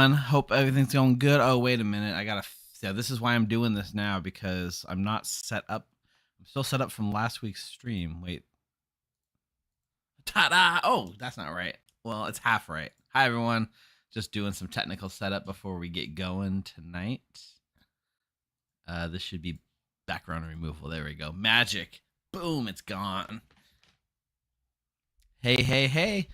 everyone. Hope everything's going good. Oh, wait a minute. Yeah, this is why I'm doing this now, because I'm not set up. I'm still set up from last week's stream. Wait. Ta-da! Oh, that's not right. Well, it's half right. Hi, everyone. Just doing some technical setup before we get going tonight. This should be background removal. There we go. Magic. Boom, it's gone. Hey.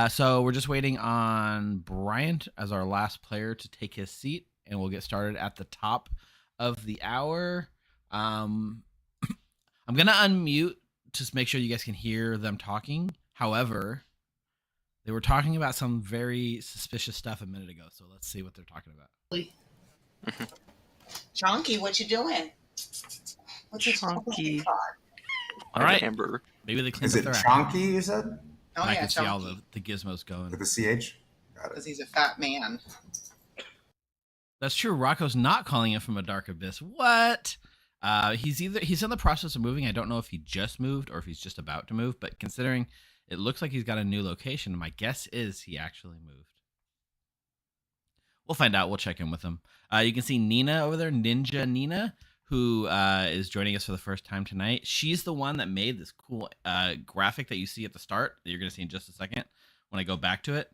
So we're just waiting on Bryant as our last player to take his seat, and we'll get started at the top of the hour. I'm going to unmute to make sure you guys can hear them talking. However, they were talking about some very suspicious stuff a minute ago, so let's see what they're talking about. Chunky, what you doing? What's Chunky? All right. Amber. Maybe they cleaned up their Chunky, you said? Oh, I yeah, can see all the gizmos going. With the CH? Got it. Because he's a fat man. That's true. Rocco's not calling it from a dark abyss. What? He's in the process of moving. I don't know if he just moved or if he's just about to move, but considering it looks like he's got a new location, my guess is he actually moved. We'll find out. We'll check in with him. You can see Nina over there, Ninja Nina, who is joining us for the first time tonight. She's the one that made this cool graphic that you see at the start that you're going to see in just a second when I go back to it.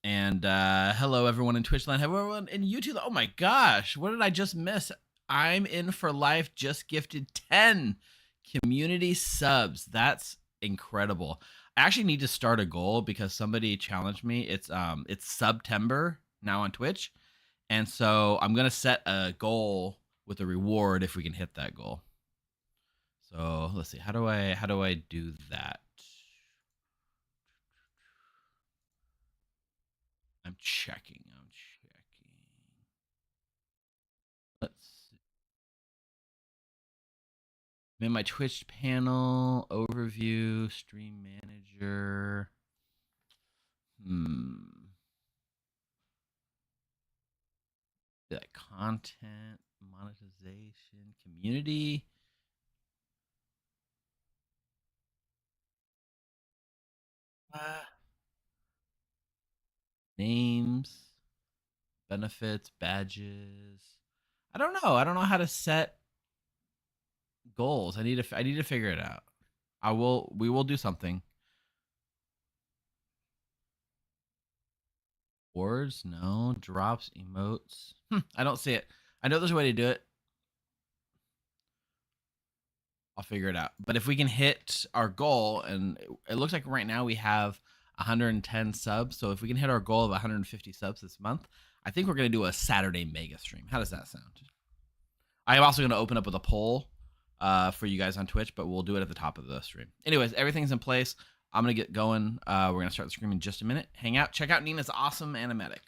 And hello, everyone in Twitch land. Hello, everyone in YouTube. Oh, my gosh. What did I just miss? I'm in for life. Just gifted 10 community subs. That's incredible. I actually need to start a goal because somebody challenged me. It's September now on Twitch. And so I'm going to set a goal with a reward if we can hit that goal. So let's see. How do I do that? I'm checking. Let's see. I'm in my Twitch panel, overview, stream manager. That content, monetization, community. Names, benefits, badges. I don't know how to set goals. I need to figure it out. We will do something. Words, no. Drops, emotes. I don't see it. I know there's a way to do it. I'll figure it out. But if we can hit our goal, and it looks like right now we have 110 subs. So if we can hit our goal of 150 subs this month, I think we're going to do a Saturday mega stream. How does that sound? I am also going to open up with a poll for you guys on Twitch, but we'll do it at the top of the stream. Anyways, everything's in place. I'm going to get going. We're going to start the stream in just a minute. Hang out. Check out Nina's awesome animatic.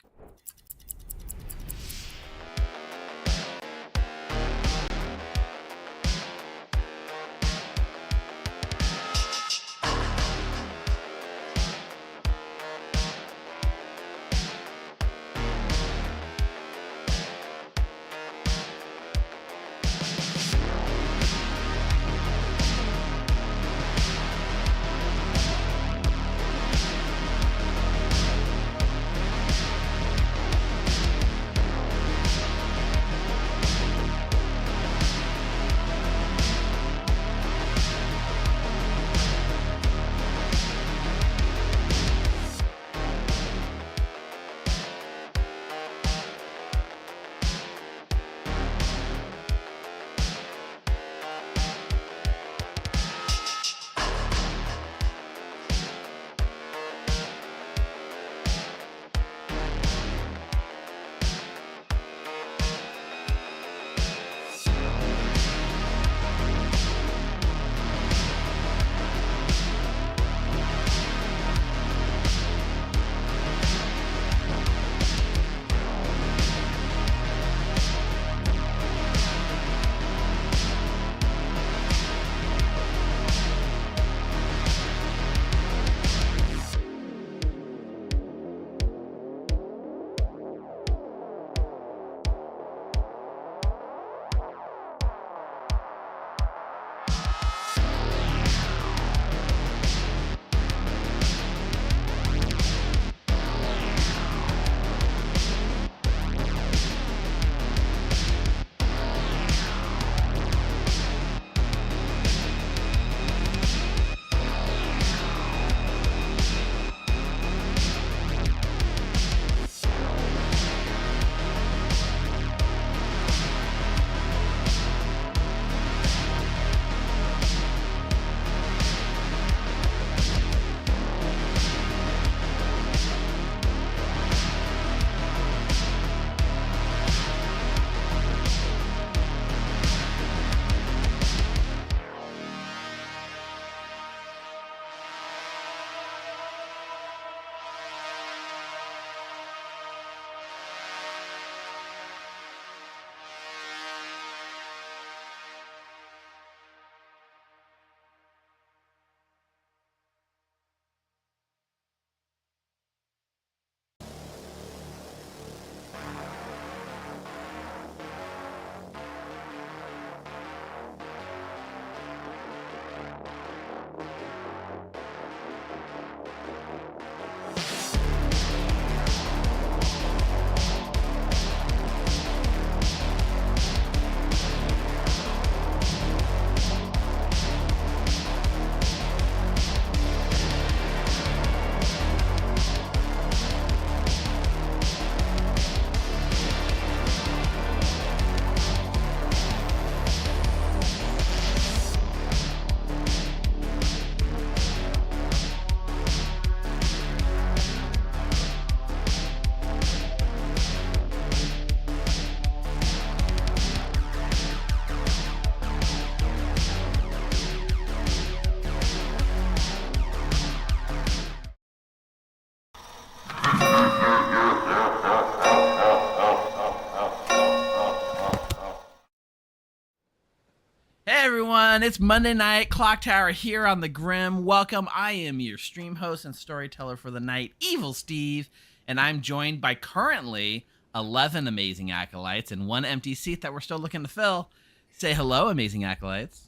everyone, it's Monday night, Clocktower here on the Grim. Welcome, I am your stream host and storyteller for the night, Evil Steve, and I'm joined by currently 11 amazing acolytes and one empty seat that we're still looking to fill. Say hello, amazing acolytes.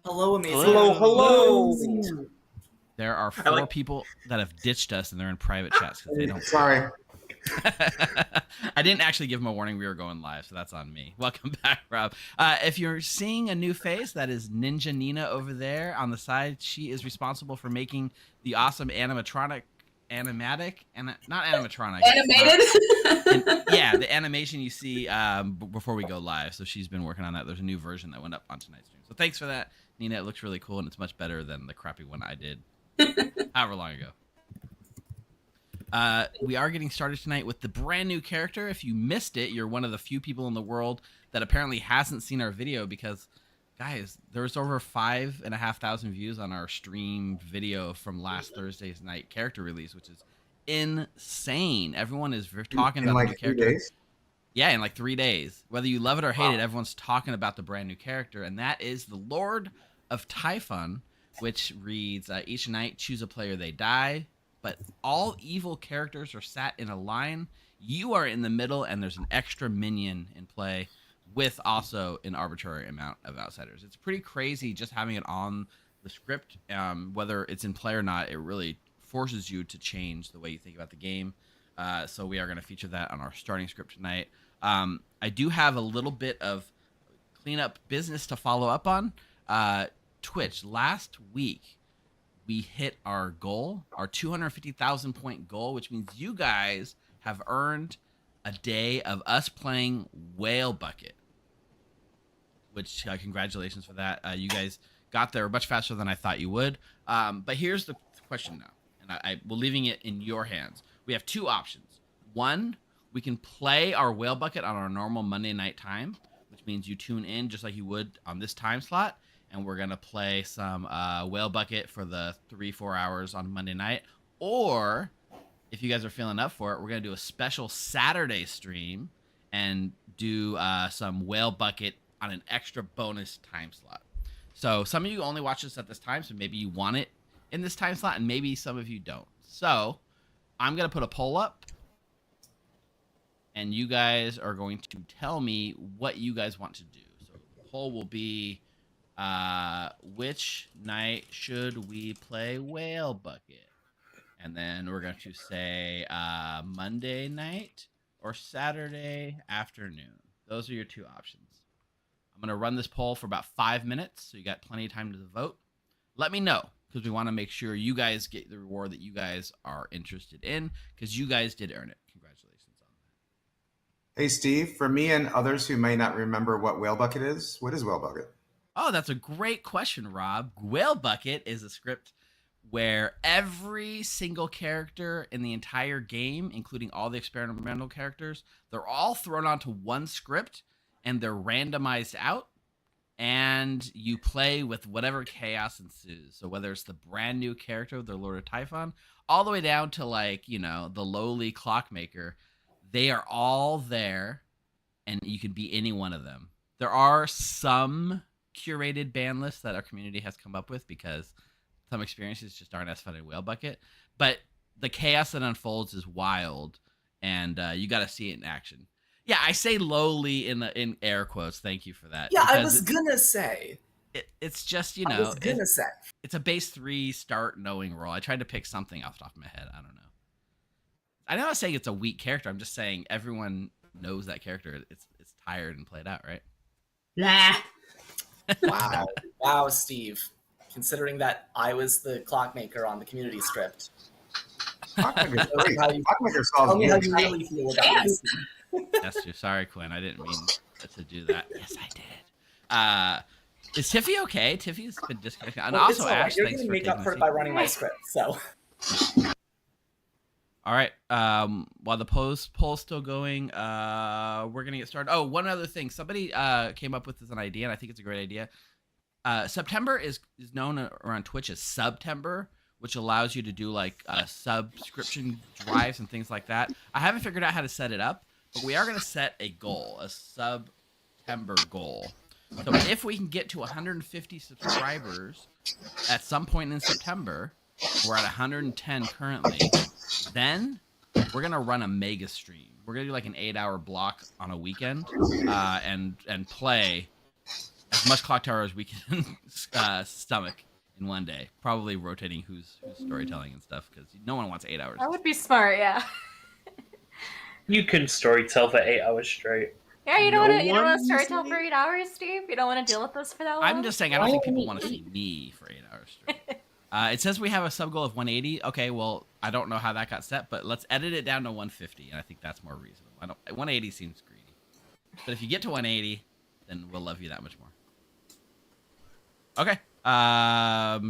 Hello, amazing. Hello. There are four people that have ditched us and they're in private chats because they don't. Sorry. I didn't actually give them a warning we were going live, so that's on me. Welcome back, Rob. If you're seeing a new face, that is Ninja Nina over there on the side. She is responsible for making the awesome animatic, yeah, the animation you see before we go live. So she's been working on that. There's a new version that went up on tonight's stream. So thanks for that, Nina. It looks really cool, and it's much better than the crappy one I did however long ago. We are getting started tonight with the brand new character. If you missed it, you're one of the few people in the world that apparently hasn't seen our video because, guys, there's over 5,500 views on our stream video from last Thursday's night character release, which is insane. Everyone is talking about the new character. 3 days? Yeah, in like 3 days. Whether you love it or hate it, everyone's talking about the brand new character, and that is the Lord of Typhon, which reads, each night choose a player they die. But all evil characters are sat in a line. You are in the middle, and there's an extra minion in play with also an arbitrary amount of outsiders. It's pretty crazy just having it on the script. Whether it's in play or not, it really forces you to change the way you think about the game. So we are going to feature that on our starting script tonight. I do have a little bit of cleanup business to follow up on. Twitch, last week, we hit our goal, our 250,000 point goal, which means you guys have earned a day of us playing Whale Bucket, which congratulations for that. You guys got there much faster than I thought you would. But here's the question now, and we're leaving it in your hands. We have two options. One, we can play our Whale Bucket on our normal Monday night time, which means you tune in just like you would on this time slot. And we're going to play some Whale Bucket for the 3-4 hours on Monday night. Or, if you guys are feeling up for it, we're going to do a special Saturday stream and do some Whale Bucket on an extra bonus time slot. So, some of you only watch this at this time, so maybe you want it in this time slot, and maybe some of you don't. So, I'm going to put a poll up, and you guys are going to tell me what you guys want to do. So, the poll will be... which night should we play Whale Bucket? And then we're going to say Monday night or Saturday afternoon. Those are your two options. I'm going to run this poll for about 5 minutes, so you got plenty of time to vote. Let me know, because we want to make sure you guys get the reward that you guys are interested in, because you guys did earn it. Congratulations on that. Hey, Steve, for me and others who may not remember what Whale Bucket is, what is Whale Bucket? Oh, that's a great question, Rob. Whale Bucket is a script where every single character in the entire game, including all the experimental characters, they're all thrown onto one script and they're randomized out, and you play with whatever chaos ensues. So whether it's the brand new character, the Lord of Typhon, all the way down to the lowly clockmaker, they are all there, and you can be any one of them. There are some curated ban lists that our community has come up with because some experiences just aren't as fun in Whale Bucket, but the chaos that unfolds is wild, and you got to see it in action. Yeah, I say lowly in air quotes. Thank you for that. Yeah, I was gonna say. It's just it's a base 3 start knowing roll. I tried to pick something off the top of my head. I don't know. I'm not saying it's a weak character. I'm just saying everyone knows that character. It's tired and played out, right? Nah. Wow, Steve. Considering that I was the clockmaker on the community script. Clockmaker's great. Clockmaker Tell solves me how weird. you really feel about this. That's true. Sorry, Quinn. I didn't mean to do that. Yes, I did. Is Tiffy okay? Tiffy's been disconnected. And Well, also, it's all right. Ash, You're thanks gonna for make taking up for the it by seat. running my script, so. All right. While the poll's still going, we're gonna get started. Oh, one other thing. Somebody came up with this an idea, and I think it's a great idea. September is known around Twitch as Subtember, which allows you to do like subscription drives and things like that. I haven't figured out how to set it up, but we are going to set a goal, a September goal. So if we can get to 150 subscribers at some point in September, we're at 110 currently, then we're gonna run a mega stream. We're gonna do like an 8-hour block on a weekend, and play as much Clocktower as we can stomach in one day. Probably rotating who's storytelling and stuff, because no one wants 8 hours. That would be smart, yeah. You can storytell for 8 hours straight. Yeah, you don't No want to one storytell say- for 8 hours, Steve? You don't want to deal with this for that long? I'm just saying, I don't think people want to see me for 8 hours straight. It says we have a sub goal of 180. Okay, well, I don't know how that got set, but let's edit it down to 150, and I think that's more reasonable. 180 seems greedy, but if you get to 180, then we'll love you that much more. Okay. I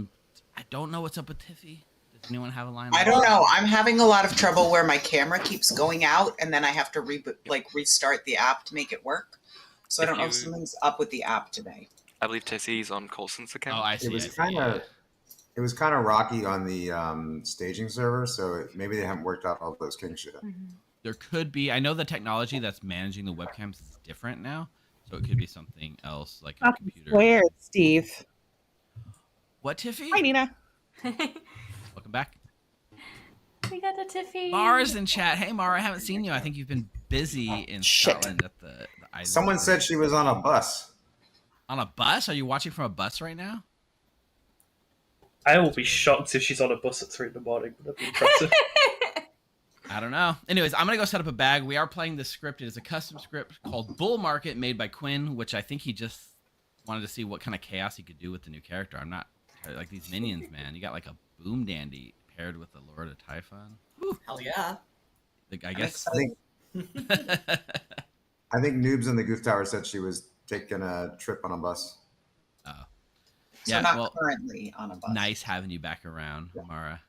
don't know what's up with Tiffy. Does anyone have a line? I don't know. I'm having a lot of trouble where my camera keeps going out, and then I have to restart the app to make it work. So I don't know if something's up with the app today. I believe Tessie's on Colson's account. Oh, I see. It was kind of rocky on the staging server, so maybe they haven't worked out all those kinks yet. There could be. I know the technology that's managing the webcams is different now, so it could be something else, like a computer. Where, Steve? What, Tiffy? Hi, Nina. Welcome back. We got the Tiffy. Mara's in chat. Hey, Mara, I haven't seen you. I think you've been busy in Scotland at the island. Someone said she was on a bus. On a bus? Are you watching from a bus right now? I will be shocked if she's on a bus at 3 in the morning. That'd be impressive. I don't know. Anyways, I'm going to go set up a bag. We are playing this script. It is a custom script called Bull Market, made by Quinn, which I think he just wanted to see what kind of chaos he could do with the new character. I'm not... Like these minions, man. You got like a Boom Dandy paired with the Lord of Typhon. Whew. Hell yeah. I guess... I think Noobs in the Goof Tower said she was taking a trip on a bus. Oh. So Yeah, not well, currently on a bus. nice having you back around, Mara.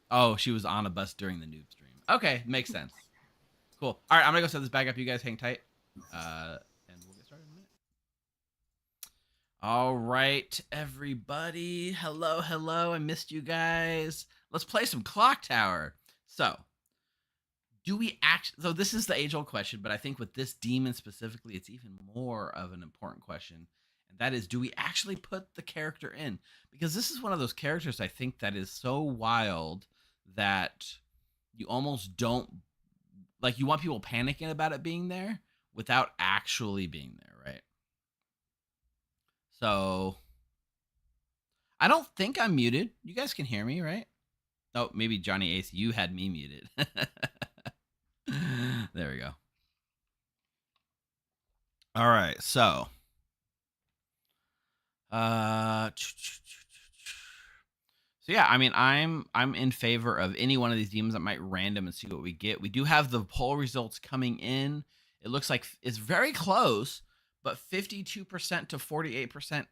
Oh, she was on a bus during the noob stream. Okay, makes sense. Cool. All right, I'm gonna go set this bag up. You guys hang tight, and we'll get started in a minute. All right, everybody. Hello, hello. I missed you guys. Let's play some Clocktower. So, do we actually? So this is the age-old question, but I think with this demon specifically, it's even more of an important question. And that is, do we actually put the character in? Because this is one of those characters I think that is so wild that you almost don't, like, you want people panicking about it being there without actually being there, right? So, I don't think I'm muted. You guys can hear me, right? Oh, maybe Johnny Ace, you had me muted. There we go. All right, so... So yeah, I mean, I'm in favor of any one of these demons that might random and see what we get. We do have the poll results coming in. It looks like it's very close, but 52% to 48%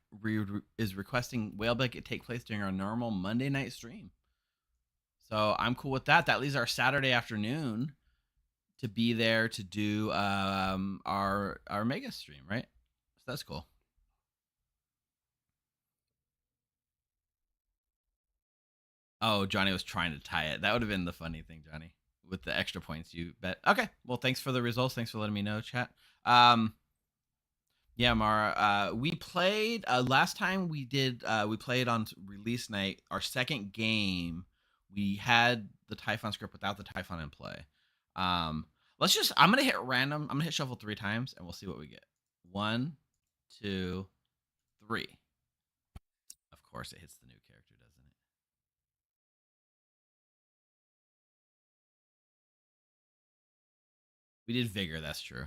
is requesting Whaleblanket take place during our normal Monday night stream. So I'm cool with that. That leaves our Saturday afternoon to be there to do our mega stream, right? So that's cool. Oh, Johnny was trying to tie it. That would have been the funny thing, Johnny, with the extra points you bet. Okay, well, thanks for the results. Thanks for letting me know, chat. Yeah, Mara, we played last time we played on release night. Our second game, we had the Typhon script without the Typhon in play. I'm gonna hit random. I'm gonna hit shuffle 3 times, and we'll see what we get. 1, 2, 3. Of course, it hits the new character, doesn't it? We did Vigor, that's true.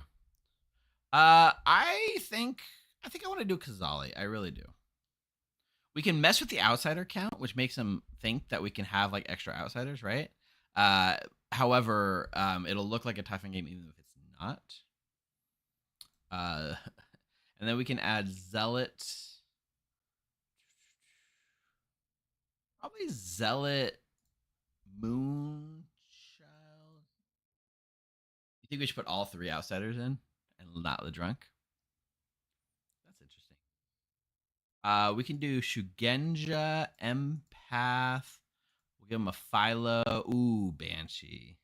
I think I want to do Kazali. I really do. We can mess with the outsider count, which makes them think that we can have like extra outsiders, right? However, it'll look like a Typhon game even if it's not. And then we can add Zealot. Probably Zealot Moonchild. You think we should put all 3 outsiders in and not the drunk? That's interesting. We can do Shugenja, Empath. We'll give him a Philo. Ooh, Banshee.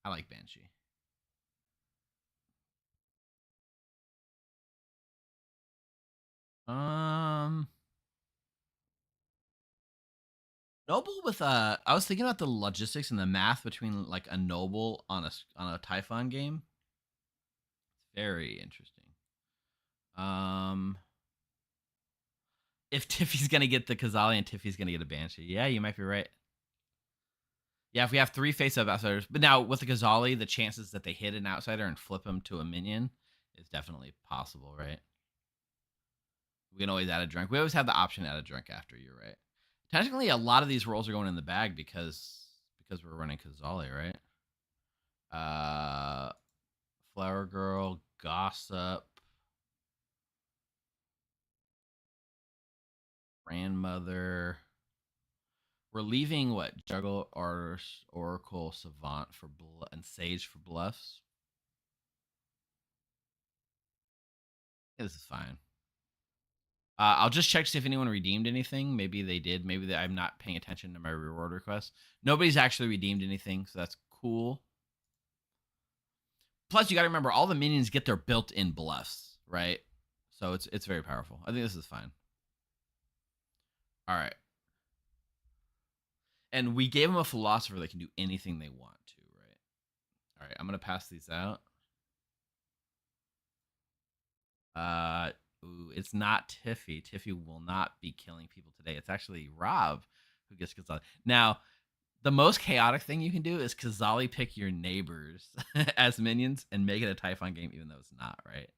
I like Banshee. Noble with I was thinking about the logistics and the math between like a noble on a Typhon game. Very interesting. If Tiffy's gonna get the Kazali and Tiffy's gonna get a Banshee, yeah, you might be right. Yeah, if we have 3 face-up outsiders, but now with the Kazali, the chances that they hit an outsider and flip him to a minion is definitely possible, right? We can always add a drunk. We always have the option to add a drunk after. You're right. Technically, a lot of these rolls are going in the bag because we're running Kazali, right? Flower Girl, Gossip, Grandmother. We're leaving what? Juggle, Artist, Oracle, Savant for and Sage for bluffs. Yeah, this is fine. I'll just check to see if anyone redeemed anything. Maybe they did. Maybe I'm not paying attention to my reward requests. Nobody's actually redeemed anything, so that's cool. Plus, you got to remember, all the minions get their built-in bluffs, right? So it's very powerful. I think this is fine. All right. And we gave them a philosopher that can do anything they want to, right? All right, I'm going to pass these out. Ooh, it's not Tiffy. Tiffy will not be killing people today. It's actually Rob who gets Kazali. Now, the most chaotic thing you can do is Kazali pick your neighbors as minions and make it a Typhon game, even though it's not, right?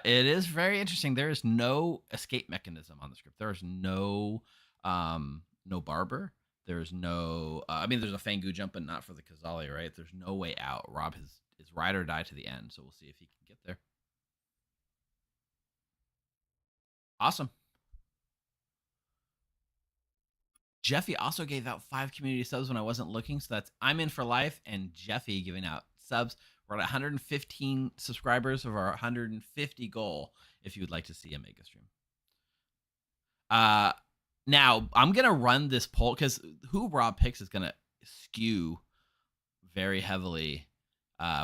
It is very interesting. There is no escape mechanism on the script. There is no barber. There's no I mean, there's a Fangu jump, but not for the Kazali, right? There's no way out. Rob is ride or die to the end, so we'll see if he can get there. Awesome. Jeffy also gave out 5 community subs when I wasn't looking, so that's I'm in for life and Jeffy giving out subs. We're at 115 subscribers of our 150 goal if you would like to see a mega stream. Now, I'm going to run this poll because who Rob picks is going to skew very heavily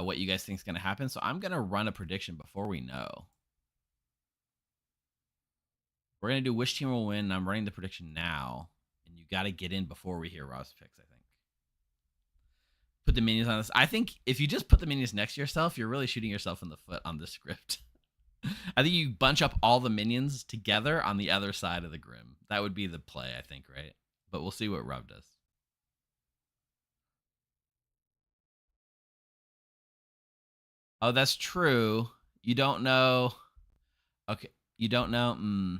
what you guys think is going to happen. So I'm going to run a prediction before we know. We're going to do which team will win, and I'm running the prediction now. And you got to get in before we hear Rob's picks, I think. Put the minions on this. I think if you just put the minions next to yourself, you're really shooting yourself in the foot on this script. I think you bunch up all the minions together on the other side of the Grim. That would be the play, I think, right? But we'll see what Rob does. Oh, that's true. You don't know. Okay, you don't know.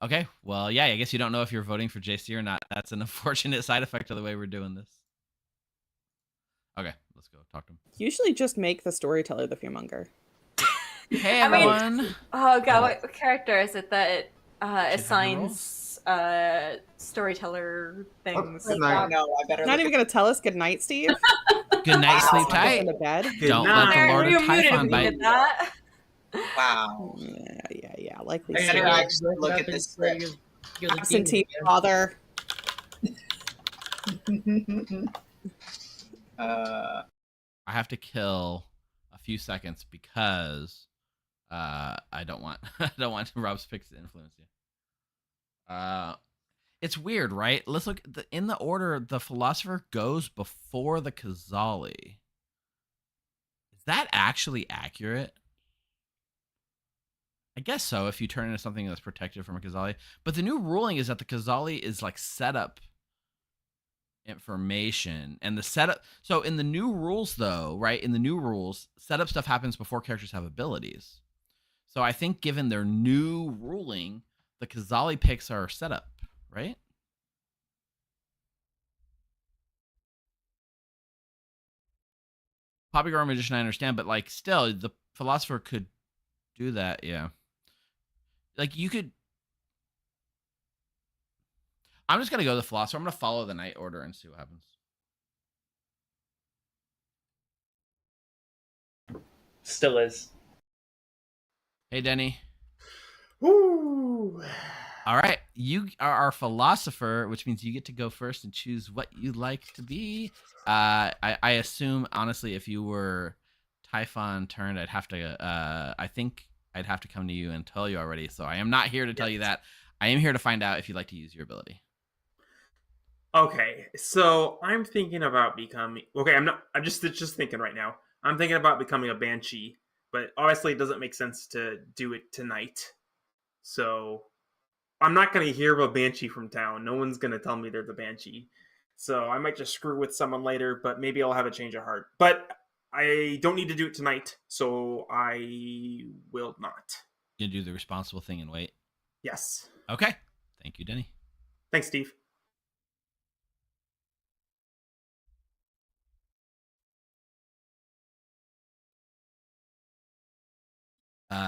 Okay, well, yeah, I guess you don't know if you're voting for JC or not. That's an unfortunate side effect of the way we're doing this. Okay, let's go talk to him. Usually just make the storyteller the fearmonger. Hey, I mean, everyone. Oh god, what character is it that have assigns storyteller things? Good night. No, I better Not look even at gonna tell us good night, Steve. Good night, sleep Put us tight. in the bed. Don't night. let the Lord You of muted Typhon me bite. with that. Wow. Yeah. Likely. I better actually look at this script. Absentee father. I have to kill a few seconds because I don't want Rob's picks to influence you. It's weird, right? Let's look in the order. The philosopher goes before the Kazali. Is that actually accurate? I guess so. If you turn into something that's protected from a Kazali, but the new ruling is that the Kazali is like setup information and the setup. So in the new rules, though, right? In the new rules, setup stuff happens before characters have abilities. So I think given their new ruling, the Kazali picks are setup, right? Poppygar Magician, I understand, but like still, the philosopher could do that, yeah. Like you could. I'm just gonna go the philosopher. I'm gonna follow the night order and see what happens. Still is. Hey, Denny. Woo! All right, you are our philosopher, which means you get to go first and choose what you'd like to be. I assume, honestly, if you were Typhon turned, I'd have to. I think I'd have to come to you and tell you already. So I am not here to tell you that. I am here to find out if you'd like to use your ability. Okay, so I'm thinking about becoming. Okay, I'm not. I'm just thinking right now. I'm thinking about becoming a banshee, but obviously it doesn't make sense to do it tonight. So I'm not going to hear of a banshee from town. No one's going to tell me they're the banshee. So I might just screw with someone later, but maybe I'll have a change of heart. But I don't need to do it tonight, so I will not. You do the responsible thing and wait. Yes. Okay. Thank you, Denny. Thanks, Steve.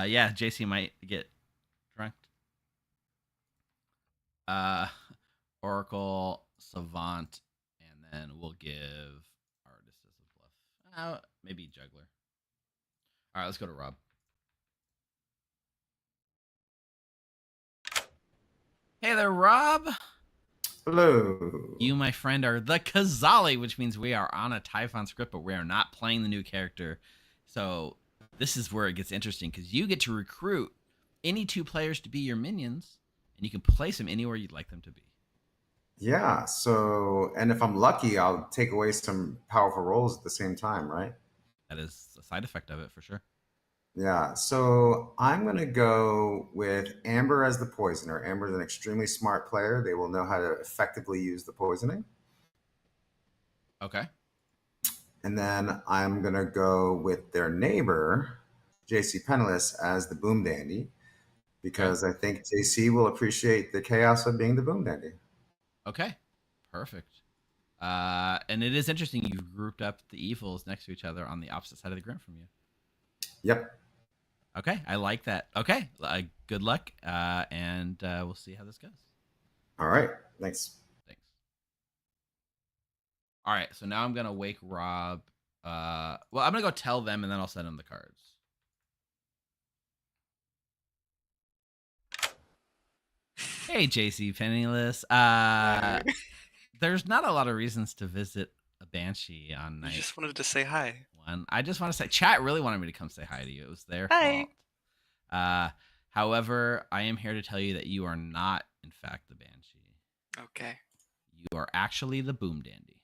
Yeah, JC might get drunk. Oracle, Savant, and then we'll give Artist as a bluff. Maybe Juggler. All right, let's go to Rob. Hey there, Rob. Hello. You, my friend, are the Kazali, which means we are on a Typhon script, but we are not playing the new character. So this is where it gets interesting because you get to recruit any 2 players to be your minions, and you can place them anywhere you'd like them to be. Yeah. So, and if I'm lucky, I'll take away some powerful rolls at the same time, right? That is a side effect of it for sure. Yeah. So I'm going to go with Amber as the poisoner. Amber is an extremely smart player. They will know how to effectively use the poisoning. Okay. And then I'm going to go with their neighbor, JC Penniless, as the Boom Dandy, because I think JC will appreciate the chaos of being the Boom Dandy. Okay. Perfect. And it is interesting you've grouped up the evils next to each other on the opposite side of the grim from you. Yep. Okay, I like that. Okay, good luck, and we'll see how this goes. All right. Thanks. Thanks. All right, so now I'm gonna wake Rob. Well, I'm gonna go tell them, and then I'll send them the cards. Hey, JC Penniless. There's not a lot of reasons to visit a banshee on night. You just wanted to say hi. One. I just want to say, chat really wanted me to come say hi to you. It was their Hi. fault. However, I am here to tell you that you are not, in fact, the banshee. Okay. You are actually the Boom Dandy.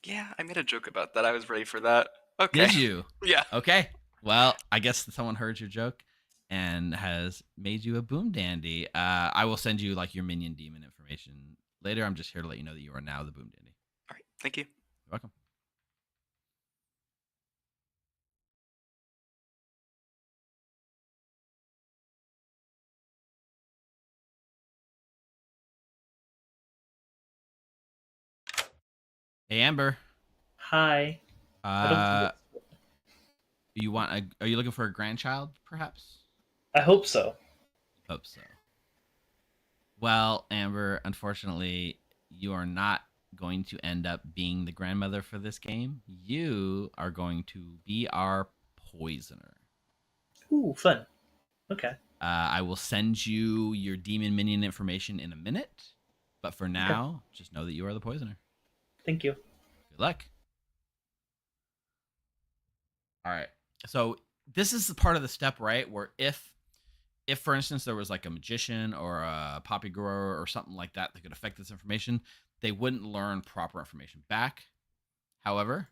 Yeah, I made a joke about that. I was ready for that. Okay. Did you? Yeah. Okay. Well, I guess someone heard your joke and has made you a Boom Dandy. I will send you like your minion demon information later. I'm just here to let you know that you are now the Boom Dandy. All right. Thank you. You're welcome. Hey, Amber. Hi. You want? Are you looking for a grandchild, perhaps? I hope so. Hope so. Well, Amber, unfortunately, you are not going to end up being the grandmother for this game. You are going to be our poisoner. Ooh, fun. Okay. I will send you your demon minion information in a minute, but for now, just know that you are the poisoner. Thank you. Good luck. All right. So this is the part of the step, right, where if for instance there was like a magician or a poppy grower or something like that that could affect this information, they wouldn't learn proper information back. However,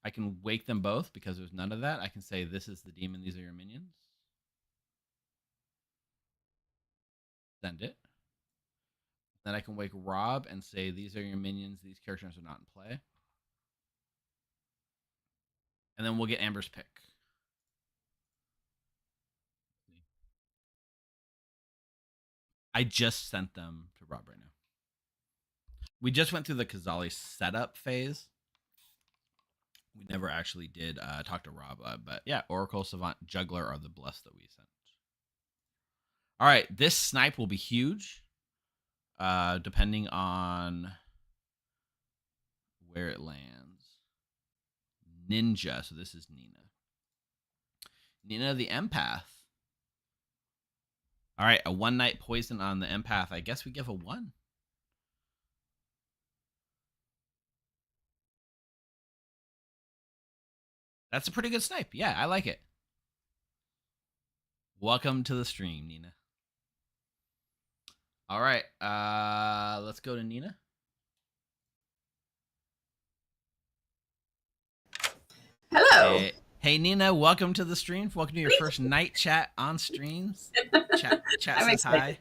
I can wake them both because there's none of that. I can say this is the demon, these are your minions. Send it. Then I can wake Rob and say these are your minions, these characters are not in play. And then we'll get Amber's pick. I just sent them to Rob right now. We just went through the Kazali setup phase. We never actually did talk to Rob, but yeah, Oracle, Savant, Juggler are the bless that we sent. All right, this snipe will be huge, depending on where it lands. Ninja, so this is Nina. Nina the empath. All right, a one night poison on the empath. I guess we give a 1. That's a pretty good snipe. Yeah, I like it. Welcome to the stream, Nina. All right, let's go to Nina. Hello. Hey, Nina, welcome to the stream. Welcome to your first night chat on streams. Chat says hi.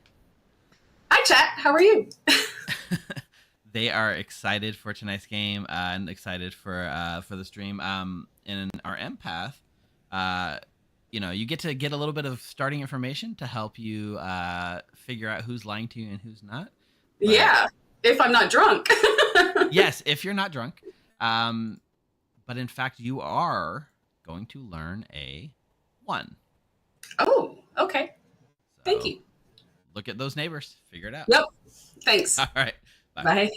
Hi, chat. How are you? They are excited for tonight's game and excited for the stream. In our empath, you get to get a little bit of starting information to help you figure out who's lying to you and who's not. But, yeah, if I'm not drunk. Yes, if you're not drunk. But in fact, you are going to learn a 1. Oh, okay. So Thank you. Look at those neighbors. Figure it out. Yep. Thanks. All right. Bye.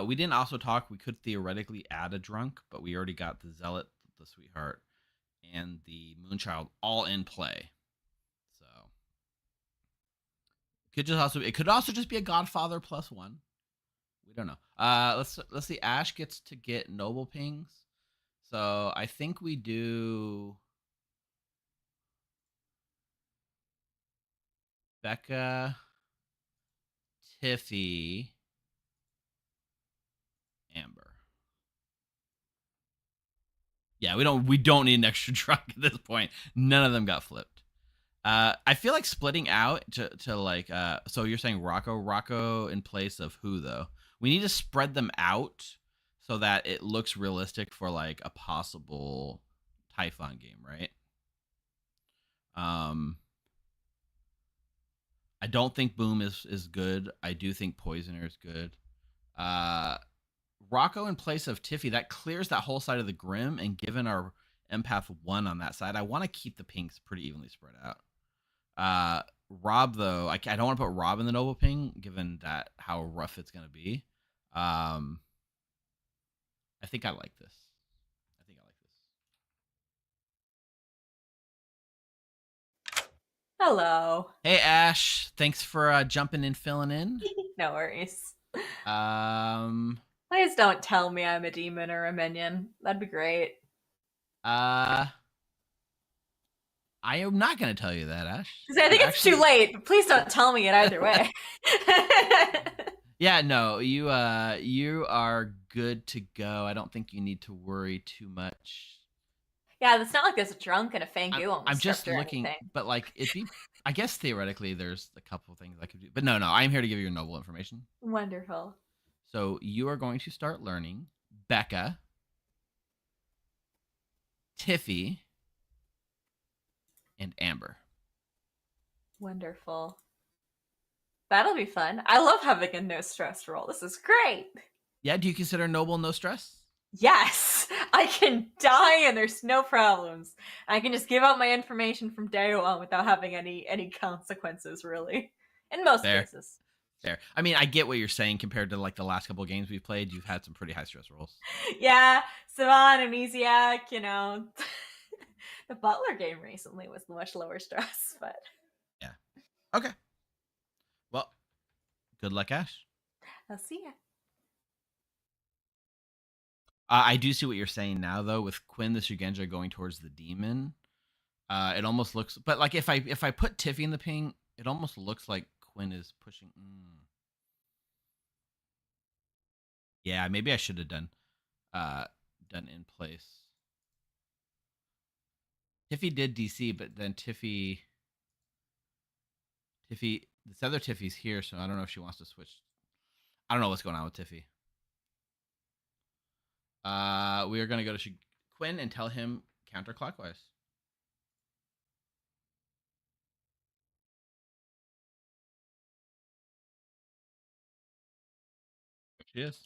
We didn't also talk. We could theoretically add a drunk, but we already got the zealot, the sweetheart, and the moonchild all in play. So it could also just be a godfather plus 1. We don't know. Let's see. Ash gets to get noble pings. So I think we do Becca, Tiffy, Amber. Yeah, we don't need an extra drunk at this point. None of them got flipped. I feel like splitting out to like so you're saying Rocco in place of who though? We need to spread them out so that it looks realistic for like a possible Typhon game, right? I don't think Boom is good. I do think Poisoner is good. Rocco in place of Tiffy, that clears that whole side of the Grim, and given our empath 1 on that side, I want to keep the pinks pretty evenly spread out. Rob though, I don't want to put Rob in the noble ping given that how rough it's going to be. I think I like this. Hello. Hey Ash, thanks for jumping in, filling in. No worries. Please don't tell me I'm a demon or a minion. That'd be great. I am not going to tell you that, Ash. Because I think it's too late, but please don't tell me it either way. Yeah, no, you are good to go. I don't think you need to worry too much. Yeah, it's not like there's a drunk and a Fangu on the I'm just script or looking, anything. but like it'd be. I guess theoretically, there's a couple of things I could do, but no, I'm here to give you noble information. Wonderful. So you are going to start learning Becca, Tiffy, and Amber. Wonderful. That'll be fun. I love having a no stress roll. This is great. Yeah, do you consider noble no stress? Yes, I can die and there's no problems. I can just give out my information from day 1 without having any consequences, really. In most cases. Fair. I mean, I get what you're saying compared to like the last couple of games we've played. You've had some pretty high stress rolls. Yeah, Savan, Amnesiac, the Butler game recently was much lower stress, but yeah. Okay. Well, good luck, Ash. I'll see ya. I do see what you're saying now, though, with Quinn the Shugenja going towards the demon. It almost looks, but like if I put Tiffy in the ping, it almost looks like Quinn is pushing. Yeah, maybe I should have done in place. Tiffy did DC, but then Tiffy, this other Tiffy's here, so I don't know if she wants to switch. I don't know what's going on with Tiffy. We are going to go to Quinn and tell him counterclockwise. There she is.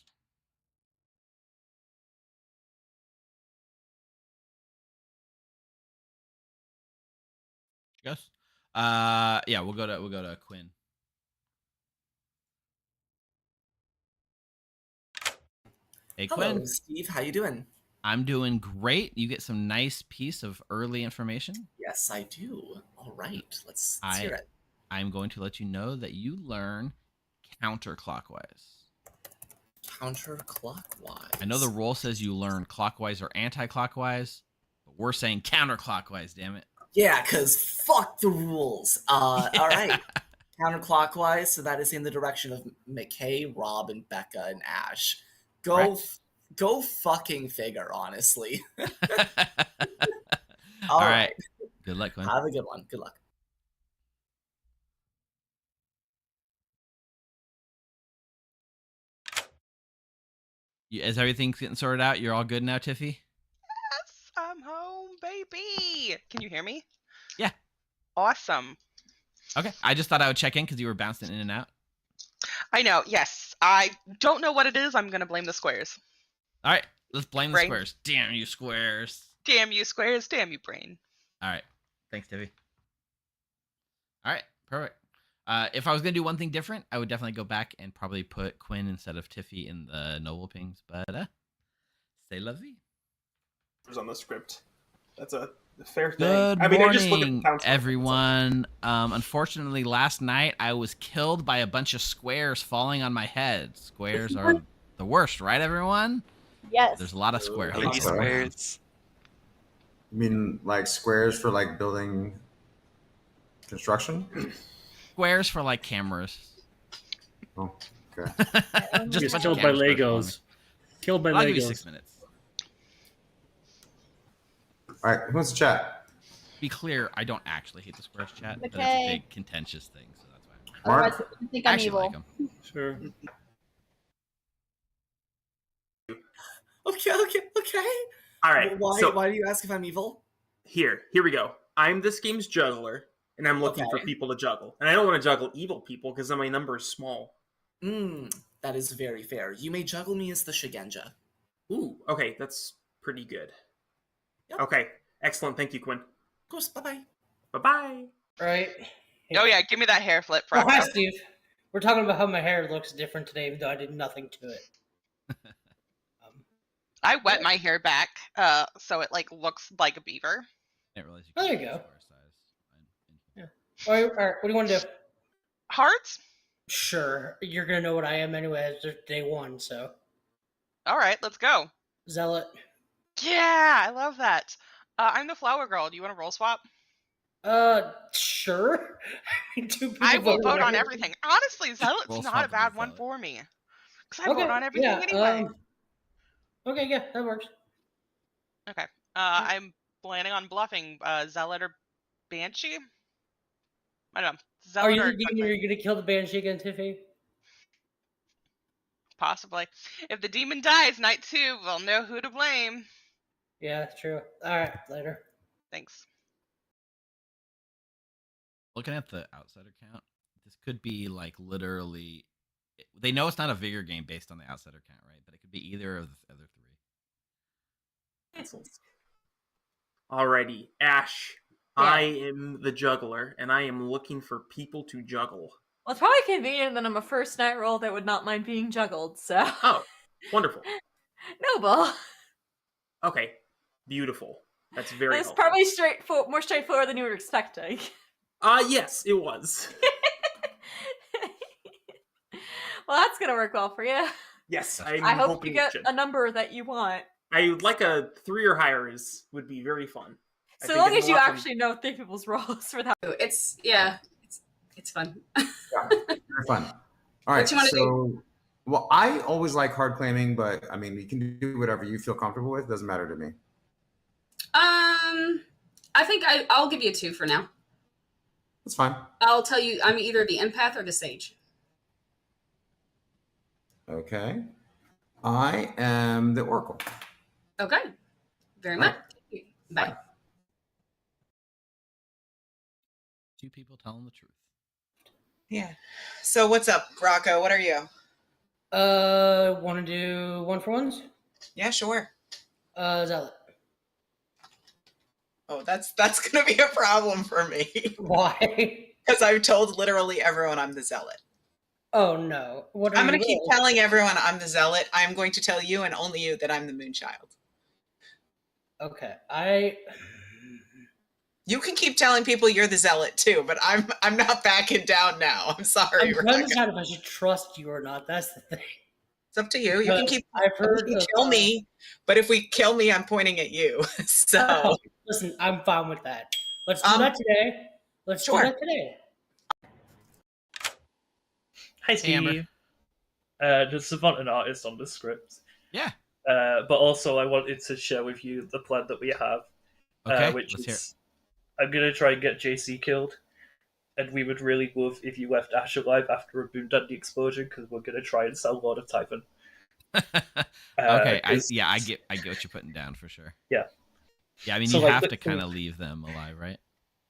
She goes. Yeah, we'll go to Quinn. Hey, Hello, Quinn. Steve. How you doing? I'm doing great. You get some nice piece of early information. Yes, I do. All right, let's hear it. I'm going to let you know that you learn counterclockwise. Counterclockwise. I know the rule says you learn clockwise or anti-clockwise, but we're saying counterclockwise, damn it. Yeah, because fuck the rules. All right. Counterclockwise, so that is in the direction of McKay, Rob, and Becca, and Ash. Go fucking figure, honestly. All right. Good luck, Quinn. Have a good one. Good luck. Is everything getting sorted out? You're all good now, Tiffy? Yes, I'm home, baby. Can you hear me? Yeah. Awesome. Okay. I just thought I would check in because you were bouncing in and out. I know. Yes. I don't know what it is. I'm going to blame the squares. All right. Let's blame the Brain. squares. Damn you, squares. Damn you, squares. Damn you, brain. All right. Thanks, Tiffy. All right. Perfect. If I was going to do one thing different, I would definitely go back and probably put Quinn instead of Tiffy in the noble pings. But c'est la vie. On the script. That's a fair thing. Good I mean, morning, I just look at the townsfolk. everyone. Unfortunately, last night I was killed by a bunch of squares falling on my head. Squares are the worst, right, everyone? Yes. There's a lot of squares. Baby squares. You mean like squares for like building construction? Squares for like cameras. Oh, okay. Just Just a bunch of killed by camera squares Legos. Killed by I'll give you Legos. 6 minutes. All right, who wants to chat? Be clear, I don't actually hate the squares chat, but it's a Okay. big contentious thing, so that's why. Otherwise, Mark? I think I I'm actually evil. like them. Sure. Okay. All right. Why do you ask if I'm evil? Here we go. I'm this game's juggler, and I'm looking for Okay. people to juggle. And I don't want to juggle evil people because then my number is small. That is very fair. You may juggle me as the Shigenja. Ooh, okay, that's pretty good. Yep. Okay, excellent. Thank you, Quinn. Of course. Bye-bye. Bye-bye. Right. Oh, yeah. Give me that hair flip, Oh, hi, Rocco. Steve. We're talking about how my hair looks different today, even though I did nothing to it. I wet my hair back, so it like looks like a beaver. Didn't realize you Oh, there could you go. square size. Yeah. All right, what do you want to do? Hearts? Sure. You're going to know what I am anyway. It's day one, so. All right, let's go. Zealot. Yeah, I love that. I'm the flower girl. Do you want to roll swap? Sure. Two people I will vote on already. everything. Honestly, Zealot's Roll not swap a bad with one Zealot. for me. Because I vote on everything yeah, anyway. Okay, yeah, that works. Okay. I'm planning on bluffing Zealot or Banshee. I don't know. Zealot Are you or the demon? Are you going to kill the Banshee again, Tiffy? possibly. If the demon dies, night 2, we'll know who to blame. Yeah, true. All right, later. Thanks. Looking at the outsider count, this could be like literally. They know it's not a vigor game based on the outsider count, right? But it could be either of the other 3. Alrighty, Ash. Yeah. I am the juggler, and I am looking for people to juggle. Well, it's probably convenient that I'm a first night roll that would not mind being juggled, so. Oh, wonderful. Noble. Okay, beautiful. That's very It's helpful. probably more straightforward than you were expecting. Yes, it was. Well, that's gonna work well for you. Yes, I I'm hope hoping you get it should. a number that you want. I would like a 3 or higher would be very fun. I So think long it's as you a lot of- actually know three people's roles for that. It's fun. Very fun. All right. What you wanna So, well, I always like hard claiming, but I mean, you can do whatever you feel comfortable with. Doesn't matter to me. I think I'll give you a 2 for now. That's fine. I'll tell you, I'm either the empath or the sage. Okay. I am the oracle. Okay. Very much. Bye. 2 people telling the truth. Yeah. So what's up, Rocco? What are you? Want to do 1-for-1s? Yeah, sure. Zealot. Oh, that's gonna be a problem for me. Why? Because I've told literally everyone I'm the zealot. Oh no. What are I'm gonna you keep rolling? telling everyone I'm the zealot. I'm going to tell you and only you that I'm the moonchild. Okay. You can keep telling people you're the zealot too, but I'm not backing down now. I'm sorry, I'm trying to Rebecca. decide if I should trust you or not. That's the thing. It's up to you. You can keep I've heard you can of, kill me, but if we kill me, I'm pointing at you. So Listen, I'm fine with that. Let's do that today. Let's sure. do that today. Hi, Steve. Just Savant an artist on the script. Yeah. But also, I wanted to share with you the plan that we have. Okay, which let's is, I'm going to try and get JC killed. And we would really love if you left Ash alive after a Boom Dandy explosion, because we're going to try and sell Lord of Typhon. Okay, I get what you're putting down for sure. Yeah. Yeah, I mean, So, you like, have to kind of leave them alive, right?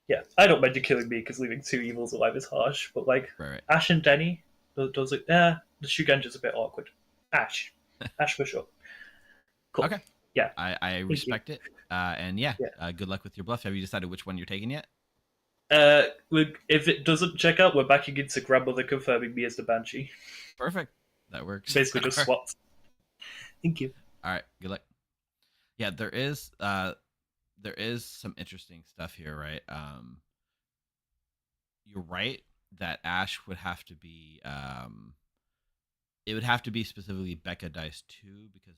Yeah, I don't mind you killing me, because leaving two evils alive is harsh, but, like, Right. Ash and Denny, does it? The Shugenja's a bit awkward. Ash for sure. Cool. Okay. Yeah. I respect it. And good luck with your bluff. Have you decided which one you're taking yet? If it doesn't check out, we're backing into grandmother confirming me as the Banshee. Perfect. That works. Basically just swaps. Thank you. All right. Good luck. Yeah, there is some interesting stuff here, right? You're right that Ash would have to be it would have to be specifically Becca dice 2, because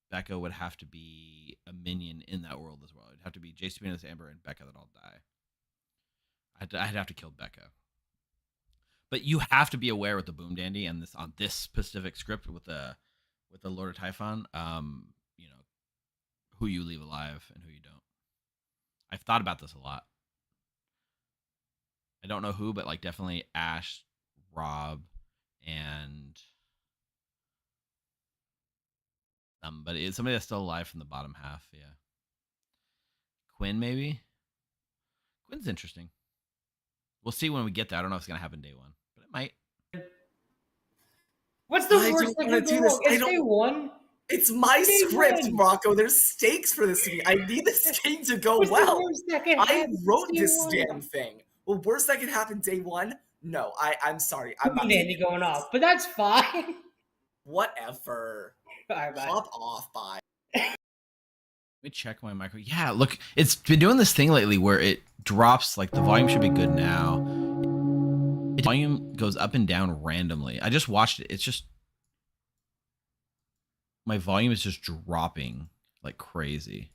Becca would have to be a minion in that world as well. It'd have to be Jace, Venus, Amber, and Becca that all die. I'd have to kill Becca. But you have to be aware with the Boom Dandy and this on this specific script with the Lord of Typhon, who you leave alive and who you don't. I've thought about this a lot. I don't know who, but like definitely Ash, Rob, and but it's somebody that's still alive from the bottom half. Yeah, Quinn maybe. Quinn's interesting. We'll see when we get there. I don't know if it's gonna happen day one, but it might. What's the worst thing to do? It's day one. It's my Day script, one. Rocco. There's stakes for this thing. I need this game to go What's the well. worst that can I happen? wrote Day this one. damn thing. Well, worst that can happen day one? No, I'm sorry. I'm Boom not Dandy going off, but that's fine. Whatever. All right, bye. Pop off, bye. Let me check my micro. Yeah, look, it's been doing this thing lately where it drops, like the volume should be good now. The volume goes up and down randomly. I just watched it. It's just, my volume is just dropping like crazy.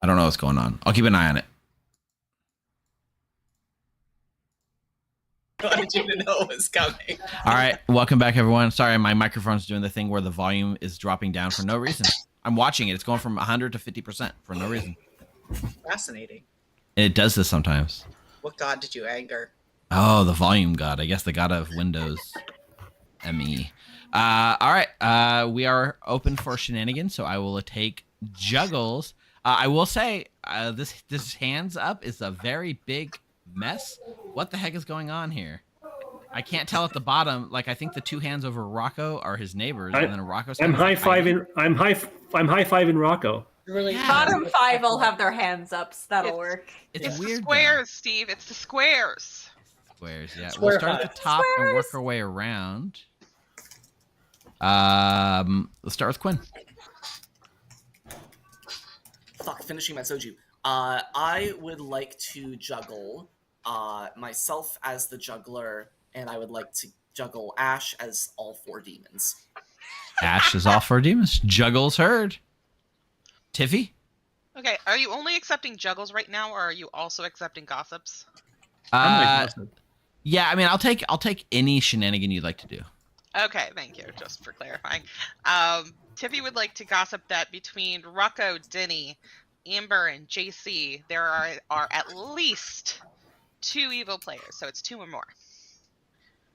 I don't know what's going on. I'll keep an eye on it. I wanted you to know it was coming. All right, welcome back, everyone. Sorry, my microphone's doing the thing where the volume is dropping down for no reason. I'm watching it. It's going from 100 to 50% for no reason. Fascinating. And it does this sometimes. What god did you anger? Oh, the volume god. I guess the god of Windows ME. All right, we are open for shenanigans, so I will take juggles. I will say this hands up is a very big mess. What the heck is going on here? I can't tell at the bottom. Like, I think the two hands over Rocco are his neighbors, and then Rocco's. I'm high fiving Rocco. Really, Bottom 5 will have their hands up, so that'll work. It's the weird. squares, Steve. It's the squares. Squares, yeah. Square We'll start at the top and work our way around. Let's start with Quinn. Fuck, finishing my soju. I would like to juggle myself as the juggler, and I would like to juggle Ash as all 4 demons. Ash is all 4 demons. Juggles heard. Tiffy? Okay, are you only accepting juggles right now, or are you also accepting gossips? Yeah, I mean, I'll take any shenanigan you'd like to do. Okay, thank you, just for clarifying. Tiffy would like to gossip that between Rocco, Denny, Amber, and JC, there are at least 2 evil players, so it's 2 or more.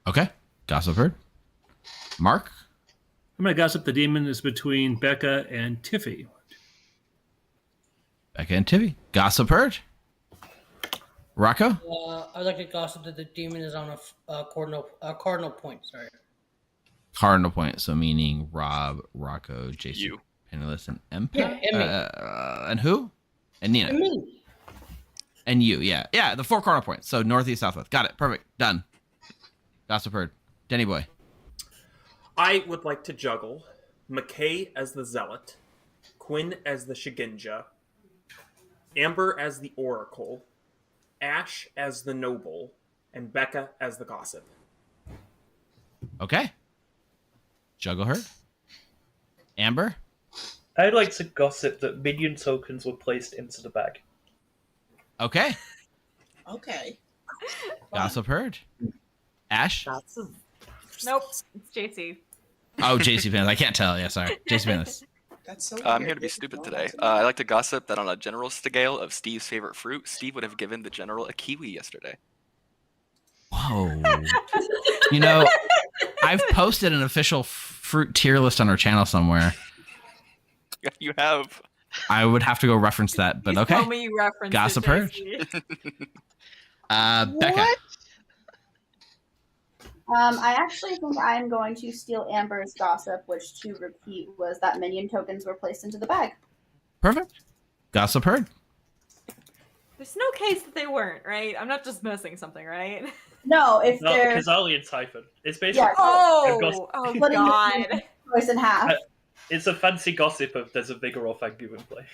Okay, gossip heard. Mark? I'm going to gossip the demon is between Becca and Tiffy. Becca and Tiffy. Gossip heard. Rocco? I'd like to gossip that the demon is on a cardinal point. Sorry. Cardinal point, so meaning Rob, Rocco, Jason, Penniless, and Empath? Yeah, and who? And Nina. And me. And you, yeah. Yeah, the 4 cardinal points. So northeast, southwest. Got it. Perfect. Done. Gossip heard. Denny boy. I would like to juggle McKay as the Zealot, Quinn as the Shigenja, Amber as the Oracle, Ash as the Noble, and Becca as the Gossip. Okay. Juggle heard. Amber? I'd like to gossip that minion tokens were placed into the bag. Okay. Okay. Gossip heard. Ash? Nope, it's JC. Oh, JC Pants. I can't tell. Yeah, sorry. JC Pants. That's so I'm weird. here to be stupid today. I like to gossip that on a general scale of Steve's favorite fruit, Steve would have given the general a kiwi yesterday. Whoa. You know, I've posted an official fruit tier list on our channel somewhere. You have. I would have to go reference that, but You okay. told me you referenced Gossip it, heard. JC. Becca. I actually think I'm going to steal Amber's gossip, which, to repeat, was that minion tokens were placed into the bag. Perfect. Gossip heard. There's no case that they weren't, right? I'm not just missing something, right? No, if No, they're Kazali and Typhon. It's basically Yeah. Oh splitting God. the choice in half. It's a fancy gossip of there's a Vigoroth and Given play.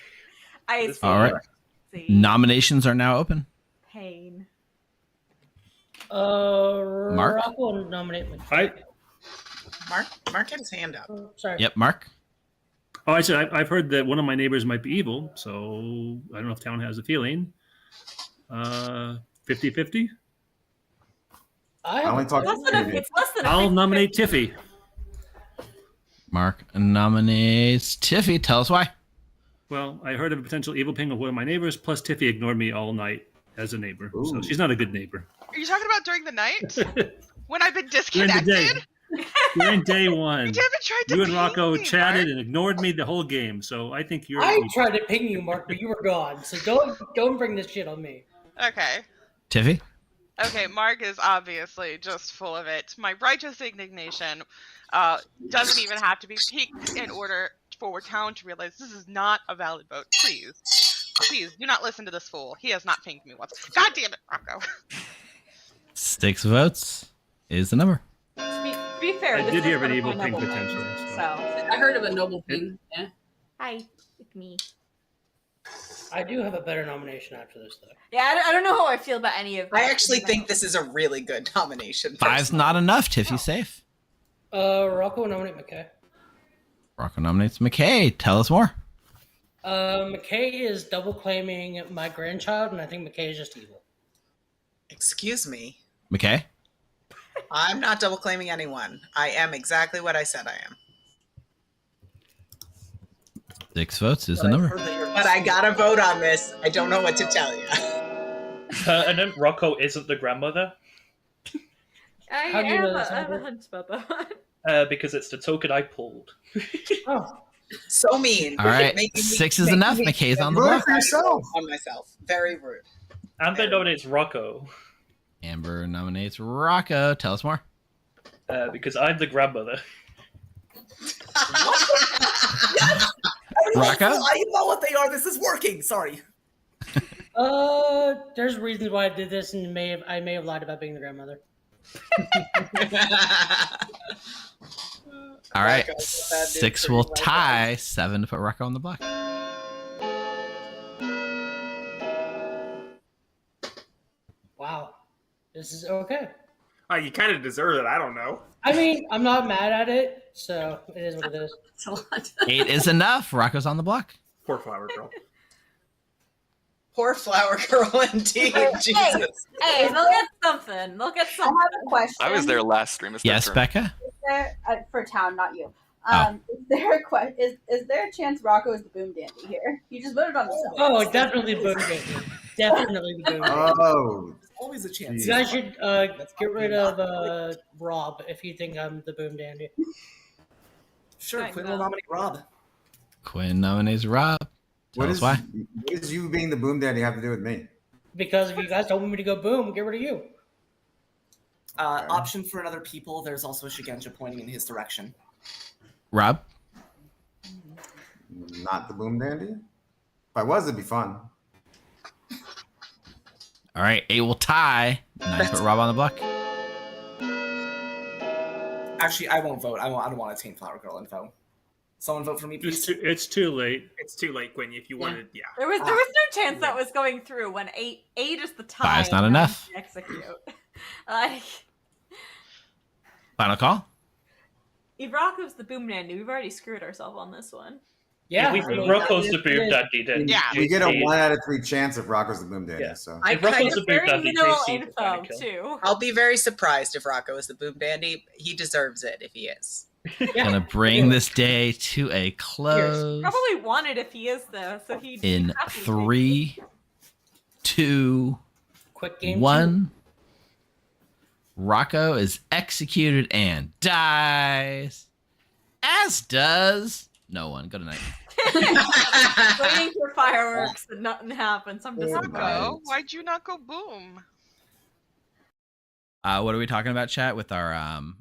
I This see. All right. See. Nominations are now open. Pain. Mark? Rock will nominate McKay. Mark had his hand up. Sorry. Yep, Mark. Oh, I said I've heard that one of my neighbors might be evil, so I don't know if town has a feeling. 50-50. I only talk Less than it's less than a I'll 50. nominate Tiffy. Mark nominates Tiffy. Tell us why. Well, I heard of a potential evil ping of one of my neighbors, plus Tiffy ignored me all night as a neighbor. So she's not a good neighbor. Are you talking about during the night? When I've been During the day. disconnected? During day one. You haven't tried to You and ping Rocco me, chatted and ignored me the whole game, so I think you're I evil. tried to ping you, Mark, but you were gone. So don't bring this shit on me. Okay. Tiffy? Okay, Mark is obviously just full of it. My righteous indignation doesn't even have to be piqued in order for town to realize this is not a valid vote. Please, do not listen to this fool. He has not pinged me once. God damn it, Rocco. 6 votes is the number. To be fair, I this did is hear of an one evil my ping noble potentially. pings, So. So. I heard of a noble ping. Yeah. Hi, it's me. I do have a better nomination after this, though. Yeah, I don't know how I feel about any of that. I actually think this is a really good nomination. 5's not enough. Tiffy's safe. Rocco will nominate McKay. Rocco nominates McKay. Tell us more. McKay is double claiming my grandchild, and I think McKay is just evil. Excuse me. McKay? I'm not double claiming anyone. I am exactly what I said I am. 6 votes is the number. But I gotta vote on this. I don't know what to tell you. And then Rocco isn't the grandmother I How do you know have this, a Amber? hunch about that. because it's the token I pulled. Oh, So mean. All right. Making me- 6 is making enough. me McKay's on the Vote block. for yourself. On myself. Very rude. Amber nominates Rocco Amber nominates Rocco. Tell us more. because I'm the grandmother. Everyone's Rocco? lying about what they are. This is working. Sorry. there's reasons why I did this, and I may have lied about being the grandmother. All right. Rocco's a bad dude 6 for will you like tie. 7 to put Rocco on the block. Wow, this is okay. You kind of deserve it. I don't know. I mean, I'm not mad at it, so it is what it is. It's a lot. 8 is enough. Rocco's on the block. Poor flower girl. Poor flower girl indeed. Jesus. Hey, they'll get something. They'll get I something. have a question. I was there last stream. It's their Yes, turn. Becca? Is there, for town, not you. Oh. Is there is there a chance Rocco is the boom dandy here? You just voted on himself. Oh, definitely boom dandy. Definitely the boom dandy. Oh, Always a chance. You guys should get rid of Rob if you think I'm the boom dandy. Sure, Fine, Quinn no. will nominate Rob. Quinn nominates Rob. Tell us why. what does you being the boom daddy have to do with me? Because if you guys don't want me to go boom, get rid of you. Option for another people. There's also Shigenja pointing in his direction. Rob? Not the boom dandy? If I was, it'd be fun. All right. 8 will tie. 9 put Rob on the block. Actually, I won't vote. I don't want to taint Flower Girl info. Someone vote for me, please. It's too late. It's too late, Quinn. If you wanted, yeah. There was no chance that was going through when 8 is the time. 5's not enough. to execute. Like, Final call? if Rocco's the boom dandy, we've already screwed ourselves on this one. Yeah, If Rocco's the boom daddy, then Yeah. We get a JC 1 out of 3 chance if Rocco's the boom daddy. So I If Rocco's kind the of boom Very daddy, minimal JC would find a info kill. too. I'll be very surprised if Rocco is the boom dandy. He deserves it if he is. Gonna bring this day to a close Probably wanted if he is though, so he'd be in happy to. 3, 2, Quick game 1. Rocco is executed and dies, as does no one. Go tonight. Waiting for fireworks and nothing happens. I'm disappointed. Rocco, why'd you not go boom? What are we talking about, chat? With our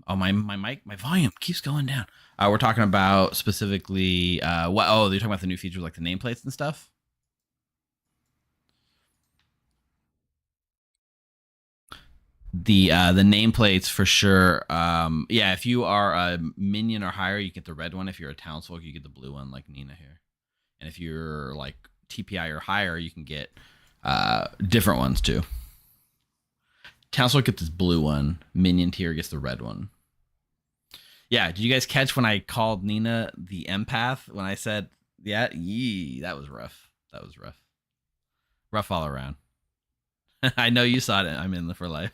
my mic, my volume keeps going down. We're talking about specifically what? Oh, you're talking about the new features like the nameplates and stuff. The nameplates for sure. Yeah, if you are a minion or higher, you get the red one. If you're a townsfolk, you get the blue one, like Nina here. And if you're like TPI or higher, you can get different ones too. Townsfolk gets this blue one. Minion tier gets the red one. Yeah, did you guys catch when I called Nina the empath? When I said, yeah, yee, that was rough. That was rough. Rough all around. I know you saw it. I'm in for life.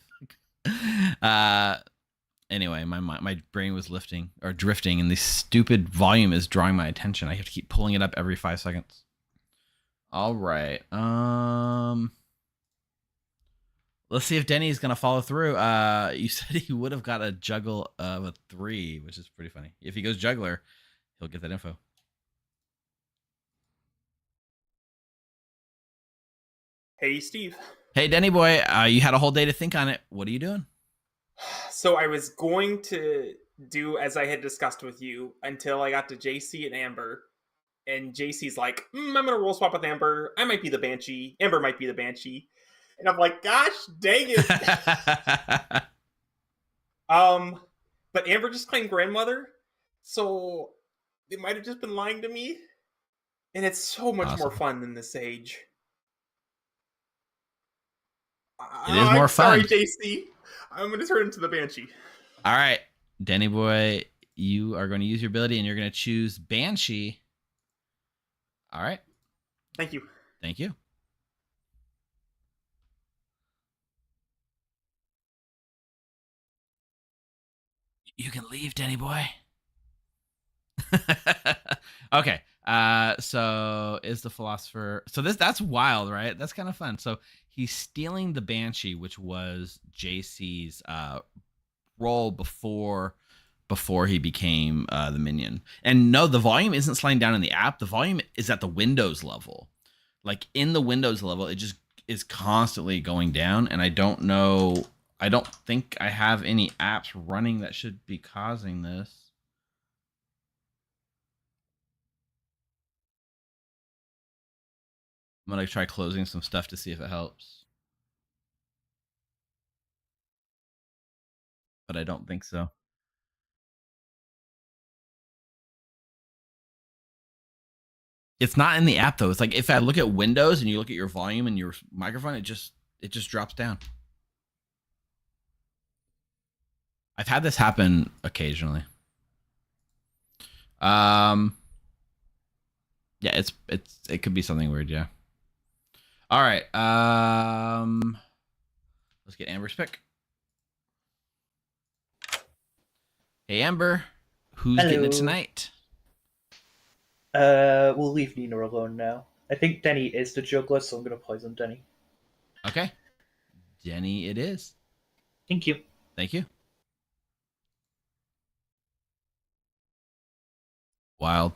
Anyway, my brain was drifting, and the stupid volume is drawing my attention. I have to keep pulling it up every 5 seconds. All right. Let's see if Denny's gonna follow through. You said he would have got a juggle of a 3, which is pretty funny. If he goes juggler, he'll get that info. Hey, Steve. Hey, Denny boy, you had a whole day to think on it. What are you doing? So I was going to do as I had discussed with you until I got to JC and Amber. And JC's like, I'm going to roll swap with Amber. I might be the Banshee. Amber might be the Banshee. And I'm like, gosh, dang it. But Amber just claimed grandmother. So they might have just been lying to me. And it's so much more fun than the Sage. It is more fun. Sorry, JC. I'm going to turn into the Banshee. All right, Denny boy, you are going to use your ability, and you're going to choose Banshee. All right. Thank you. Thank you. You can leave, Denny boy. Okay. So is the philosopher. So that's wild, right? That's kind of fun. So he's stealing the Banshee, which was JC's role before he became the minion. And no, the volume isn't sliding down in the app. The volume is at the Windows level. Like in the Windows level, it just is constantly going down. And I don't know. I don't think I have any apps running that should be causing this. I'm going to try closing some stuff to see if it helps. But I don't think so. It's not in the app though. It's like if I look at Windows and you look at your volume and your microphone, it just drops down. I've had this happen occasionally. Yeah, it could be something weird, yeah. All right. Let's get Amber's pick. Hey Amber, who's getting it tonight? We'll leave Nina alone now. I think Denny is the juggler, so I'm going to poison Denny. Okay. Denny it is. Thank you. Thank you. Wild.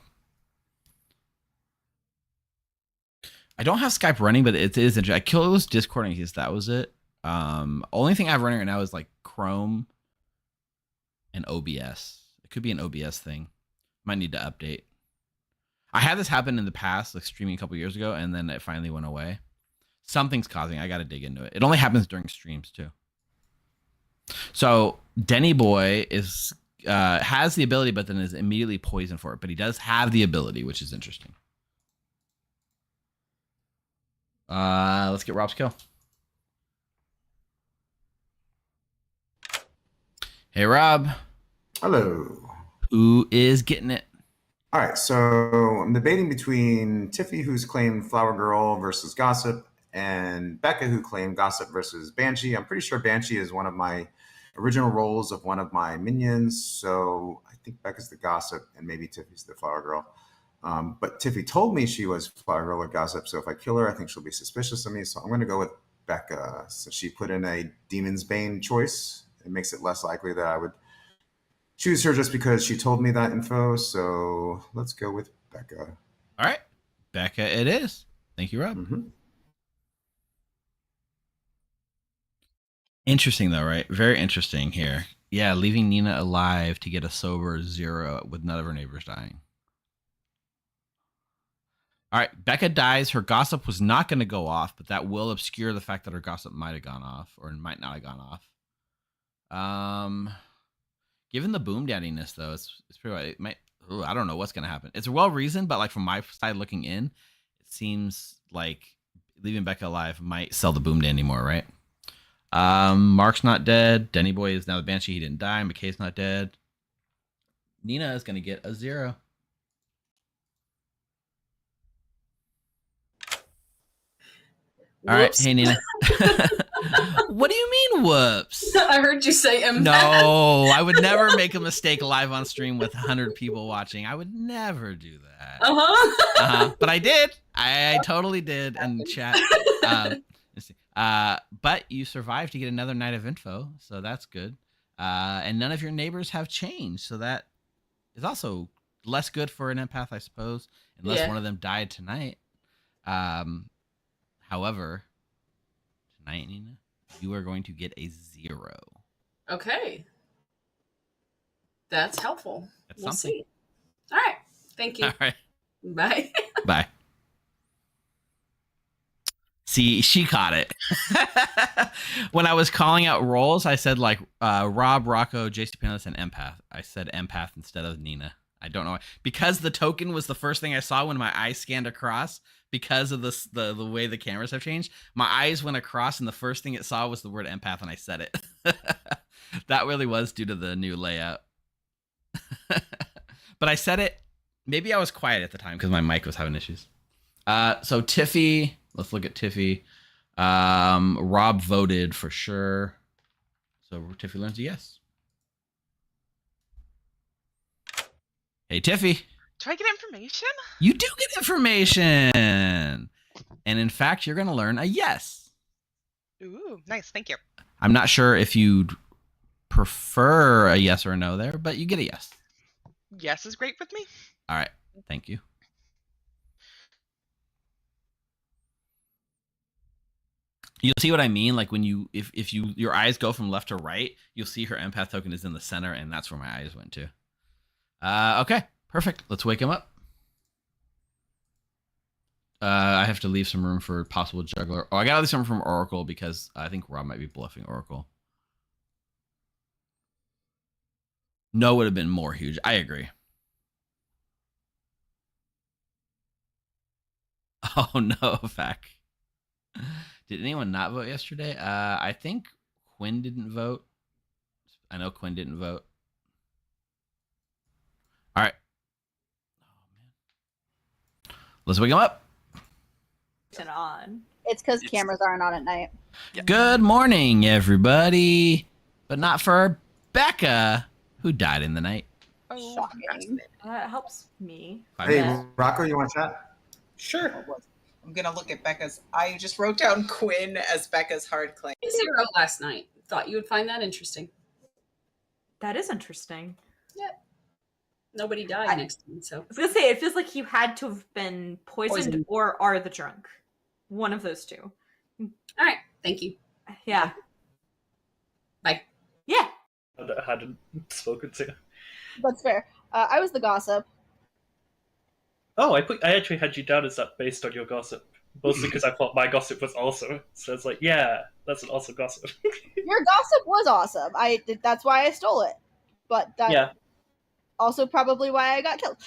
I don't have Skype running, but it is interesting. I closed Discord in case that was it. Only thing I have running right now is like Chrome and OBS. It could be an OBS thing. Might need to update. I had this happen in the past, like streaming a couple years ago, and then it finally went away. Something's causing. I got to dig into it. It only happens during streams too. So Denny boy is has the ability, but then is immediately poisoned for it. But he does have the ability, which is interesting. Let's get Rob's kill. Hey Rob. Hello. Who is getting it? All right, so I'm debating between Tiffy, who's claimed Flower Girl versus Gossip, and Becca, who claimed Gossip versus Banshee. I'm pretty sure Banshee is one of my original roles of one of my minions, so I think Becca's the Gossip, and maybe Tiffy's the Flower Girl. But Tiffy told me she was Flower Girl or Gossip, so if I kill her, I think she'll be suspicious of me, so I'm going to go with Becca. So she put in a Demon's Bane choice. It makes it less likely that I would choose her just because she told me that info. So let's go with Becca. All right. Becca it is. Thank you, Rob. Mm-hmm. Interesting, though, right? Very interesting here. Yeah, leaving Nina alive to get a sober 0 with none of her neighbors dying. All right. Becca dies. Her gossip was not going to go off, but that will obscure the fact that her gossip might have gone off or might not have gone off. Given the boom daddiness, though, it's pretty. It might. Ooh, I don't know what's gonna happen. It's well reasoned, but like from my side looking in, it seems like leaving Becca alive might sell the boom dandy more, right? Mark's not dead. Denny Boy is now the Banshee. He didn't die. McKay's not dead. Nina is gonna get a 0. All right, hey Nina. What do you mean, whoops? I heard you say empath. No, I would never make a mistake live on stream with 100 people watching. I would never do that. But I did. I totally did in chat. But you survived to get another night of info, so that's good. And none of your neighbors have changed, so that is also less good for an empath, I suppose, unless one of them died tonight. However, tonight, Nina, you are going to get a 0. Okay. That's helpful. That's we'll something. see. All right. Thank you. All right. Bye. Bye. See, she caught it. When I was calling out roles, I said like Rob, Rocco, JC Panis, and Empath. I said Empath instead of Nina. I don't know why. Because the token was the first thing I saw when my eyes scanned across. Because of the way the cameras have changed, my eyes went across, and the first thing it saw was the word Empath, and I said it. That really was due to the new layout. But I said it. Maybe I was quiet at the time because my mic was having issues. So Tiffy, let's look at Tiffy. Rob voted for sure. So Tiffy learns a yes. Hey, Tiffy. Do I get information? You do get information. And in fact, you're going to learn a yes. Ooh, nice. Thank you. I'm not sure if you'd prefer a yes or a no there, but you get a yes. Yes is great with me. All right. Thank you. You'll see what I mean? Like when you, if your eyes go from left to right, you'll see her empath token is in the center, and that's where my eyes went to. Okay. Perfect. Let's wake him up. I have to leave some room for possible juggler. Oh, I gotta leave some room from Oracle because I think Rob might be bluffing Oracle. No would have been more huge. I agree. Oh no, Fac. Did anyone not vote yesterday? I think Quinn didn't vote. I know Quinn didn't vote. All right. Let's wake him up. Turn on. It's because cameras aren't on at night. Good morning, everybody. But not for Becca, who died in the night. Oh, shocking. That helps me. Hey, Rocco, you want to chat? Sure. I'm gonna look at Becca's. I just wrote down Quinn as Becca's hard claim. 0 last night. Thought you would find that interesting. That is interesting. Yep. Nobody died next to me, so. I was gonna say, it feels like you had to have been poisoned or are the drunk. One of those two. All right. Thank you. Yeah. Bye. Yeah. I hadn't spoken to. That's fair. I was the gossip. Oh, I actually had you down as that based on your gossip. Mostly because I thought my gossip was awesome. So it's like, yeah, that's an awesome gossip. Your gossip was awesome. That's why I stole it. But that also probably why I got killed.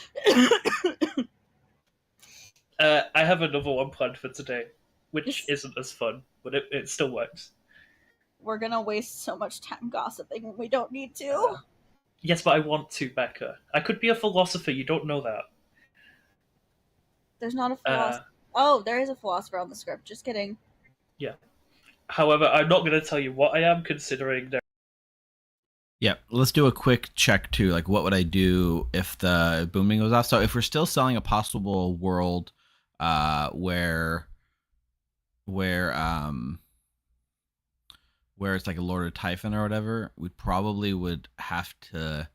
I have another one planned for today, which isn't as fun, but it still works. We're gonna waste so much time gossiping when we don't need to. Yes, but I want to, Becca. I could be a philosopher, you don't know that. There's not a philosopher. Oh, there is a philosopher on the script. Just kidding. Yeah. However, I'm not going to tell you what I am, considering there. Yeah, let's do a quick check too. Like, what would I do if the booming goes off? So, if we're still selling a possible world, where it's like a Lord of Typhon or whatever, we probably would have to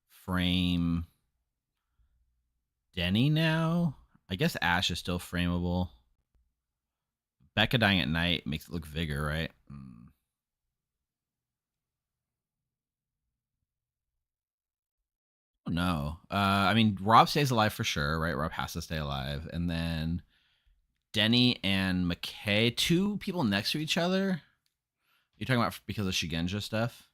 frame Denny now. I guess Ash is still frameable. Becca dying at night makes it look Vigor, right? Oh, no. I mean, Rob stays alive for sure, right? Rob has to stay alive. And then Denny and McKay, two people next to each other. You're talking about because of Shigenja stuff?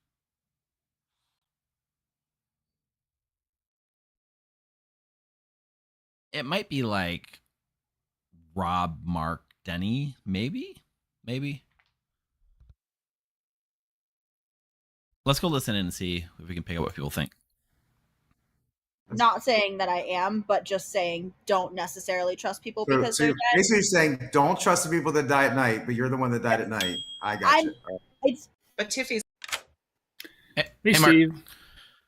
It might be like Rob, Mark, Denny, maybe? Let's go listen in and see if we can pick up what people think. Not saying that I am, but just saying don't necessarily trust people because so they're dead. basically you're saying don't trust the people that die at night, but you're the one that died at night. I got you. But Tiffy's. Hey, Steve.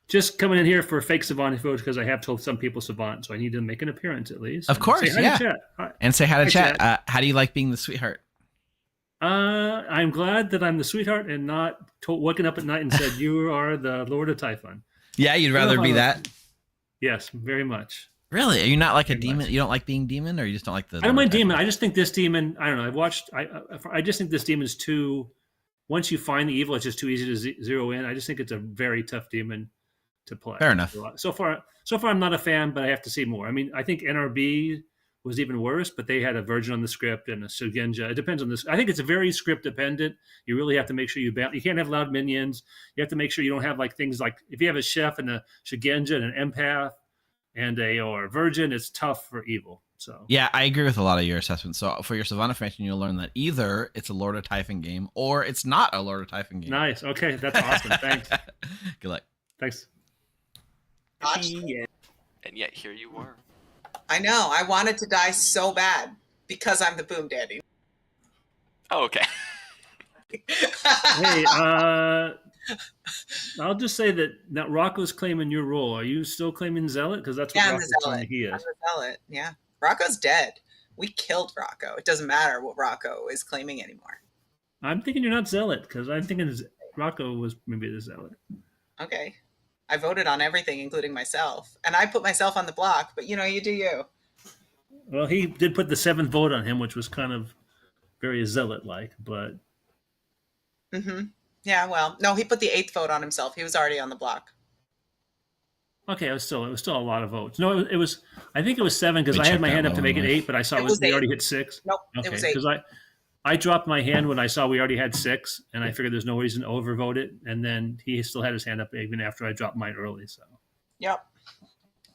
Just coming in here for fake Savant vote because I have told some people Savant, so I need to make an appearance at least. Of course, say hi yeah. to chat. Hi. And say hi to Hi, chat. How do you like being the sweetheart? I'm glad that I'm the sweetheart and not waking up at night and said, you are the Lord of Typhon. Yeah, you'd rather be that? Yes, very much. Really? Are you not like a demon? You don't like being demon, or you just don't like the... I don't mind demon. I just think this demon, I don't know, I just think this demon's too... Once you find the evil, it's just too easy to zero in. I just think it's a very tough demon to play. Fair enough. So far, I'm not a fan, but I have to see more. I mean, I think NRB was even worse, but they had a virgin on the script and a Sugenja. It depends on this. I think it's a very script dependent. You really have to make sure you can't have loud minions. You have to make sure you don't have like things like if you have a chef and a Sugenja and an empath and a virgin, it's tough for evil. So yeah, I agree with a lot of your assessments. So for your Savannah information, you'll learn that either it's a Lord of Typhon game or it's not a Lord of Typhon game. Nice. Okay, that's awesome. Thanks. Good luck. Thanks. And yet here you are. I know. I wanted to die so bad because I'm the Boom Daddy. Oh, okay. Hey, I'll just say that Rocco's claiming your role. Are you still claiming Zealot? Because that's what Rocco's claiming he is. I'm the Zealot. Yeah. Rocco's dead. We killed Rocco. It doesn't matter what Rocco is claiming anymore. I'm thinking you're not Zealot because I'm thinking Rocco was maybe the Zealot. Okay. I voted on everything, including myself. And I put myself on the block, but you do you. Well, he did put the 7th vote on him, which was kind of very Zealot-like, but... Mm-hmm. Yeah, well, no, he put the 8th vote on himself. He was already on the block. Okay, it was still a lot of votes. No, it was. I think it was 7 because I had my hand up to make it 8, but I saw we already hit 6. Nope, okay, it was 8. Because I dropped my hand when I saw we already had 6, and I figured there's no reason to overvote it. And then he still had his hand up even after I dropped mine early. So. Yep.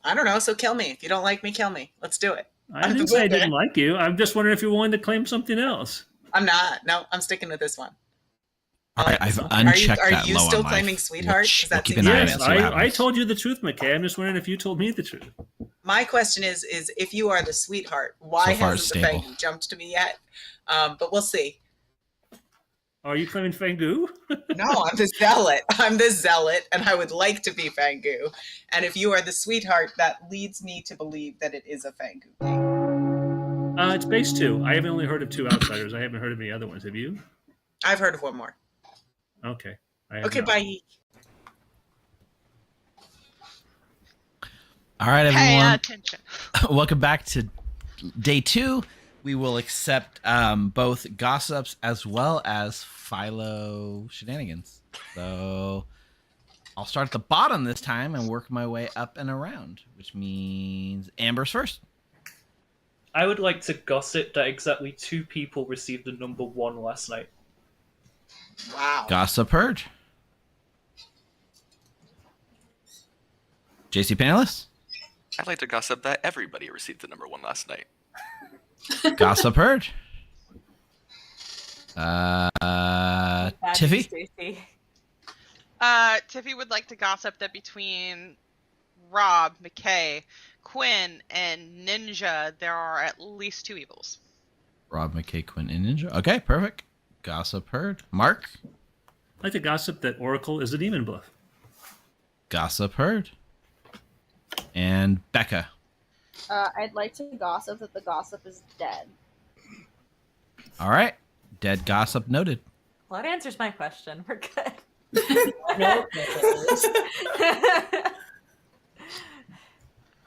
I don't know. So kill me. If you don't like me, kill me. Let's do it. I didn't say I didn't like you. I'm just wondering if you're willing to claim something else. I'm not. No, I'm sticking with this one. All right, I've unchecked that. Are you still claiming sweetheart? Yes, I told you the truth, McKay. I'm just wondering if you told me the truth. My question is if you are the sweetheart, why hasn't the Fangu jumped to me yet? But we'll see. Are you claiming Fangu? No, I'm the Zealot. I'm the Zealot, and I would like to be Fangu. And if you are the sweetheart, that leads me to believe that it is a Fangu game. It's base 2. I haven't only heard of 2 outsiders. I haven't heard of any other ones. Have you? I've heard of one more. Okay. Okay, bye. All right, everyone. Pay attention. Welcome back to day 2. We will accept both gossips as well as Philo shenanigans. So I'll start at the bottom this time and work my way up and around, which means Amber's first. I would like to gossip that exactly 2 people received the number 1 last night. Wow. Gossip heard. JC Panelist? I'd like to gossip that everybody received the number 1 last night. Gossip heard. Tiffy? Tiffy would like to gossip that between Rob, McKay, Quinn, and Ninja, there are at least 2 evils. Rob, McKay, Quinn, and Ninja. Okay, perfect. Gossip heard. Mark? I like to gossip that Oracle is a demon bluff. Gossip heard. And Becca? I'd like to gossip that the gossip is dead. All right. Dead gossip noted. Well, that answers my question. We're good.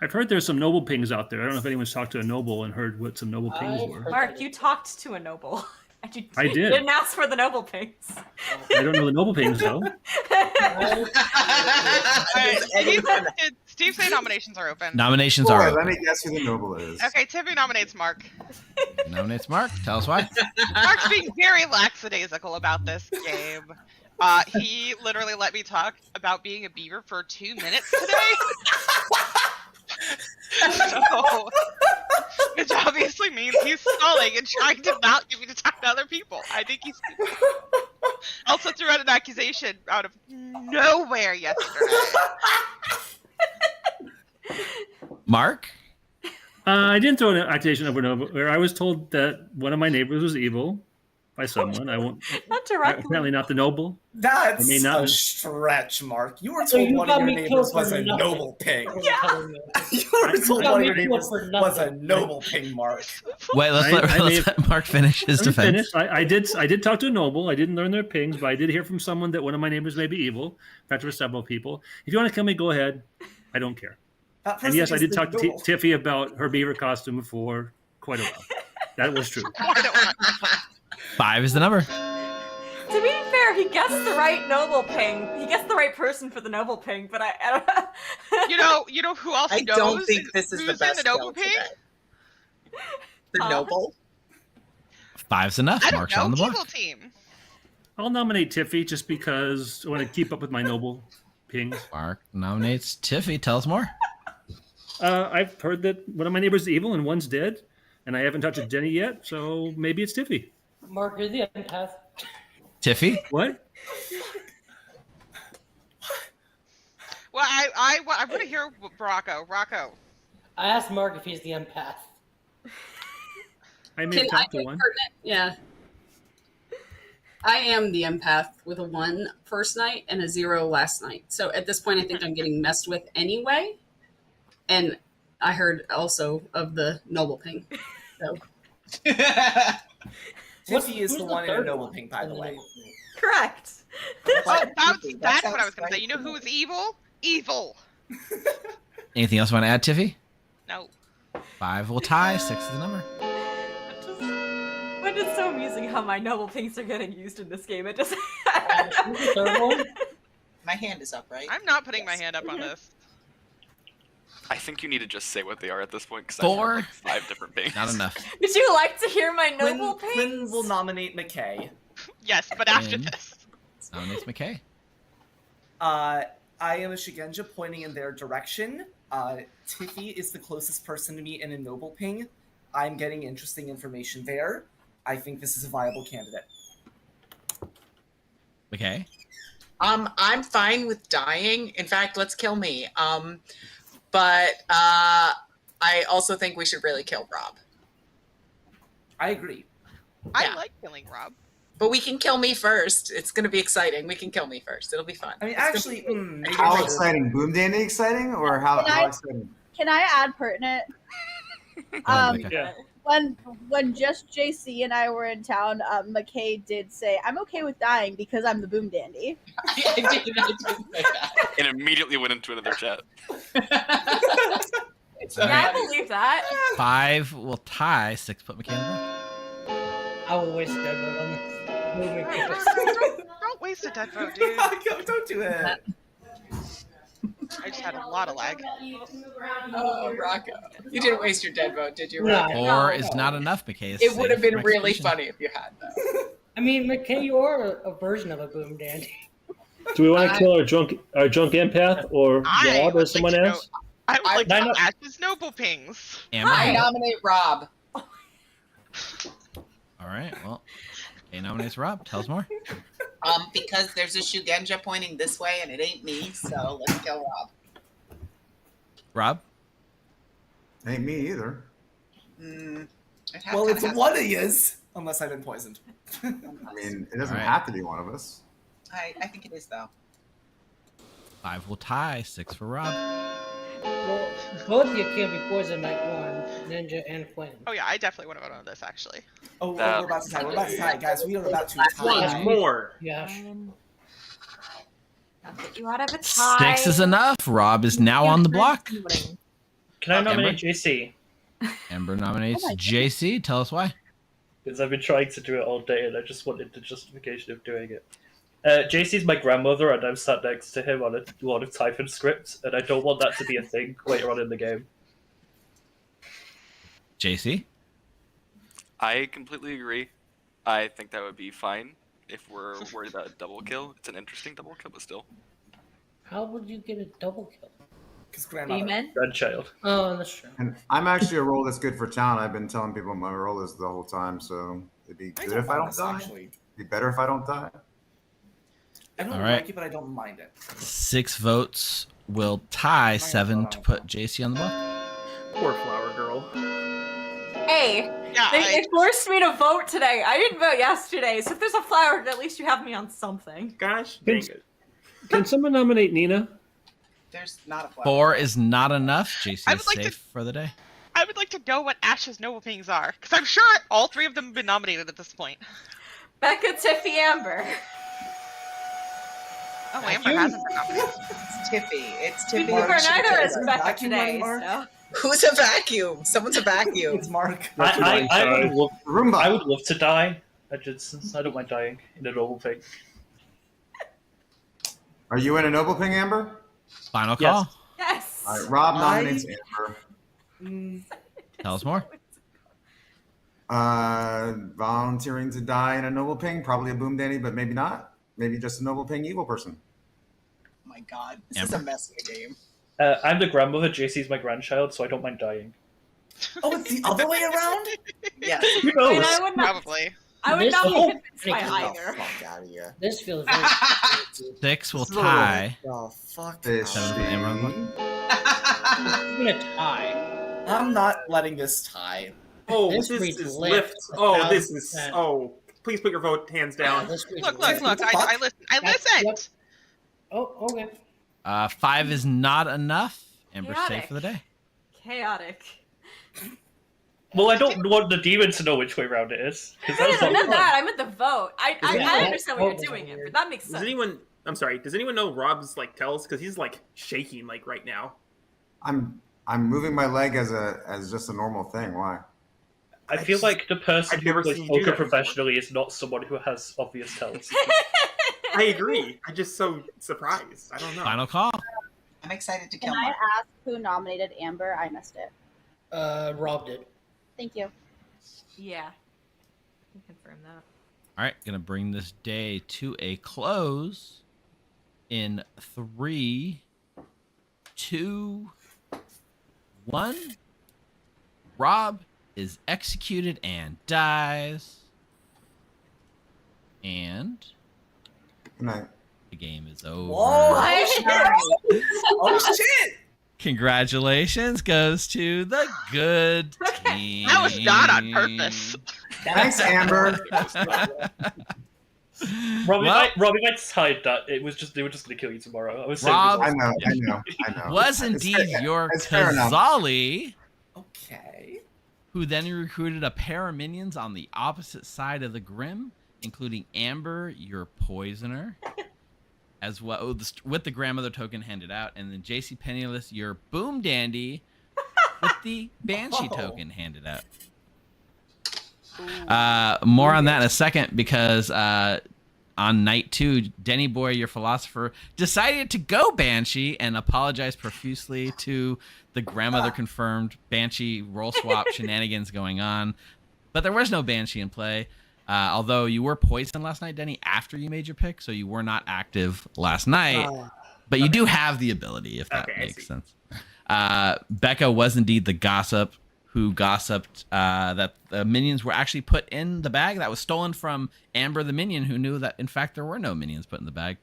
I've heard there's some noble pings out there. I don't know if anyone's talked to a noble and heard what some noble pings were. Mark, you talked to a noble. And you I did. didn't ask for the noble pings. I don't know the noble pings, though. Steve say nominations are open. Nominations are open. Let me guess who the noble is. Okay, Tiffany nominates Mark. Nominates Mark. Tell us why. Mark's being very lackadaisical about this game. He literally let me talk about being a beaver for 2 minutes today. So, which obviously means he's stalling and trying to not get me to talk to other people. I think he's also threw out an accusation out of nowhere yesterday. Mark? I didn't throw an accusation over and over. Where I was told that one of my neighbors was evil by someone. I won't. Not directly. Apparently not the noble. That's I may not a have- stretch, Mark. You were So told you one got of your me neighbors killed was for a nothing. noble pig. Yeah. You were told got one of me your killed neighbors for was a nothing. noble pig, Mark. Wait, let's let Mark finish his Let me defense. finish. I did talk to a noble. I didn't learn their pings, but I did hear from someone that one of my neighbors may be evil. In fact, there were several people. If you want to kill me, go ahead. I don't care. And yes, I did talk to Tiffy about her beaver costume for quite a while. That was true. 5 is the number. To be fair, he gets the right noble ping. He gets the right person for the noble ping, but I don't know. You know who else I knows? don't think this is who's the best in the noble kill ping? today. The noble? 5's enough. I don't Mark's know. on the block. Evil team. I'll nominate Tiffy just because I want to keep up with my noble pings. Mark nominates Tiffy. Tell us more. I've heard that one of my neighbors is evil and one's dead, and I haven't touched Jenny yet, so maybe it's Tiffy. Mark, you're the empath. Tiffy? What? Well, I want to hear Rocco. Rocco. I asked Mark if he's the empath. I may Can have I talked to take one. pertinent? Yeah. I am the empath with a 1 first night and a 0 last night. So at this point, I think I'm getting messed with anyway. And I heard also of the noble ping. So. Tiffy is who's the the one in a third noble one? ping, by the way. Correct. Oh, that's That what I was sounds going to say. You know who is evil? Evil. Anything else you want to add, Tiffy? No. 5 will tie. 6 is the number. But it's so amusing how my noble pings are getting used in this game. It just. Who's the third one? My hand is up, right? I'm not putting my hand up on this. I think you need to just say what they are at this point because 4. like 5 different things. Not enough. Would you like to hear my noble pings? Quinn will nominate McKay. Yes, but after Quinn. this. Nominates McKay. I am a Shigenja pointing in their direction. Tiffy is the closest person to me in a noble ping. I'm getting interesting information there. I think this is a viable candidate. McKay? I'm fine with dying. In fact, let's kill me. But I also think we should really kill Rob. I agree. I like killing Rob. But we can kill me first. It's going to be exciting. We can kill me first. It'll be fun. I mean, It's gonna actually, be- maybe How I should- exciting? Boom Dandy exciting? Or how Can I- exciting? Can I add pertinent? Yeah. When just JC and I were in town, McKay did say, "I'm okay with dying because I'm the boom dandy." I did say that. And immediately went into another chat. Yeah, I believe that. 5 will tie. 6 put McKay in the block. I will waste a dead vote on this. Moving forward. Don't waste a dead vote, dude. Don't do it. I just had a lot of lag. Oh, Rocco. You didn't waste your dead vote, did you, No. Rocco? 4 is not enough, McKay. It would have Safe been really execution. funny if you had that. I mean, McKay, you are a version of a boom dandy. Do we want to kill our drunk empath or I Rob, would as someone like to else? I would like I to know- match his noble pings. Amber? I nominate Rob. All right. Well, McKay nominates Rob. Tell us more. Because there's a Shugenja pointing this way and it ain't me, so let's kill Rob. Rob? Ain't me either. Well, it's one of yous, unless I've been poisoned. I mean, it doesn't All right. have to be one of us. I think it is though. 5 will tie. 6 for Rob. Well, both of you can't be poisoned like one, Ninja and Quinn. Oh yeah, I definitely want to vote on this actually. Oh, we're about to tie. We're about to tie, guys. We are about to tie. One more. Yeah. I'll get you out of a tie. 6 is enough. Rob is now on the block. Can I nominate Amber? JC? Amber nominates JC. Tell us why. Because I've been trying to do it all day and I just wanted the justification of doing it. JC's my grandmother and I'm sat next to him on a Lord of Typhon script and I don't want that to be a thing later on in the game. JC? I completely agree. I think that would be fine if we're worried about a double kill. It's an interesting double kill, but still. How would you get a double kill? Because grandmother. Demon? Grandchild. Oh, that's true. And I'm actually a role that's good for talent. I've been telling people my role is the whole time, so it'd be good if I don't die. Actually. It'd be better if I don't die. I don't All right. like it, but I don't mind it. 6 votes will tie. 7 to put JC on the block. Poor flower girl. Hey, Yeah, they forced me to vote today. I didn't vote yesterday, so if there's a flower, at least you have me on something. Gosh, dang it. Can someone nominate Nina? There's not a flower. 4 is not enough. JC I is would like safe for the day. I would like to know what Ash's noble things are, because I'm sure all 3 of them have been nominated at this point. Becca, Tiffy, Amber. Oh, Amber hasn't been nominated. It's Tiffy. It's To Tiffy. be fair, neither is Becca Vacuum today. running, Mark? So. Who's a vacuum? Someone's a vacuum. It's Mark. I would love, Roomba. I would love to die. I don't mind dying in a normal thing. Are you in a noble ping, Amber? Final call. Yes. All right, Rob nominates Amber. Tell us more. Volunteering to die in a noble ping, probably a boom dandy, but maybe not. Maybe just a noble ping evil person. Oh my god, this is a messy game. I'm the grandmother, JC's my grandchild, so I don't mind dying. Oh, it's the other way around? Yes. Who knows? I would not, Probably. I would This not be whole convinced by thing- either. Fuck out of here. This feels very 6 will tie. Oh, fuck. Fishy. 7 to Amber on the block. I'm gonna tie. I'm not letting this tie. Oh, This this reads is lift lift. Oh, this is. 1000%. Oh, please put your vote hands down. This reads Look, lift. I listened. I listened. Yep. Oh, okay. 5 is not enough. Amber's safe Chaotic. for the day. Chaotic. Well, I don't want the demon to know which way round it is. 'cause No, that's no, not not that. I meant the vote. I Yeah. understand what you're doing, Amber. That makes Does sense. anyone? I'm sorry. Does anyone know Rob's like tells? Because he's like shaking like right now. I'm moving my leg as just a normal thing. Why? I feel like the person I've who never plays seen you do poker that before. professionally is not someone who has obvious tells. I agree. I'm just so surprised. I don't know. Final call. I'm excited to Can kill I Mark. ask who nominated Amber? I missed it. Rob did. Thank you. Yeah. I can confirm that. All right, gonna bring this day to a close in 3, 2, 1. Rob is executed and dies. And Good night. the game is over. Whoa! Oh, shit! Congratulations goes to the good team. That was not on purpose. Thanks, Amber. Robbie Well- might hide that. They were just going to kill you tomorrow. I was saying Rob- I know. Was It's indeed fair- your it's fair enough. Kazali, Okay. who then recruited a pair of minions on the opposite side of the Grim, including Amber, your poisoner, as well with the grandmother token handed out, and then JC Penniless, your boom dandy, with the banshee token handed out. More on that in a second, because on night 2, Denny Boy, your philosopher, decided to go banshee and apologized profusely to the grandmother confirmed banshee roll swap shenanigans going on. But there was no banshee in play. Although you were poisoned last night, Denny, after you made your pick, so you were not active last night. But you do have the ability, if that makes sense. Becca was indeed the gossip who gossiped that the minions were actually put in the bag that was stolen from Amber the minion, who knew that, in fact, there were no minions put in the bag.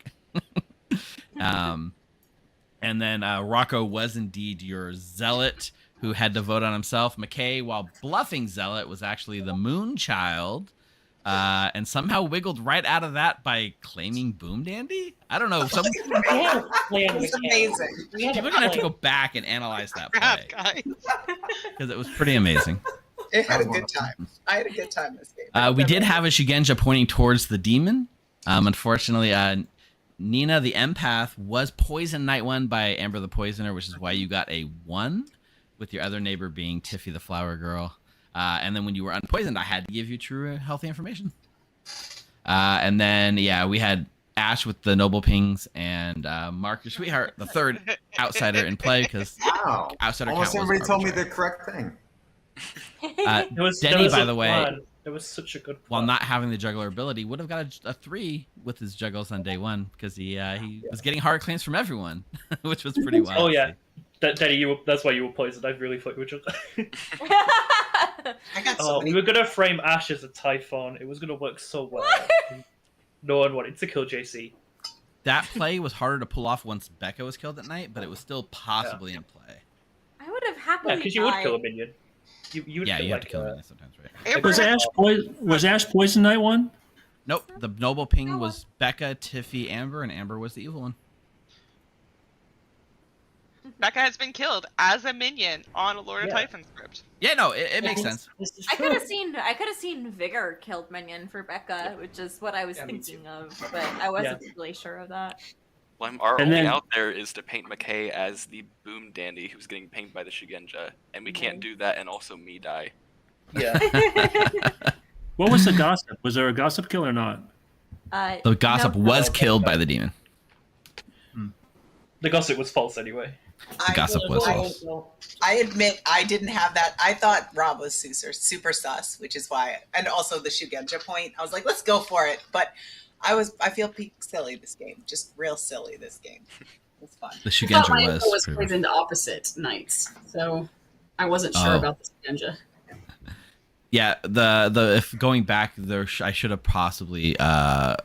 And then Rocco was indeed your zealot who had to vote on himself. McKay, while bluffing Zealot, was actually the Moonchild, and somehow wiggled right out of that by claiming Boom Dandy. I don't know. It was amazing. People are gonna have to go back and analyze that play because it was pretty amazing. It had a good time. I had a good time this game. We did have a Shugenja pointing towards the demon. Unfortunately, Nina the empath was poisoned night one by Amber the Poisoner, which is why you got a 1, with your other neighbor being Tiffy the Flower Girl. And then when you were unpoisoned, I had to give you true healthy information. And then, we had Ash with the Noble Pings and Mark, your sweetheart, the third outsider in play because outsider Almost count was everybody told me arbitrary. the correct thing. Denny, by the way, it was such a good plan. while not having the juggler ability, would have got a 3 with his juggles on day 1 because he was getting hard claims from everyone, which was pretty wild. Oh yeah, Denny, that's why you were poisoned. I really thought you were just. We were gonna frame Ash as a Typhon. It was gonna work so well. No one wanted to kill JC. That play was harder to pull off once Becca was killed at night, but it was still possibly in play. I would have happily because you would died. kill a minion. You you have to kill a minion sometimes, right? Was Ash poison night one? Nope. The Noble Ping was Becca, Tiffy, Amber, and Amber was the evil one. Becca has been killed as a minion on a Lord of Typhon script. Yeah, no, it makes sense. I could have seen Vigor killed minion for Becca, which is what I was thinking of, but I wasn't really sure of that. Well, our only out there is to paint McKay as the Boom Dandy who's getting pinged by the Shugenja, and we can't do that and also me die. Yeah. What was the gossip? Was there a gossip kill or not? The gossip was killed by the demon. The gossip was false anyway. The gossip was false. I admit I didn't have that. I thought Rob was super sus, which is why, and also the Shugenja point. I was like, let's go for it. But I feel silly this game, just real silly this game. It's fun. The I thought my Shugenja info was was. poisoned opposite nights, so I wasn't sure about the Shugenja. Yeah, the if going back there, I should have possibly. There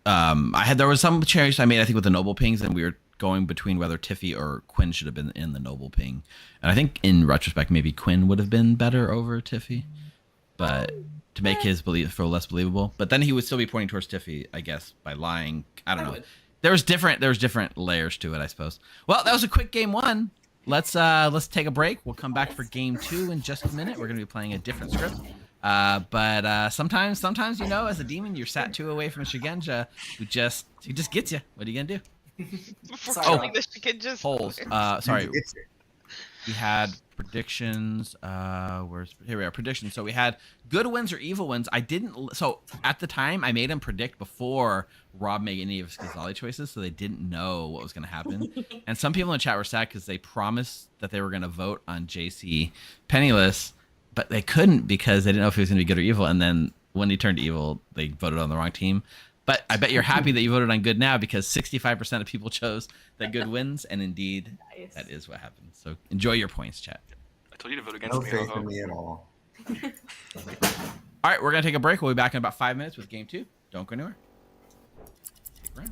was some changes I made, I think, with the Noble Pings, and we were going between whether Tiffy or Quinn should have been in the Noble Ping, and I think in retrospect maybe Quinn would have been better over Tiffy, but to make his feel less believable. But then he would still be pointing towards Tiffy, I guess, by lying. I don't know. There was different layers to it, I suppose. Well, that was a quick game 1. Let's take a break. We'll come back for game 2 in just a minute. We're gonna be playing a different script. But sometimes as a demon, you're sat 2 away from a Shugenja who just gets you. What are you gonna do? Before killing the Shugenjas. Holes. Sorry. We had predictions. Here we are. Predictions. So we had good wins or evil wins. So at the time, I made them predict before Rob made any of his Ghazali choices, so they didn't know what was going to happen. And some people in the chat were sad because they promised that they were going to vote on JC Penniless, but they couldn't because they didn't know if he was going to be good or evil. And then when he turned evil, they voted on the wrong team. But I bet you're happy that you voted on good now because 65% of people chose that good wins, and indeed, that is what happened. So enjoy your points, chat. I told you to vote against No me. faith in me at all. All right, we're going to take a break. We'll be back in about 5 minutes with game 2. Don't go anywhere. Stick around.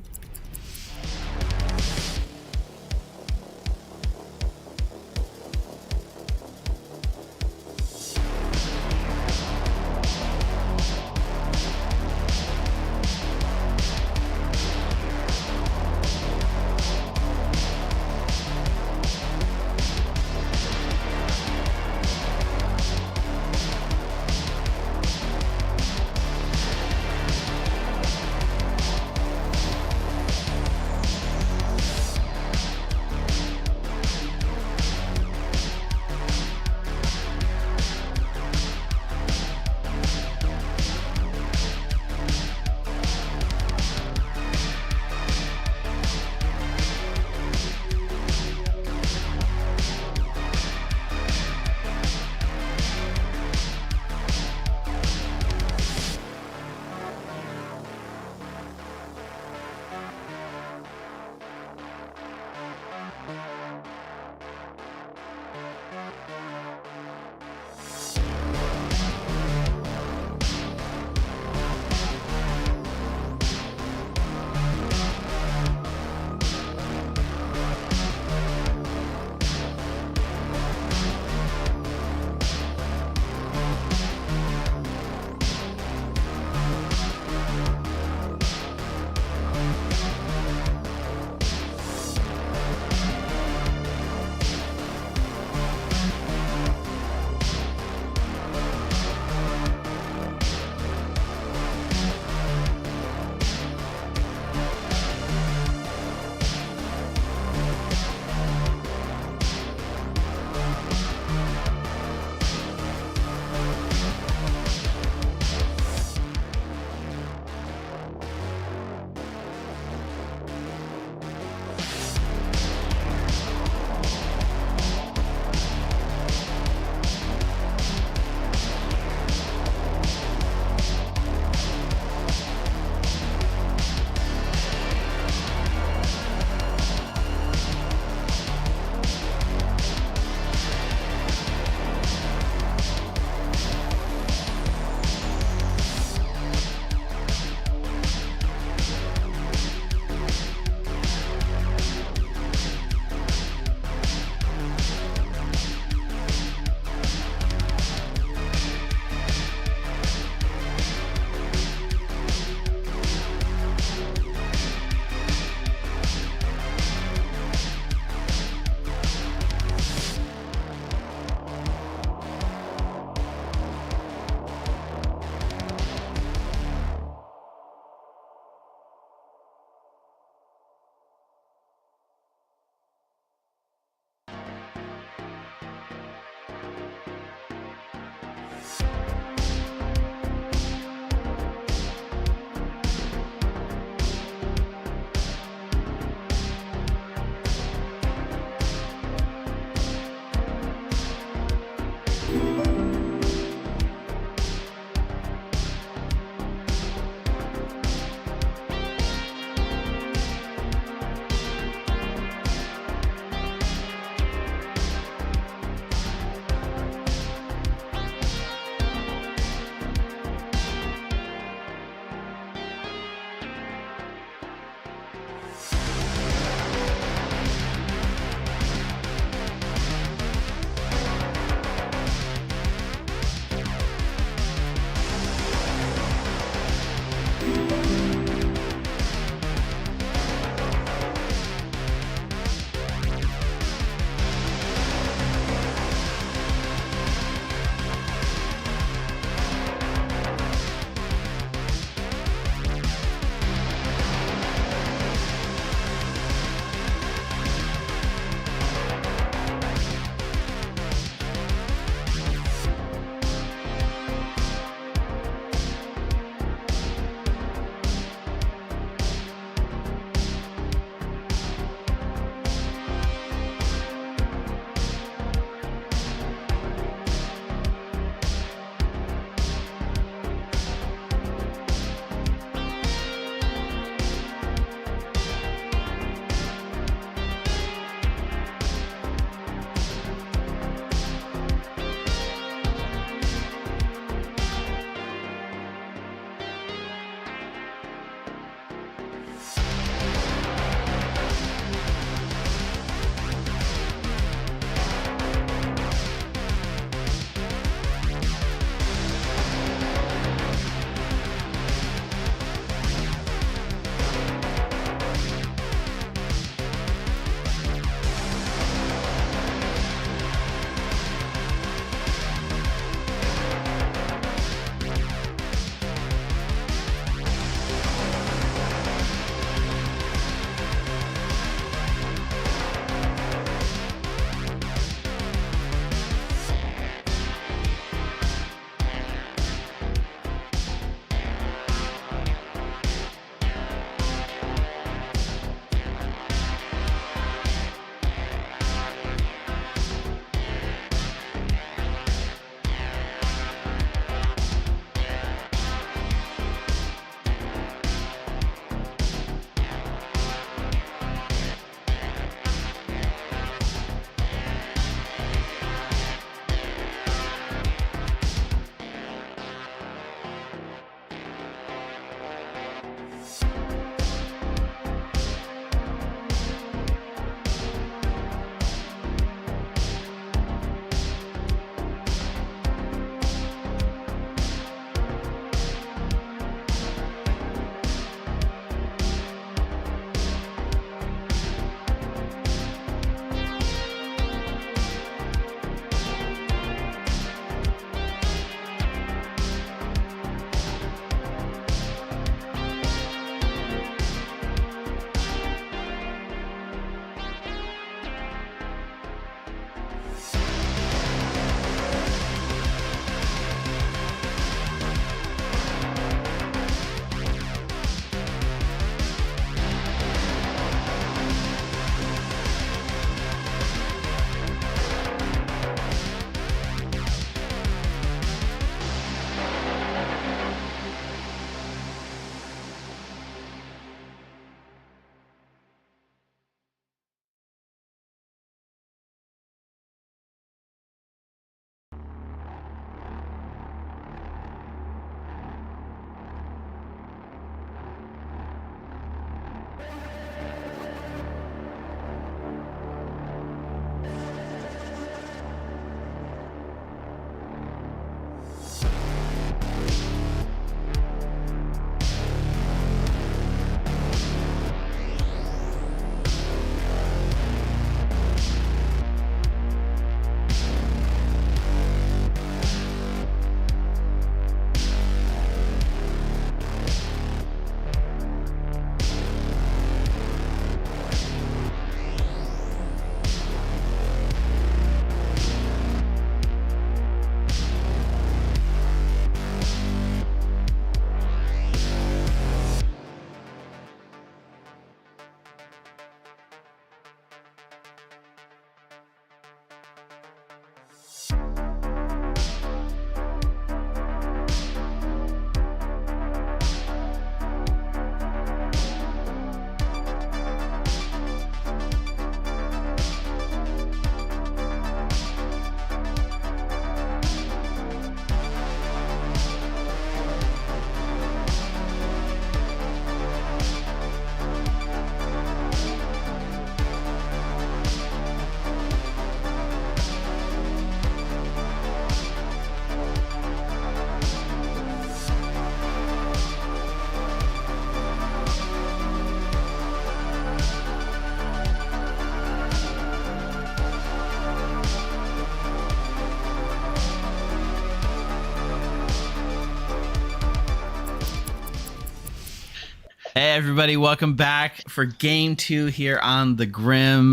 Hey everybody, welcome back for game 2 here on the Grim.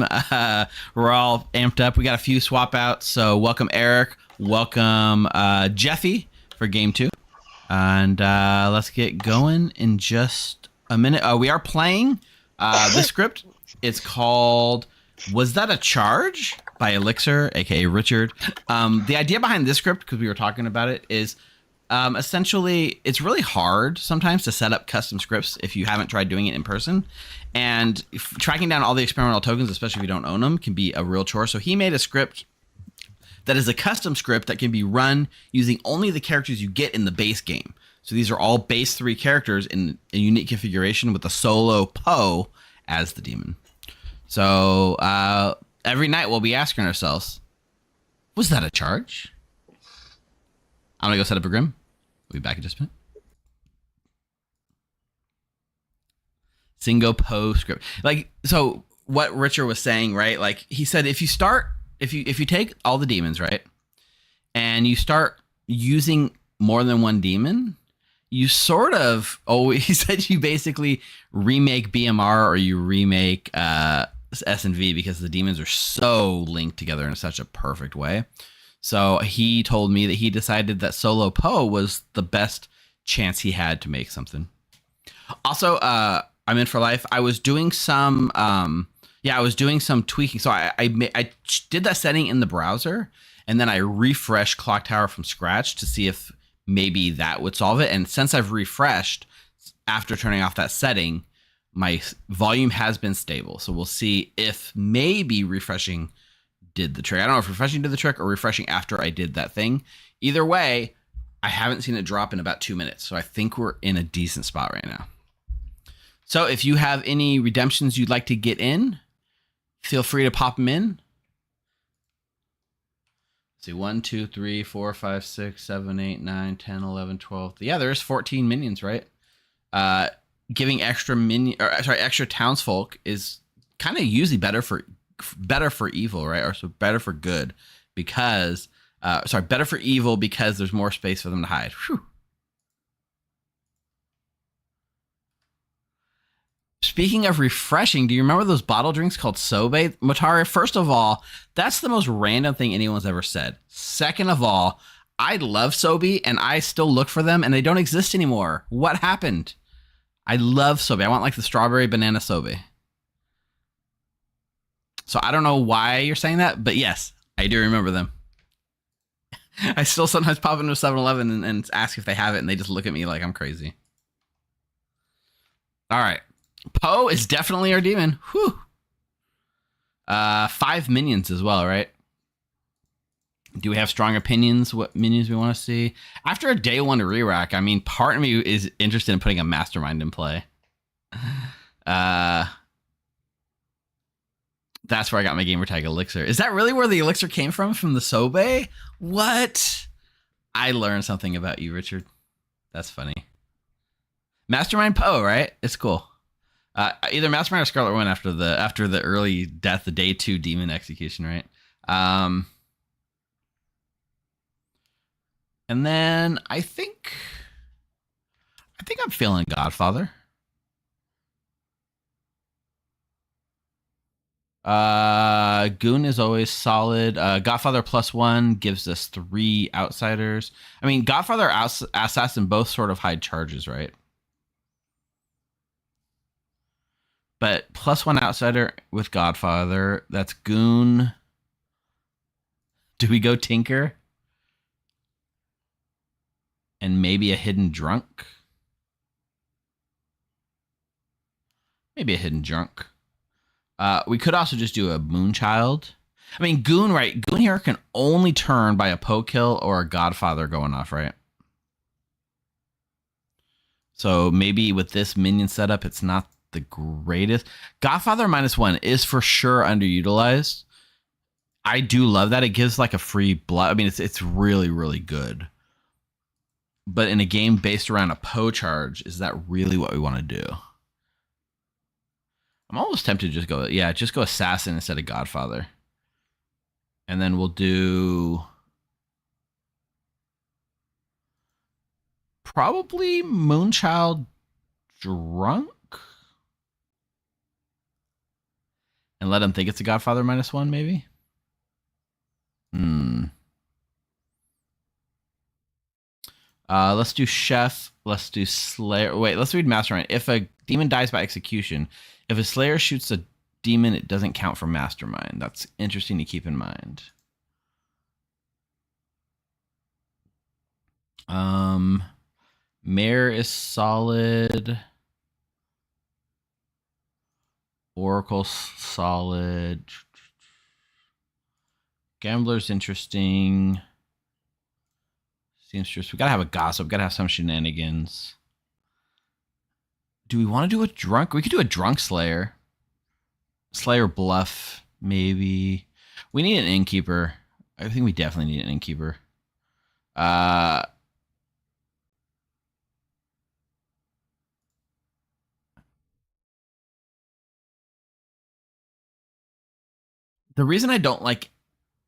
We're all amped up. We got a few swap outs, so welcome Eric, welcome Jeffy for game 2. And let's get going in just a minute. We are playing the script. It's called Was That a Charge? By Elixir, aka Richard. The idea behind this script, because we were talking about it, is essentially, it's really hard sometimes to set up custom scripts if you haven't tried doing it in person. And tracking down all the experimental tokens, especially if you don't own them, can be a real chore. So he made a script that is a custom script that can be run using only the characters you get in the base game. So these are all base 3 characters in a unique configuration with a solo Poe as the demon. So every night we'll be asking ourselves, was that a charge? I'm going to go set up a Grim. We'll be back in just a minute. Single Poe script. Like, so what Richard was saying, right? Like, he said if you take all the demons, right? And you start using more than one demon, you sort of, he said you basically remake BMR or you remake S&V because the demons are so linked together in such a perfect way. So he told me that he decided that solo Poe was the best chance he had to make something. Also, I'm in for life. I was doing some, tweaking. So I did that setting in the browser, and then I refreshed Clocktower from scratch to see if maybe that would solve it. And since I've refreshed after turning off that setting, my volume has been stable. So we'll see if maybe refreshing did the trick. I don't know if refreshing did the trick or refreshing after I did that thing. Either way, I haven't seen it drop in about 2 minutes. So I think we're in a decent spot right now. So if you have any redemptions you'd like to get in, feel free to pop them in. Let's see, 1, 2, 3, 4, 5, 6, 7, 8, 9, 10, 11, 12. Yeah, there's 14 minions, right? Giving extra townsfolk is kind of usually better for evil, right? Or so better for good because better for evil because there's more space for them to hide. Whew. Speaking of refreshing, do you remember those bottle drinks called Sobe? Motari, first of all, that's the most random thing anyone's ever said. Second of all, I love Sobe and I still look for them and they don't exist anymore. What happened? I love Sobe. I want like the strawberry banana Sobe. So I don't know why you're saying that, but yes, I do remember them. I still sometimes pop into 7-Eleven and ask if they have it, and they just look at me like I'm crazy. All right. Poe is definitely our demon. Whew. 5 minions as well, right? Do we have strong opinions? What minions we want to see? After a day 1 to re-rack, I mean, part of me is interested in putting a mastermind in play. That's where I got my gamer tag Elixir. Is that really where the Elixir came from the Sobe? What? I learned something about you, Richard. That's funny. Mastermind Poe, right? It's cool. Either Mastermind or Scarlet Win after the early death, the day 2 demon execution, right? And then I think I'm feeling Godfather. Goon is always solid. Godfather +1 gives us 3 outsiders. I mean, Godfather, Assassin both sort of hide charges, right? But +1 outsider with Godfather. That's Goon. Do we go Tinker? And maybe a hidden drunk? Maybe a hidden drunk. We could also just do a Moonchild. I mean, Goon, right? Goon here can only turn by a Poe kill or a Godfather going off, right? So maybe with this minion setup, it's not the greatest. Godfather -1 is for sure underutilized. I do love that. It gives like a free blood. I mean, it's really, really good. But in a game based around a Poe charge, is that really what we want to do? I'm almost tempted to just go Assassin instead of Godfather. And then we'll do probably Moonchild Drunk. And let him think it's a Godfather -1, maybe? Let's do Chef. Let's do Slayer. Wait, let's read Mastermind. If a demon dies by execution, if a Slayer shoots a demon, it doesn't count for Mastermind. That's interesting to keep in mind. Mayor is solid. Oracle solid. Gambler's interesting. Seamstress. We gotta have a gossip. Gotta have some shenanigans. Do we want to do a drunk? We could do a drunk Slayer. Slayer bluff, maybe. We need an innkeeper. I think we definitely need an innkeeper. The reason I don't like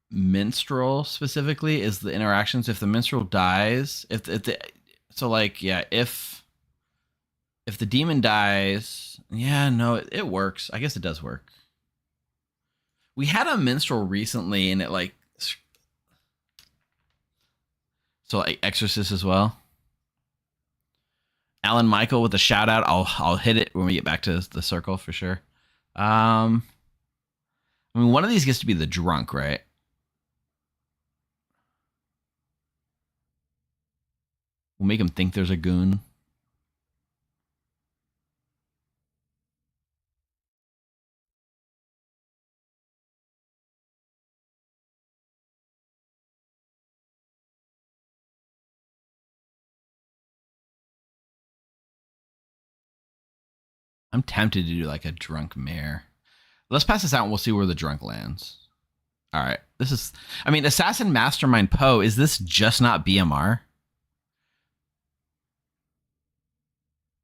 minstrel specifically is the interactions. If the minstrel dies, if the demon dies, yeah, no, it works. I guess it does work. We had a minstrel recently, and it like exorcist as well. Alan Michael with a shout out. I'll hit it when we get back to the circle for sure. I mean, one of these gets to be the drunk, right? We'll make him think there's a goon. I'm tempted to do like a drunk mayor. Let's pass this out and we'll see where the drunk lands. All right. This is, I mean, Assassin Mastermind Poe, is this just not BMR?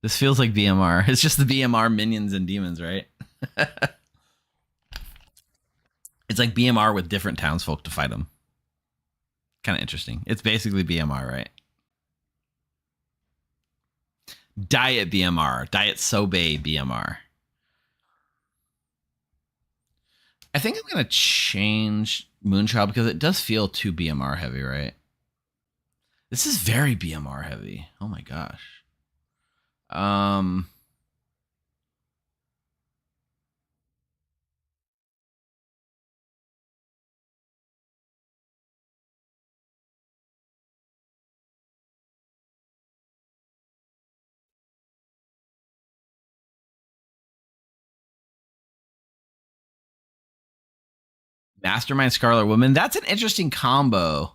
This feels like BMR. It's just the BMR minions and demons, right? It's like BMR with different townsfolk to fight them. Kind of interesting. It's basically BMR, right? Diet BMR. Diet Sobe BMR. I think I'm going to change Moonchild because it does feel too BMR heavy, right? This is very BMR heavy. Oh my gosh. Mastermind Scarlet Woman. That's an interesting combo.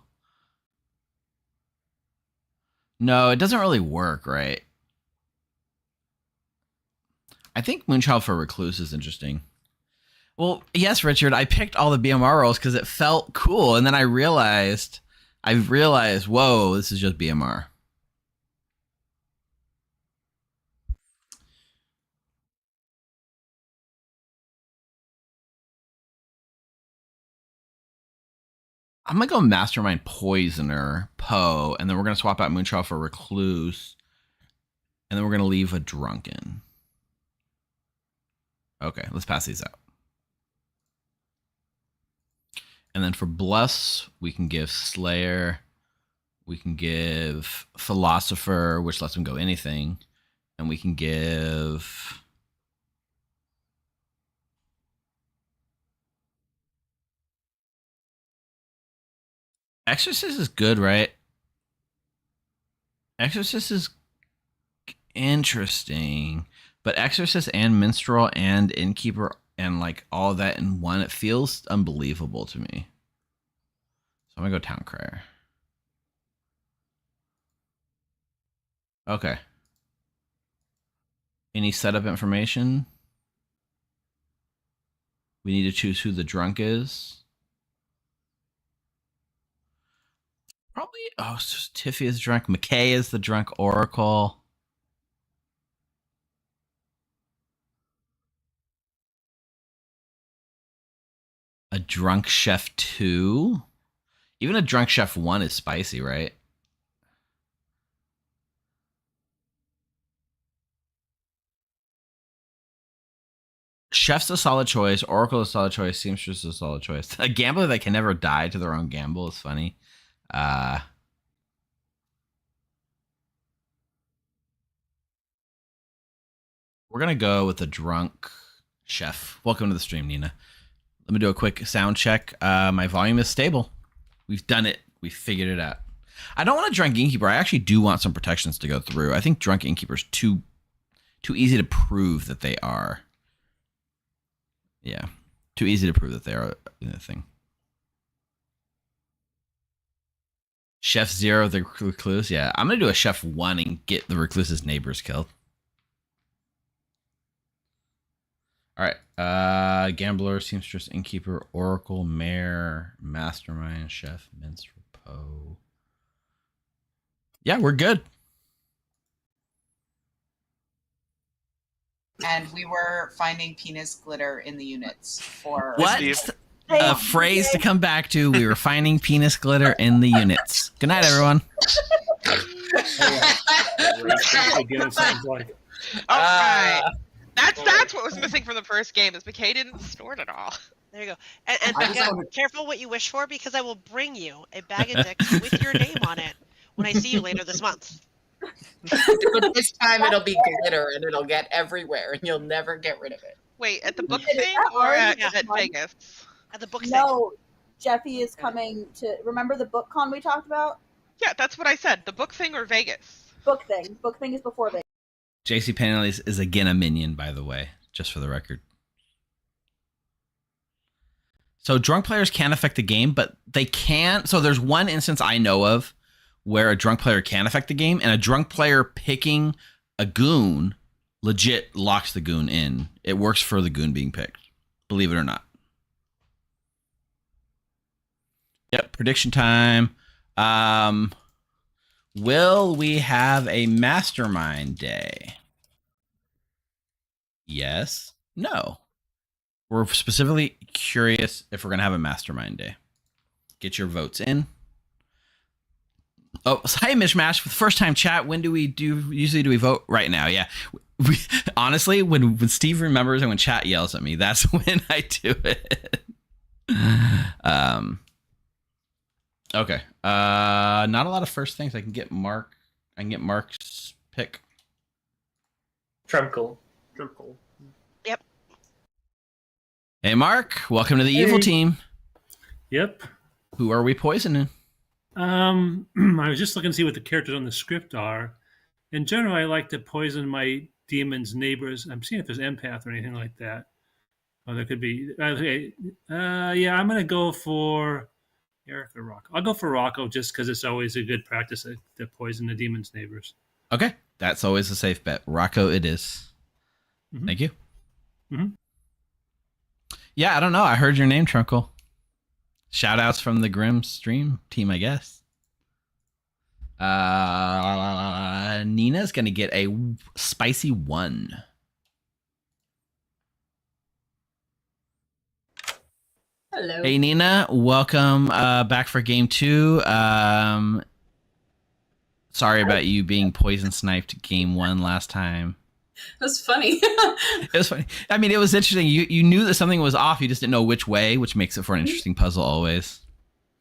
No, it doesn't really work, right? I think Moonchild for Recluse is interesting. Well, yes, Richard, I picked all the BMR roles because it felt cool, and then I realized, whoa, this is just BMR. I'm going to go Mastermind Poisoner, Poe, and then we're going to swap out Moonchild for Recluse, and then we're going to leave a Drunken. Okay, let's pass these out. And then for Bless, we can give Slayer. We can give Philosopher, which lets him go anything. And we can give... Exorcist is good, right? Exorcist is interesting. But Exorcist and Minstrel and Innkeeper and like all that in one, it feels unbelievable to me. So I'm going to go Town Crier. Okay. Any setup information? We need to choose who the drunk is. Probably, oh, Tiffy is drunk. McKay is the drunk Oracle. A drunk Chef 2. Even a drunk Chef 1 is spicy, right? Chef's a solid choice. Oracle is a solid choice. Seamstress is a solid choice. A gambler that can never die to their own gamble is funny. We're going to go with the drunk chef. Welcome to the stream, Nina. Let me do a quick sound check. My volume is stable. We've done it. We figured it out. I don't want a drunk innkeeper. I actually do want some protections to go through. I think drunk innkeepers too easy to prove that they are. Yeah, too easy to prove that they are a thing. Chef 0, the recluse. Yeah, I'm gonna do a chef 1 and get the recluse's neighbors killed. All right, gambler, seamstress, innkeeper, oracle, mayor, mastermind, chef, minstrel, Poe. Yeah, we're good. And we were finding penis glitter in the units for What? A phrase to come back to. We were finding penis glitter in the units. Good night, everyone. All right. That's what was missing from the first game is McKay didn't snort at all. There you go. And Becca, careful what you wish for, because I will bring you a bag of dicks with your name on it when I see you later this month. But this time it'll be glitter and it'll get everywhere and you'll never get rid of it. Wait, at the book thing or at Vegas? At the book thing. No, Jeffy is coming to. Remember the book con we talked about? Yeah, that's what I said. The book thing or Vegas? Book thing. Book thing is before Vegas. JC Pennelly is again a minion, by the way, just for the record. So drunk players can't affect the game, but they can. So there's one instance I know of where a drunk player can affect the game, and a drunk player picking a goon legit locks the goon in. It works for the goon being picked, believe it or not. Yep, prediction time. Will we have a mastermind day? Yes. No. We're specifically curious if we're going to have a mastermind day. Get your votes in. Oh, hi, Mishmash. For the first time chat, when do we usually we vote? Right now, yeah. Honestly, when Steve remembers and when chat yells at me, that's when I do it. Okay. Not a lot of first things. I can get Mark's pick. Tremkel. Yep. Hey, Mark. Welcome to the evil team. Yep. Who are we poisoning? I was just looking to see what the characters on the script are. In general, I like to poison my demon's neighbors. I'm seeing if there's empath or anything like that. Oh, there could be. Okay. Yeah, I'm gonna go for Eric or Rocco. I'll go for Rocco just because it's always a good practice to poison the demon's neighbors. Okay, that's always a safe bet. Rocco, it is. Mm-hmm. Thank you. Mm-hmm. Yeah, I don't know. I heard your name, Trunkle. Shout outs from the Grim stream team, I guess. Nina's going to get a spicy 1. Hello. Hey, Nina. Welcome back for game 2. Sorry about you being poison sniped game 1 last time. That's funny. It was funny. I mean, it was interesting. You knew that something was off. You just didn't know which way, which makes it for an interesting puzzle always.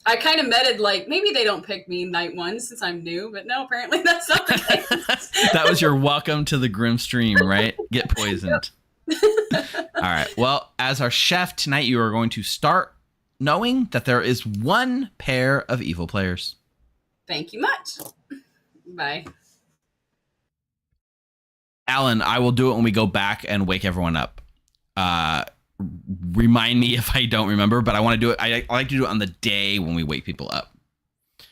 I kind of meted like maybe they don't pick me night 1 since I'm new, but no, apparently that's not the case. That was your welcome to the Grim stream, right? Get poisoned. All right. Well, as our chef tonight, you are going to start knowing that there is one pair of evil players. Thank you much. Bye. Alan, I will do it when we go back and wake everyone up. Remind me if I don't remember, but I want to do it. I like to do it on the day when we wake people up,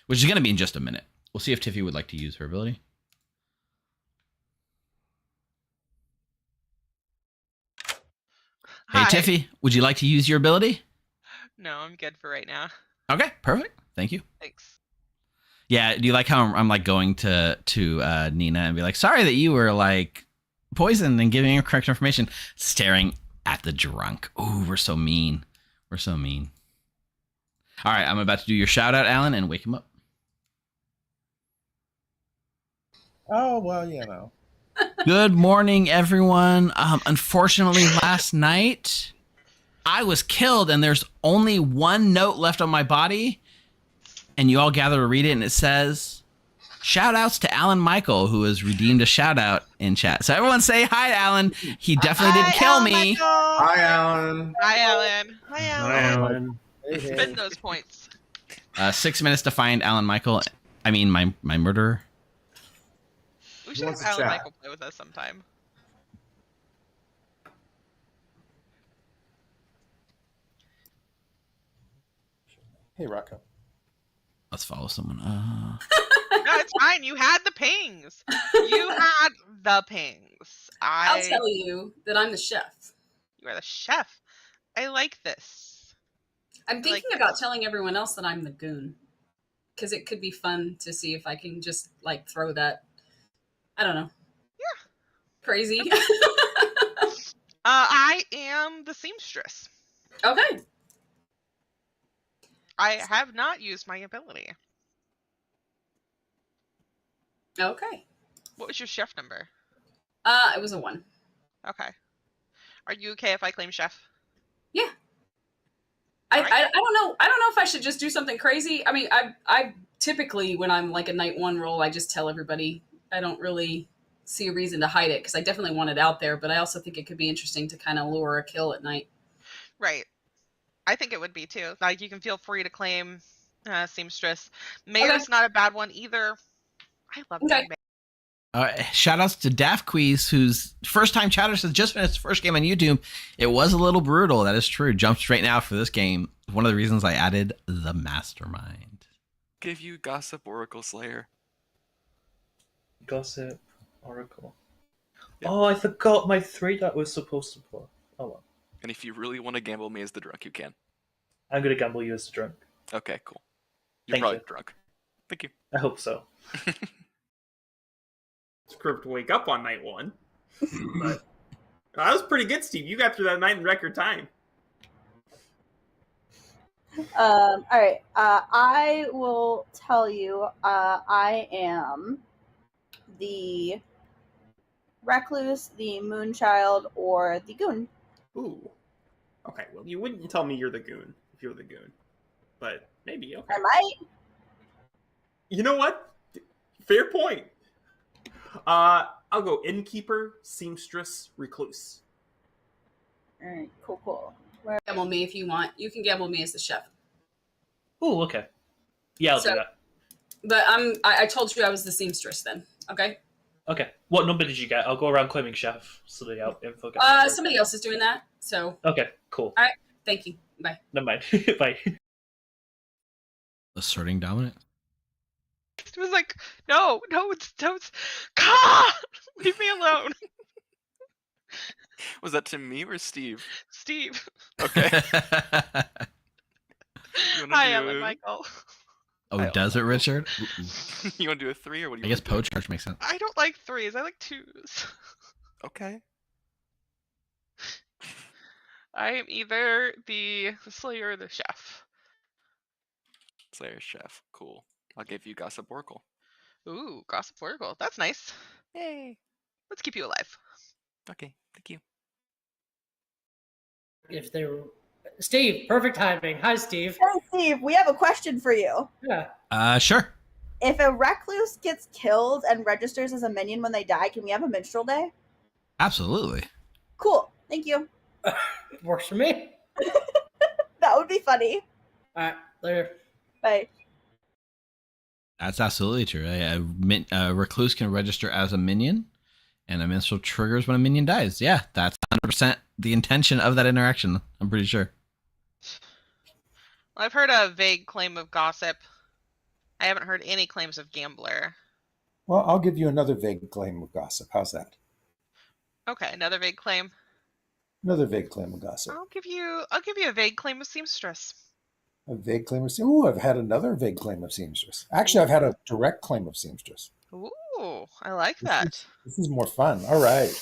which is going to be in just a minute. We'll see if Tiffy would like to use her ability. Hey, Hi. Tiffy, would you like to use your ability? No, I'm good for right now. Okay, perfect. Thank you. Thanks. Yeah, do you like how I'm like going to Nina and be like, sorry that you were like poisoned and giving her correct information, staring at the drunk. Ooh, we're so mean. We're so mean. All right, I'm about to do your shout out, Alan, and wake him up. Oh, well, you know. Good morning, everyone. Unfortunately, last night I was killed, and there's only one note left on my body. And you all gather to read it, and it says, "Shout outs to Alan Michael, who has redeemed a shout out in chat." So everyone say hi to Alan. He definitely did kill me. Hi, Alan. Hi, Alan. Hi, Alan. Hi, Alan. Spend those points. 6 minutes to find Alan Michael. I mean, my murderer. We should have Alan Michael play with us sometime. Hey, Rocco. Let's follow someone. No, it's fine. You had the pings. You had the pings. I'll tell you that I'm the chef. You are the chef. I like this. I'm thinking about telling everyone else that I'm the goon. Because it could be fun to see if I can just, like, throw that, I don't know. Yeah. Crazy. I am the seamstress. Okay. I have not used my ability. Okay. What was your chef number? It was a 1. Okay. Are you okay if I claim chef? Yeah. I don't know. I don't know if I should just do something crazy. I mean, I typically, when I'm like a night 1 roll, I just tell everybody. I don't really see a reason to hide it because I definitely want it out there, but I also think it could be interesting to kind of lure a kill at night. Right. I think it would be too. Like, you can feel free to claim seamstress. Mayor's not a bad one either. I love that. Shout outs to Daft Quiz, whose first time chatter says just finished his first game on YouTube. It was a little brutal. That is true. Jumped straight now for this game. One of the reasons I added the mastermind. Give you Gossip Oracle Slayer. Gossip Oracle. Yep. Oh, I forgot my 3 that was supposed to play. Oh well. And if you really want to gamble me as the drunk, you can. I'm going to gamble you as the drunk. Okay, cool. You're probably drunk. Thank you. I hope so. Script wake up on night 1. But that was pretty good, Steve. You got through that night in record time. All right. I will tell you. I am the recluse, the moonchild, or the goon. Ooh. Okay. Well, you wouldn't tell me you're the goon if you're the goon, but maybe. Okay. I might. You know what? Fair point. I'll go innkeeper, seamstress, recluse. All right, cool. Gamble me if you want. You can gamble me as the chef. Oh, okay. Yeah, I'll do that. But I told you I was the seamstress then. Okay. Okay. What number did you get? I'll go around claiming chef so the info gets. Somebody else is doing that. So. Okay. Cool. All right. Thank you. Bye. Never mind. Bye. Asserting dominant. It was like, no, it's Ka! Leave me alone. Was that to me or Steve? Steve. Okay. Hi, Ellen Michael. Oh, does it, Richard? You want to do a 3 or what do you I guess Poacharge makes sense. I don't like 3s. I like 2s. Okay. I am either the Slayer or the Chef. Slayer, Chef. Cool. I'll give you Gossip Oracle. Ooh, Gossip Oracle. That's nice. Yay. Let's keep you alive. Okay, thank you. If they were... Steve, perfect timing. Hi, Steve. Hey, Steve, we have a question for you. Yeah. Sure. If a recluse gets killed and registers as a minion when they die, can we have a minstrel day? Absolutely. Cool. Thank you. Works for me. That would be funny. All right, later. Bye. That's absolutely true. A recluse can register as a minion, and a minstrel triggers when a minion dies. Yeah, that's 100% the intention of that interaction. I'm pretty sure. I've heard a vague claim of gossip. I haven't heard any claims of gambler. Well, I'll give you another vague claim of gossip. How's that? Okay, another vague claim. Another vague claim of gossip. I'll give you a vague claim of seamstress. A vague claim of seamstress. Ooh, I've had another vague claim of seamstress. Actually, I've had a direct claim of seamstress. Ooh, I like that. This is more fun. All right.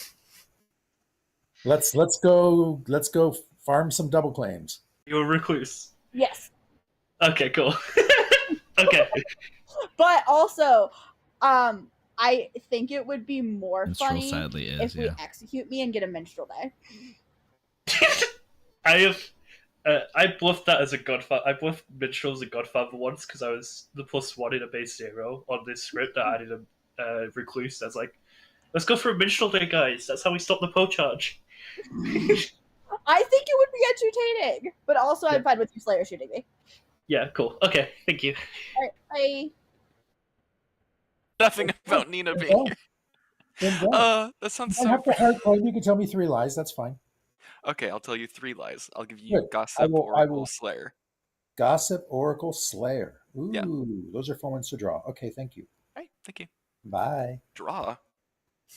Let's go farm some double claims. You're a recluse. Yes. Okay, cool. Okay. But also, I think it would be more Minstrel funny sadly is, if we yeah. execute me and get a minstrel day. I bluffed that as a godfather. I bluffed Minstrel as a godfather once because I was the +1 in a base 0 on this script that added a recluse. I was like, let's go for a Minstrel day, guys. That's how we stop the po charge. I think it would be entertaining, but also I'm fine with you Slayer shooting me. Yeah, cool. Okay, thank you. All right, bye. Nothing about Nina being here. That sounds You don't so. have to hard claim. You can tell me 3 lies. That's fine. Okay, I'll tell you 3 lies. I'll give you Good. Gossip, Oracle, Slayer. Gossip, Oracle, Slayer. Ooh, Yeah. those are fun ones to draw. Okay, thank you. All right, thank you. Bye. Draw.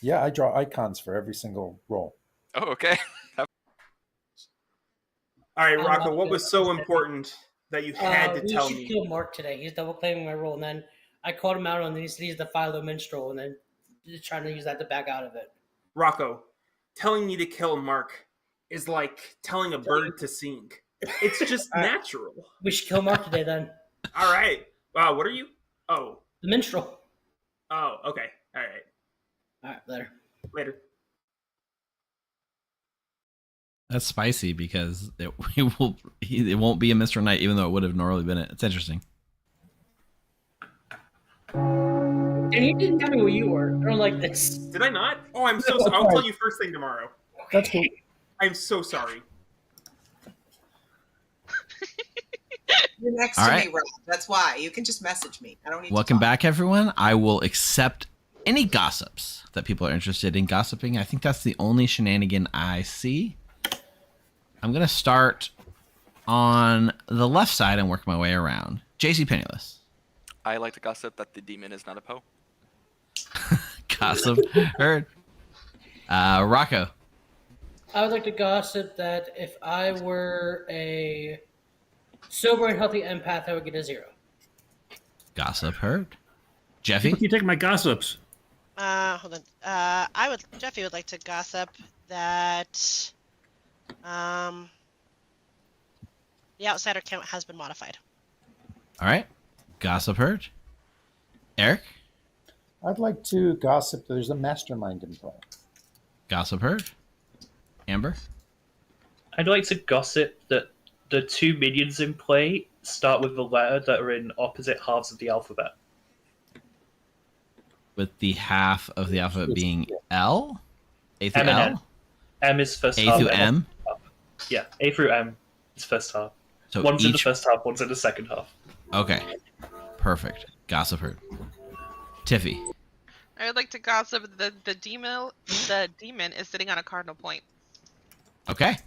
Yeah, I draw icons for every single roll. Oh, okay. All right, Rocco, what was so important that you had to tell We should me? kill Mark today. He's double claiming my role, and then I called him out on these the Philo Minstrel, and then just trying to use that to back out of it. Rocco, telling me to kill Mark is like telling a bird to sing. It's just natural. We should kill Mark today, then. All right. Wow, what are you? Oh. The Minstrel. Oh, okay. All right. All right, later. Later. That's spicy because it won't be a Mr. Knight, even though it would have normally been it. It's interesting. And you didn't tell me who you were. I don't like this. Did I not? Oh, I'm so sorry. I'll tell you first thing tomorrow. That's cool. I'm so sorry. You're next All to right. me, Rob. That's why. You can just message me. I don't need Welcome back, everyone. I will accept any gossips that people are interested in gossiping. I think that's the only shenanigan I see. I'm going to start on the left side and work my way around. JC Penniless. I like to gossip that the demon is not a po. Gossip. Heard. Rocco. I would like to gossip that if I were a sober and healthy empath, I would get a 0. Gossip. Heard. Jeffy. You take my gossips. Hold on. Jeffy would like to gossip that the outsider count has been modified. All right. Gossip. Heard. Eric. I'd like to gossip that there's a mastermind in play. Gossip. Heard. Amber. I'd like to gossip that the 2 minions in play start with the letter that are in opposite halves of the alphabet. With the half of the alphabet being L? A through M and L? N. M is first A half. through M? Yeah, A through M is first half. So one's in the each- first half, one's in the second half. Okay. Perfect. Gossip heard. Tiffy. I would like to gossip that the demon is sitting on a cardinal point. Okay.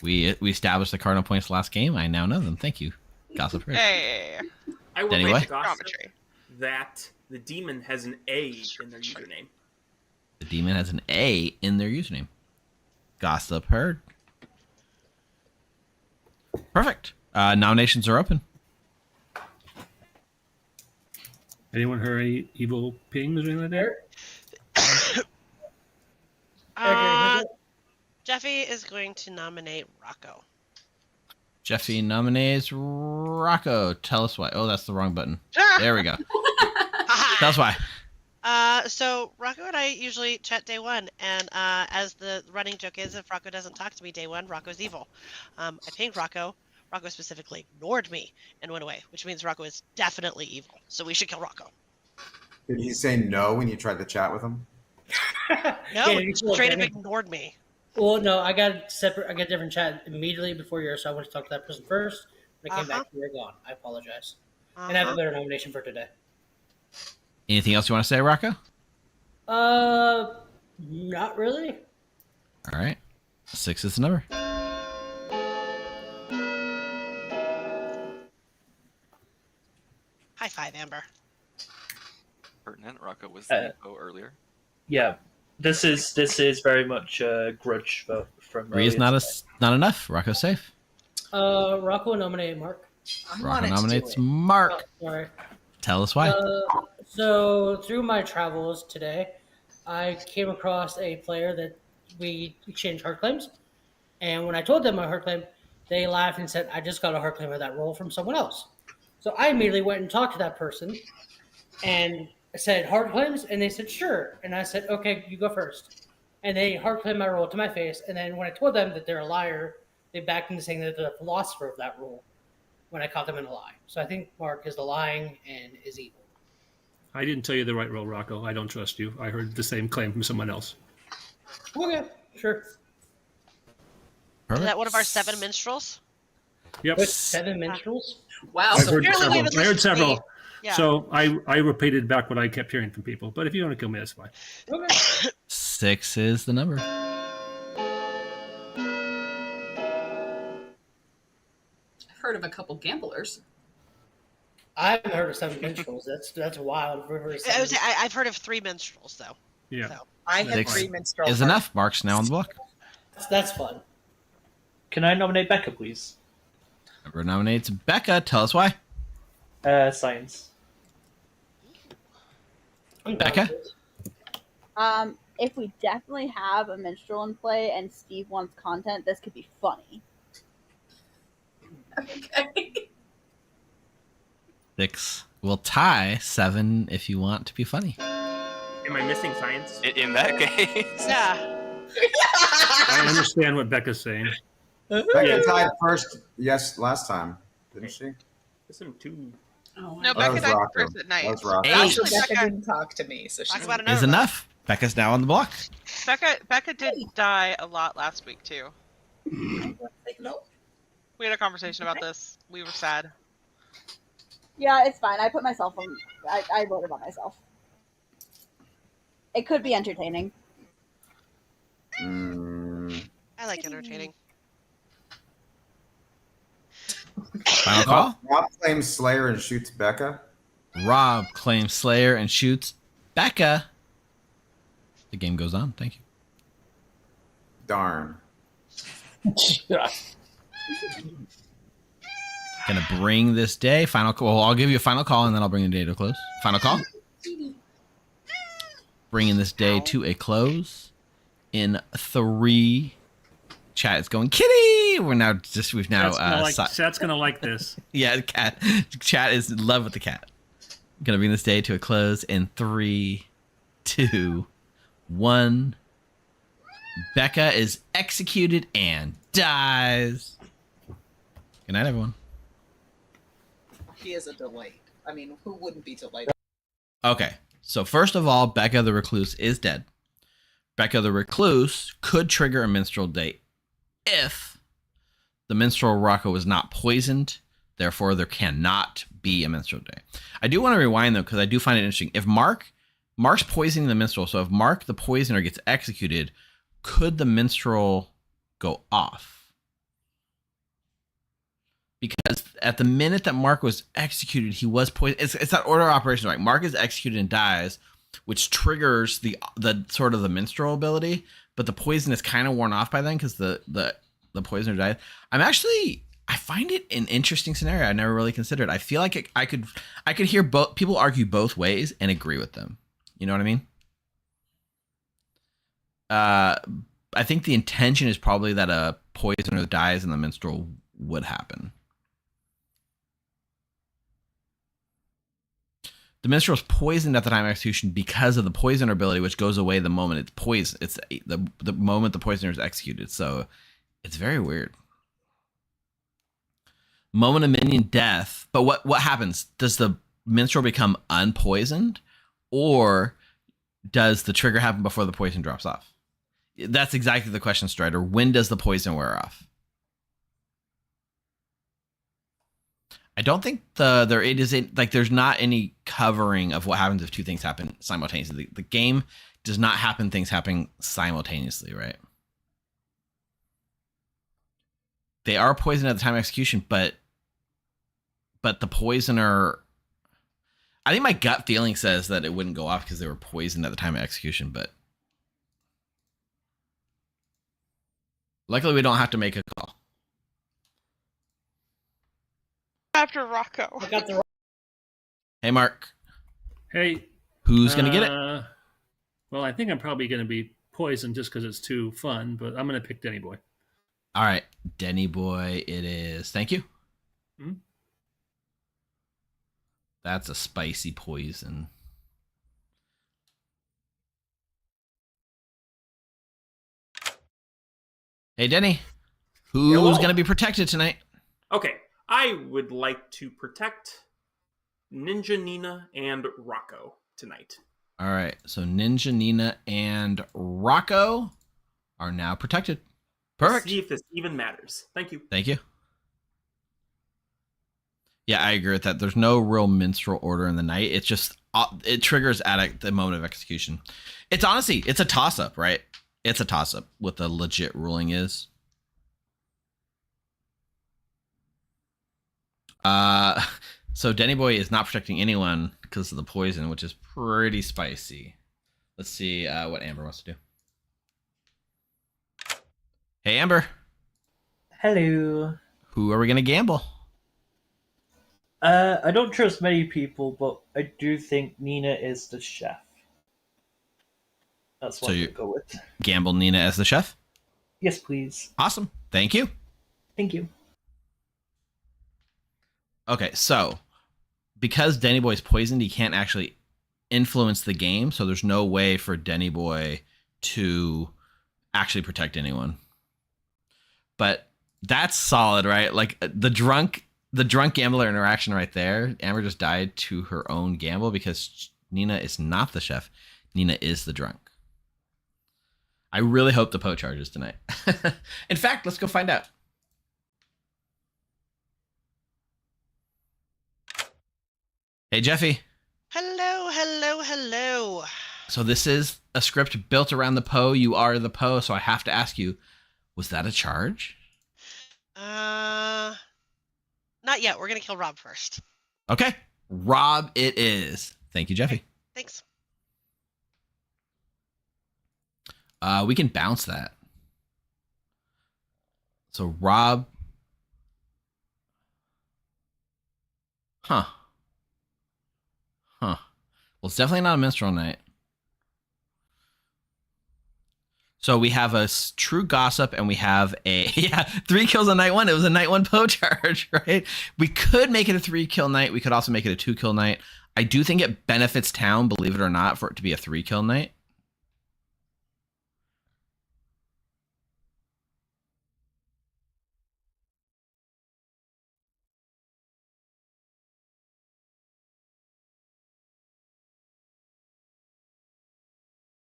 We established the cardinal points last game. I now know them. Thank you. Gossip heard. Hey. I would Anyway. like to gossip that the demon has an A in their username. The demon has an A in their username. Gossip heard. Perfect. Nominations are open. Anyone heard any evil pings or anything like that? Jeffy is going to nominate Rocco. Jeffy nominates Rocco. Tell us why. Oh, that's the wrong button. There we go. Tell us why. So Rocco and I usually chat day one, and as the running joke is, if Rocco doesn't talk to me day one, Rocco's evil. I pinged Rocco. Rocco specifically ignored me and went away, which means Rocco is definitely evil. So we should kill Rocco. Did he say no when you tried to chat with him? No, Yeah, he you killed straight up him. ignored me. Well, no, I got a different chat immediately before yours, so I went to talk to that person first. When I came back, you were gone. I apologize. And I have a better nomination for today. Anything else you want to say, Rocco? Not really. All right. 6 is the number. High five, Amber. Pertinent. Rocco was the info earlier. Yeah, this is very much a grudge from. Three is not enough. Rocco's safe. Rocco nominated Mark. Rocco nominates Mark. Oh, sorry. Tell us why. So through my travels today, I came across a player that we exchanged hard claims, and when I told them my hard claim, they laughed and said, "I just got a hard claim of that role from someone else." So I immediately went and talked to that person, and I said hard claims, and they said sure, and I said okay, you go first. And they hard claimed my role to my face, and then when I told them that they're a liar, they backed into saying that they're the philosopher of that role when I caught them in a lie. So I think Mark is the lying and is evil. I didn't tell you the right role, Rocco. I don't trust you. I heard the same claim from someone else. Okay, sure. Is that one of our 7 minstrels? Yep. 7 minstrels? Wow. I heard Apparently we several. haven't I heard listened to several. me. Yeah. So I repeated back what I kept hearing from people. But if you want to kill me, that's fine. Okay. 6 is the number. I've heard of a couple gamblers. I haven't heard of 7 minstrels. That's wild. I've heard of 3 minstrels though. Yeah. So. I had 6 3 minstrels. is enough. Mark's now on the block. That's fun. Can I nominate Becca, please? Whoever nominates Becca, tell us why. Science. Becca? If we definitely have a minstrel in play and Steve wants content, this could be funny. Okay. 6 will tie. 7 if you want to be funny. Am I missing science? In that case. Yeah. I understand what Becca's saying. Becca tied first, yes, last time, didn't she? Listen to. Oh, No, That Becca was died Rocco. first at night. That was Rocco. Also, Actually, Becca Becca, didn't talk to me, so Talk she's about Is another. enough. Becca's now on the block. Becca did die a lot last week too. no. We had a conversation about this. We were sad. Yeah, it's fine. I put myself on. I wrote about myself. It could be entertaining. I like entertaining. Final call. Rob claims Slayer and shoots Becca. Rob claims Slayer and shoots Becca. The game goes on. Thank you. Darn. Gonna bring this day. Final call. Well, I'll give you a final call and then I'll bring the day to a close. Final call. Bringing this day to a close in 3. Chat is going kitty. We've now Chat's gonna like this. Yeah, the cat. Chat is in love with the cat. Gonna bring this day to a close in 3, 2, 1. Becca is executed and dies. Good night, everyone. He is a delight. I mean, who wouldn't be delighted? Okay, so first of all, Becca the Recluse is dead. Becca the Recluse could trigger a minstrel date if the minstrel Rocco is not poisoned. Therefore, there cannot be a minstrel day. I do want to rewind though, because I do find it interesting. If Mark's poisoning the minstrel, so if Mark the poisoner gets executed, could the minstrel go off? Because at the minute that Mark was executed, he was poisoned. It's that order of operations, right? Mark is executed and dies, which triggers the sort of the minstrel ability, but the poison is kind of worn off by then because the poisoner died. I find it an interesting scenario. I never really considered. I feel like I could hear both people argue both ways and agree with them. You know what I mean? I think the intention is probably that a poisoner dies and the minstrel would happen. The minstrel is poisoned at the time of execution because of the poisoner ability, which goes away the moment it's poisoned. It's the moment the poisoner is executed. So it's very weird. Moment of minion death. But what happens? Does the minstrel become unpoisoned, or does the trigger happen before the poison drops off? That's exactly the question, Strider. When does the poison wear off? I don't think there's not any covering of what happens if two things happen simultaneously. The game does not happen things happening simultaneously, right? They are poisoned at the time of execution, but the poisoner, I think my gut feeling says that it wouldn't go off because they were poisoned at the time of execution, but luckily we don't have to make a call. After Rocco. Hey, Mark. Hey. Who's going to get it? Well, I think I'm probably going to be poisoned just because it's too fun, but I'm going to pick Denny Boy. All right. Denny Boy it is. Thank you. Hmm? That's a spicy poison. Hey, Denny. Who's Hello. going to be protected tonight? Okay, I would like to protect Ninja Nina and Rocco tonight. All right. So Ninja, Nina, and Rocco are now protected. Perfect. Let's see if this even matters. Thank you. Thank you. Yeah, I agree with that. There's no real minstrel order in the night. It's just, it triggers at the moment of execution. It's honestly, it's a toss-up, right? It's a toss-up. What the legit ruling is. So Denny Boy is not protecting anyone because of the poison, which is pretty spicy. Let's see what Amber wants to do. Hey, Amber. Hello. Who are we going to gamble? I don't trust many people, but I do think Nina is the chef. That's what So I'm you going to go with. gamble Nina as the chef? Yes, please. Awesome. Thank you. Thank you. Okay, so because Denny Boy's poisoned, he can't actually influence the game, so there's no way for Denny Boy to actually protect anyone. But that's solid, right? Like the drunk gambler interaction right there. Amber just died to her own gamble because Nina is not the chef. Nina is the drunk. I really hope the Poe charges tonight. In fact, let's go find out. Hey, Jeffy. Hello, hello, hello. So this is a script built around the Poe. You are the Poe, so I have to ask you, was that a charge? Not yet. We're gonna kill Rob first. Okay. Rob it is. Thank you, Jeffy. Thanks. We can bounce that. So Rob. Huh. Well, it's definitely not a minstrel night. So we have a true gossip and we have a 3 kills on night 1. It was a night 1 Poe charge, right? We could make it a 3 kill night. We could also make it a 2 kill night. I do think it benefits town, believe it or not, for it to be a 3 kill night.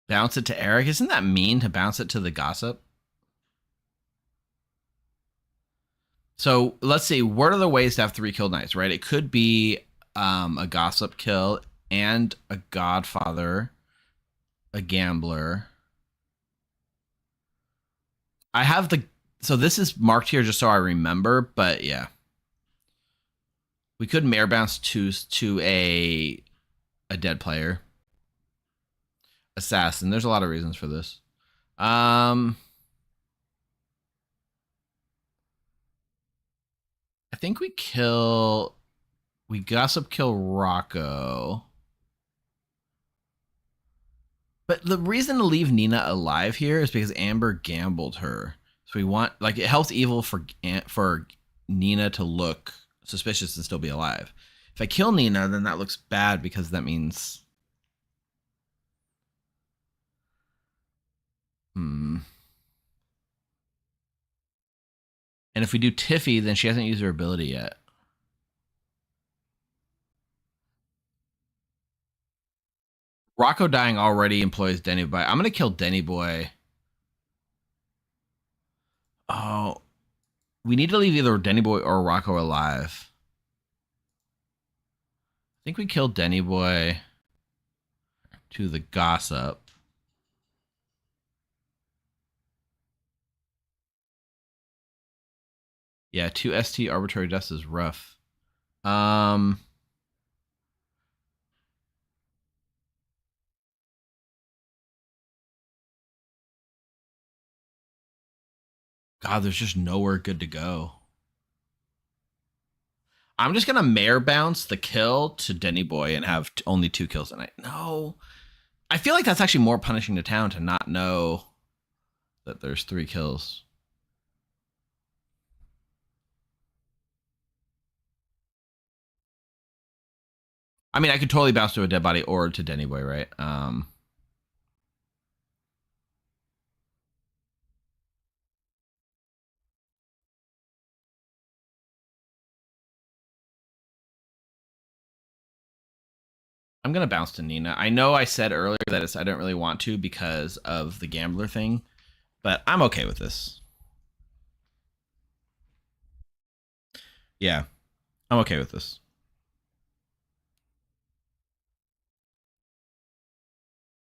Bounce it to Eric. Isn't that mean to bounce it to the gossip? So let's see. What are the ways to have 3 kill nights, right? It could be a gossip kill and a godfather, a gambler. I have so this is marked here just so I remember, but yeah. We could mare bounce to a dead player. Assassin. There's a lot of reasons for this. I think we gossip kill Rocco. But the reason to leave Nina alive here is because Amber gambled her. So we want, like, it helps evil for Nina to look suspicious and still be alive. If I kill Nina, then that looks bad because that means and if we do Tiffy, then she hasn't used her ability yet. Rocco dying already employs Denny Boy. I'm going to kill Denny Boy. Oh, we need to leave either Denny Boy or Rocco alive. I think we killed Denny Boy to the gossip. Yeah, 2 ST arbitrary deaths is rough. God, there's just nowhere good to go. I'm just gonna mare bounce the kill to Denny Boy and have only 2 kills tonight. No, I feel like that's actually more punishing to town to not know that there's 3 kills. I mean, I could totally bounce to a dead body or to Denny Boy, right? I'm gonna bounce to Nina. I know I said earlier that I don't really want to because of the gambler thing, but I'm okay with this. Yeah, I'm okay with this.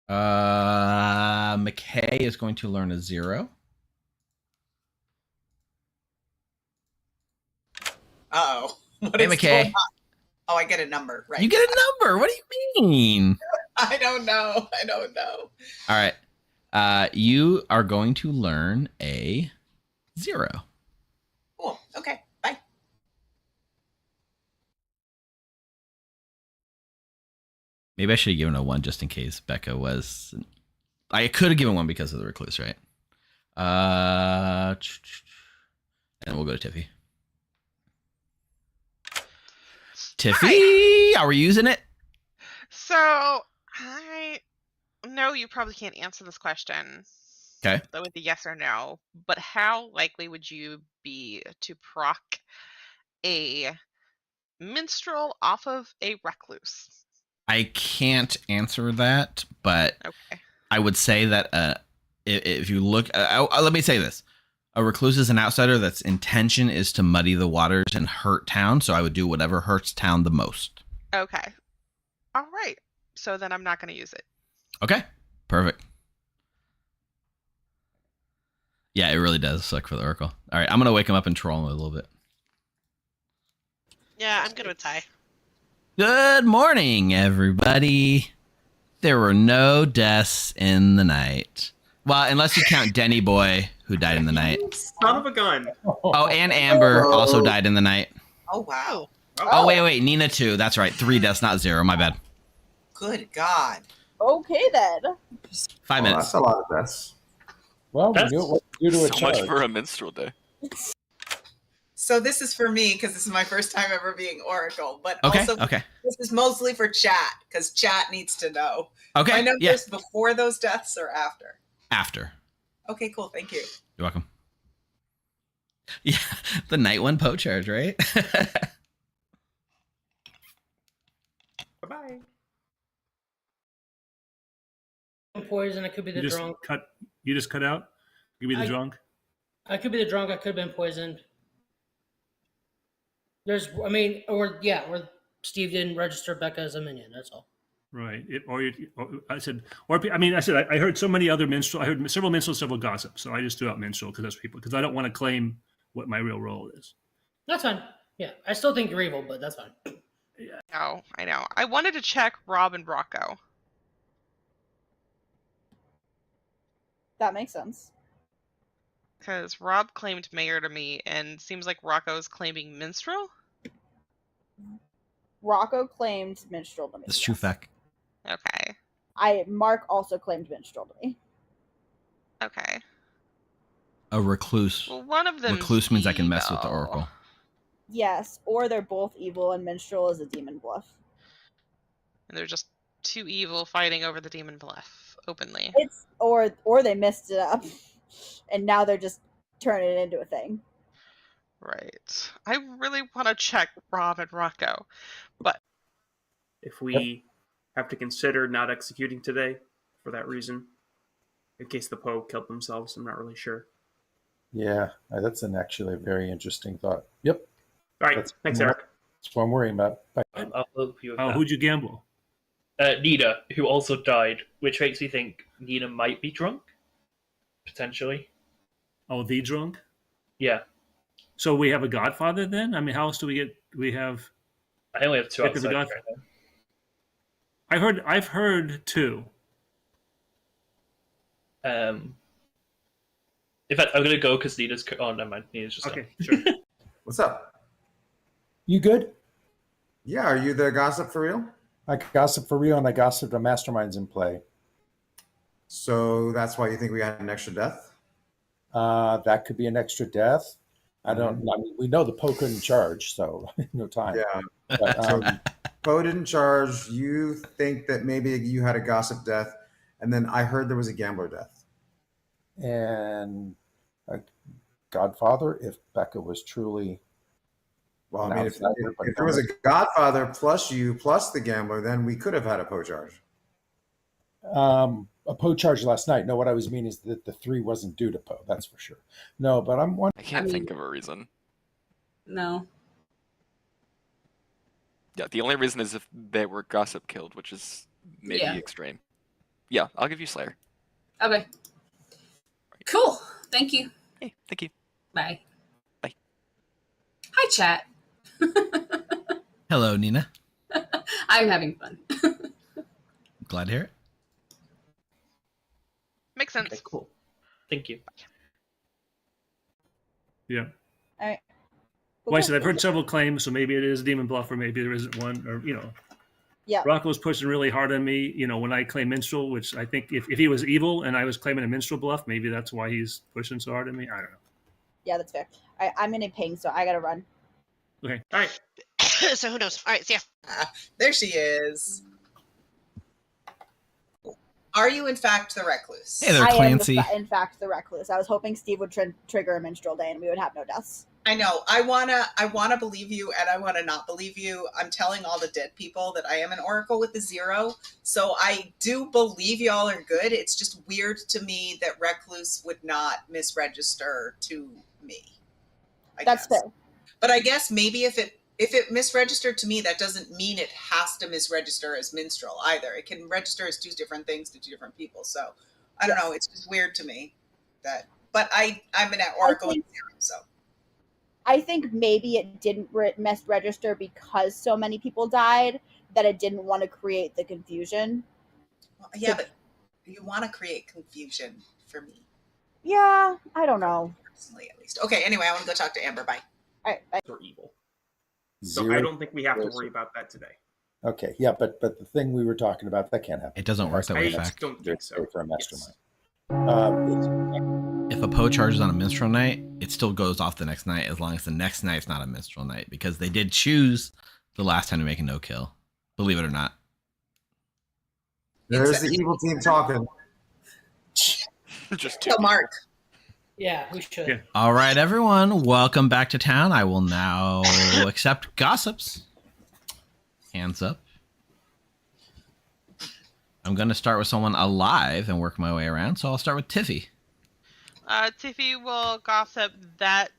McKay is going to learn a 0. Uh-oh. What Hey, is McKay. going on? Oh, I get a number, right? You get a number. What do you mean? I don't know. All right. You are going to learn a 0. Cool. Okay. Bye. Maybe I should have given a 1 just in case Becca was. I could have given 1 because of the recluse, right? And we'll go to Tiffy. Tiffy, are we using it? So I know you probably can't answer this question. Okay. With a yes or no, but how likely would you be to proc a minstrel off of a recluse? I can't answer that, but okay. I would say that if you look, let me say this. A recluse is an outsider that's intention is to muddy the waters and hurt town, so I would do whatever hurts town the most. Okay. All right. So then I'm not going to use it. Okay. Perfect. Yeah, it really does suck for the Oracle. All right, I'm going to wake him up and troll him a little bit. Yeah, I'm good with Ty. Good morning, everybody. There were no deaths in the night. Well, unless you count Denny Boy, who died in the night. Son of a gun. Oh, and Amber also died in the night. Oh, wow. Oh, wait. Nina, too. That's right. 3 deaths, not 0. My bad. Good God. Okay, then. 5 minutes. That's a lot of deaths. Well, That's we knew what to do to a so much charge. for a minstrel day. So this is for me because this is my first time ever being Oracle, but Okay, also okay. this is mostly for chat because chat needs to know. Okay, I know yeah. this before those deaths or after. After. Okay, cool. Thank you. You're welcome. Yeah, the night one poach charge, right? Bye-bye. Poison. I could be the drunk. You just cut out? You be the drunk? I could be the drunk. I could have been poisoned. Or Steve didn't register Becca as a minion. That's all. Right. I heard so many other minstrel. I heard several minstrels, several gossips. So I just threw out minstrel because I don't want to claim what my real role is. That's fine. Yeah, I still think you're evil, but that's fine. Yeah. No, I know. I wanted to check Rob and Rocco. That makes sense. Because Rob claimed mayor to me, and seems like Rocco's claiming minstrel? Rocco claimed minstrel to me. That's true fact. Okay. Mark also claimed minstrel to me. Okay. A recluse. Well, one of them. Recluse means I can mess with the Oracle. Yes, or they're both evil and minstrel is a demon bluff. And they're just too evil fighting over the demon bluff openly. Or they messed it up, and now they're just turning it into a thing. Right. I really want to check Rob and Rocco, but if we have to consider not executing today for that reason, in case the Poe killed themselves, I'm not really sure. Yeah, that's actually a very interesting thought. Yep. All right. Thanks, Eric. That's what I'm worrying about. Bye. I'll help you with Oh, that. who'd you gamble? Nina, who also died, which makes me think Nina might be drunk, potentially. Oh, the drunk? Yeah. So we have a godfather then? I mean, how else do we get? We have. I only have 2 Pick of the outside God- right now. I've heard 2. In fact, I'm gonna go because Nina's. Oh, never mind. Nina's just okay. Sure. What's up? You good? Yeah, are you the gossip for real? I gossip for real, and I gossip the masterminds in play. So that's why you think we had an extra death? That could be an extra death. I don't. I mean, we know the Poe couldn't charge, so no time. Yeah. But, So Poe didn't charge. You think that maybe you had a gossip death, and then I heard there was a gambler death. and a Godfather, if Becca was truly Well, I Now mean, it's if not there was a Godfather plus you plus the gambler, then we could have had a Poe charge. A Poe charge last night. No, what I was meaning is that the 3 wasn't due to Poe. That's for sure. No, but I'm one. I can't think of a reason. No. Yeah, the only reason is if they were gossip killed, which is maybe extreme. Yeah, I'll give you Slayer. Okay. Cool. Thank you. Hey, thank you. Bye. Bye. Hi, chat. Hello, Nina. I'm having fun. Glad to hear it. Makes sense. Okay, cool. Thank you. Yeah. All right. Well, I said I've heard several claims, so maybe it is Demon Bluff, or maybe there isn't one, or Yeah. Rocco's pushing really hard on me. When I claim Minstrel, which I think if he was evil and I was claiming a Minstrel bluff, maybe that's why he's pushing so hard on me. I don't know. Yeah, that's fair. All right, I'm in a ping, so I gotta run. Okay. All right. So who knows? All right, see ya. There she is. Are you in fact the recluse? Hey there, I Clancy. am, in fact, the recluse. I was hoping Steve would trigger a minstrel day and we would have no deaths. I know. I wanna believe you, and I wanna not believe you. I'm telling all the dead people that I am an oracle with a 0, so I do believe y'all are good. It's just weird to me that recluse would not misregister to me. That's fair. But I guess maybe if it misregistered to me, that doesn't mean it has to misregister as minstrel either. It can register as 2 different things to 2 different people. So I don't know. It's just weird to me that. But I'm an oracle with 0, so. I think maybe it didn't misregister because so many people died that it didn't want to create the confusion. Well, yeah, but you want to create confusion for me. Yeah, I don't know. Personally, at least. Okay, anyway, I want to go talk to Amber. Bye. All right, bye. Or evil. So 0. I don't think we have to worry about that today. Okay, yeah, but the thing we were talking about, that can't happen. It doesn't work that way, I fact. don't think so. For a mastermind. If a Poe charges on a minstrel night, it still goes off the next night as long as the next night's not a minstrel night, because they did choose the last time to make a no-kill. Believe it or not. There's the evil team talking. Just kill Mark. Yeah, we should. Yeah. All right, everyone. Welcome back to town. I will now accept gossips. Hands up. I'm going to start with someone alive and work my way around, so I'll start with Tiffy. Tiffy will gossip that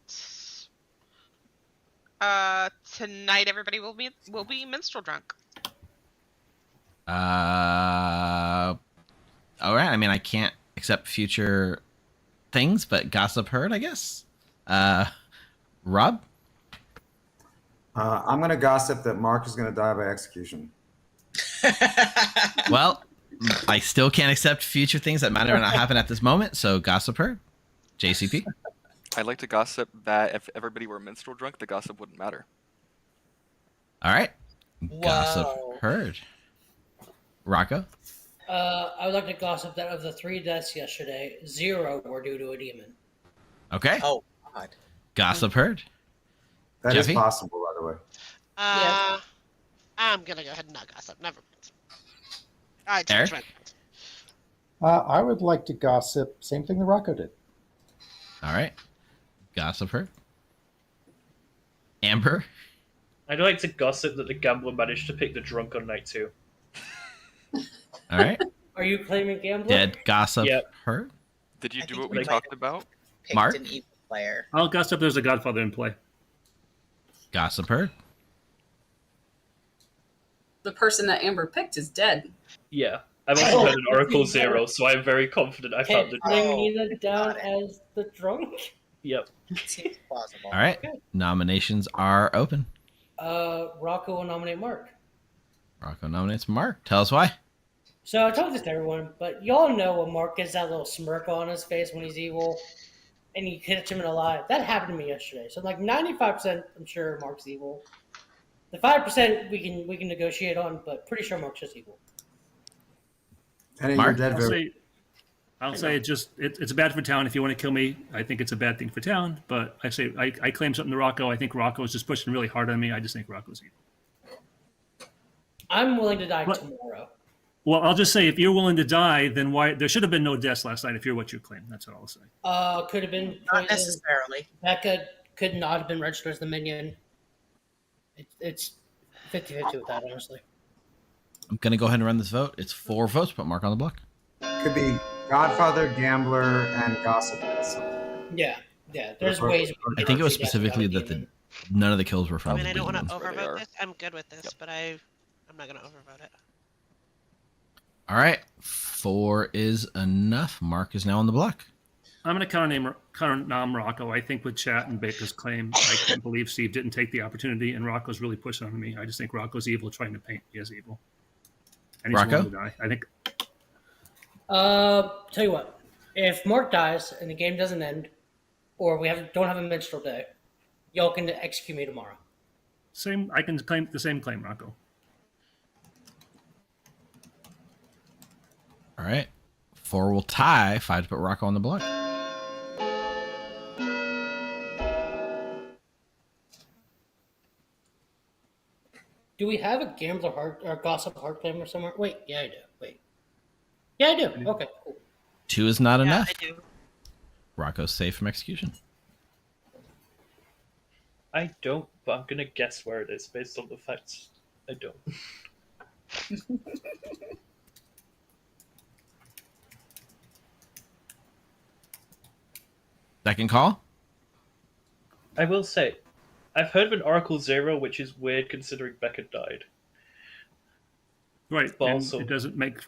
tonight everybody will be minstrel drunk. All right. I mean, I can't accept future things, but gossip heard, I guess. Rob? I'm going to gossip that Mark is going to die by execution. Well, I still can't accept future things that might or not happen at this moment, so gossip heard. JCP? I'd like to gossip that if everybody were minstrel drunk, the gossip wouldn't matter. All right. Gossip heard. Rocco? I would like to gossip that of the 3 deaths yesterday, 0 were due to a demon. Okay. Oh, God. Gossip heard. That is Jeffy? possible, by the way. I'm gonna go ahead and not gossip. Never mind. All right, Eric? change I would like to gossip. Same thing that Rocco did. All right. Gossip heard. Amber? I'd like to gossip that the gambler managed to pick the drunk on night 2. All right. Are you claiming gambler? Dead gossip Yep. heard. Did you I do think what we we might talked about? Picked Mark? an evil player. I'll gossip there's a Godfather in play. Gossip heard. The person that Amber picked is dead. Yeah. I've also had an Oracle 0, so I'm very confident I found the Bring drunk. Nina down as the drunk? Yep. Seems plausible. All right. Nominations are open. Rocco will nominate Mark. Rocco nominates Mark. Tell us why. So I told this to everyone, but y'all know when Mark gets that little smirk on his face when he's evil, and you catch him in a lie. That happened to me yesterday. So like 95%, I'm sure Mark's evil. The 5% we can negotiate on, but pretty sure Mark's just evil. And Mark? you're dead. I'll say it's bad for town. If you want to kill me, I think it's a bad thing for town. But I say I claim something to Rocco. I think Rocco is just pushing really hard on me. I just think Rocco's evil. I'm willing to die tomorrow. Well, I'll just say if you're willing to die, then why there should have been no deaths last night if you're what you claim. That's what I'll say. Could have been Not poison. necessarily. Becca could not have been registered as the minion. It's 50-50 with that, honestly. I'm gonna go ahead and run this vote. It's 4 votes. Put Mark on the block. Could be Godfather, Gambler, and Gossip. Yeah. There's ways. I think it was specifically that none of the kills were from. I mean, I don't want to demons. overvote this. I'm good with this, but I'm not going to overvote it. All right, 4 is enough. Mark is now on the block. I'm going to counter-nom Rocco. I think with chat and Baker's claim, I can't believe Steve didn't take the opportunity, and Rocco's really pushing on me. I just think Rocco's evil, trying to paint me as evil. And he's Rocco? willing to die. I think. Tell you what, if Mark dies and the game doesn't end, or we don't have a minstrel day, y'all can execute me tomorrow. Same. I can claim the same claim, Rocco. All right, 4 will tie. 5 to put Rocco on the block. Do we have a gambler heart or gossip heart claim or somewhere? Wait, yeah, I do. Wait. Yeah, I do. Okay, cool. 2 is not enough. I do. Rocco's safe from execution. I don't, but I'm gonna guess where it is based on the facts. I don't. Second call? I will say, I've heard of an Oracle Zero, which is weird considering Becca died. Right, But and also, it doesn't make,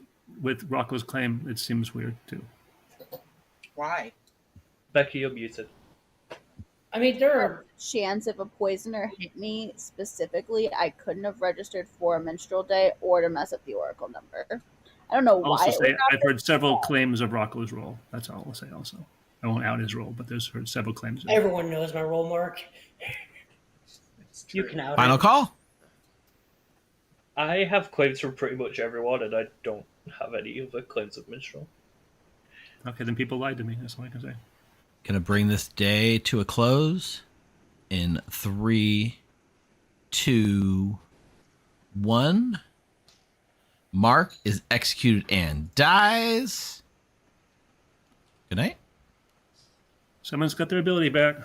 with Rocco's claim, it seems weird, too. Why? Becky, you're muted. I mean, there are chance if a poisoner hit me specifically, I couldn't have registered for a minstrel day or to mess up the oracle number. I don't know I'll why. also say I've heard several claims of Rocco's role. That's all I'll say also. I won't out his role, but there's heard several claims. Everyone knows my role, Mark. You can out Final it. call? I have claims from pretty much everyone, and I don't have any other claims of minstrel. Okay, then people lied to me. That's all I can say. Gonna bring this day to a close in 3, 2, 1. Mark is executed and dies. Good night. Someone's got their ability back.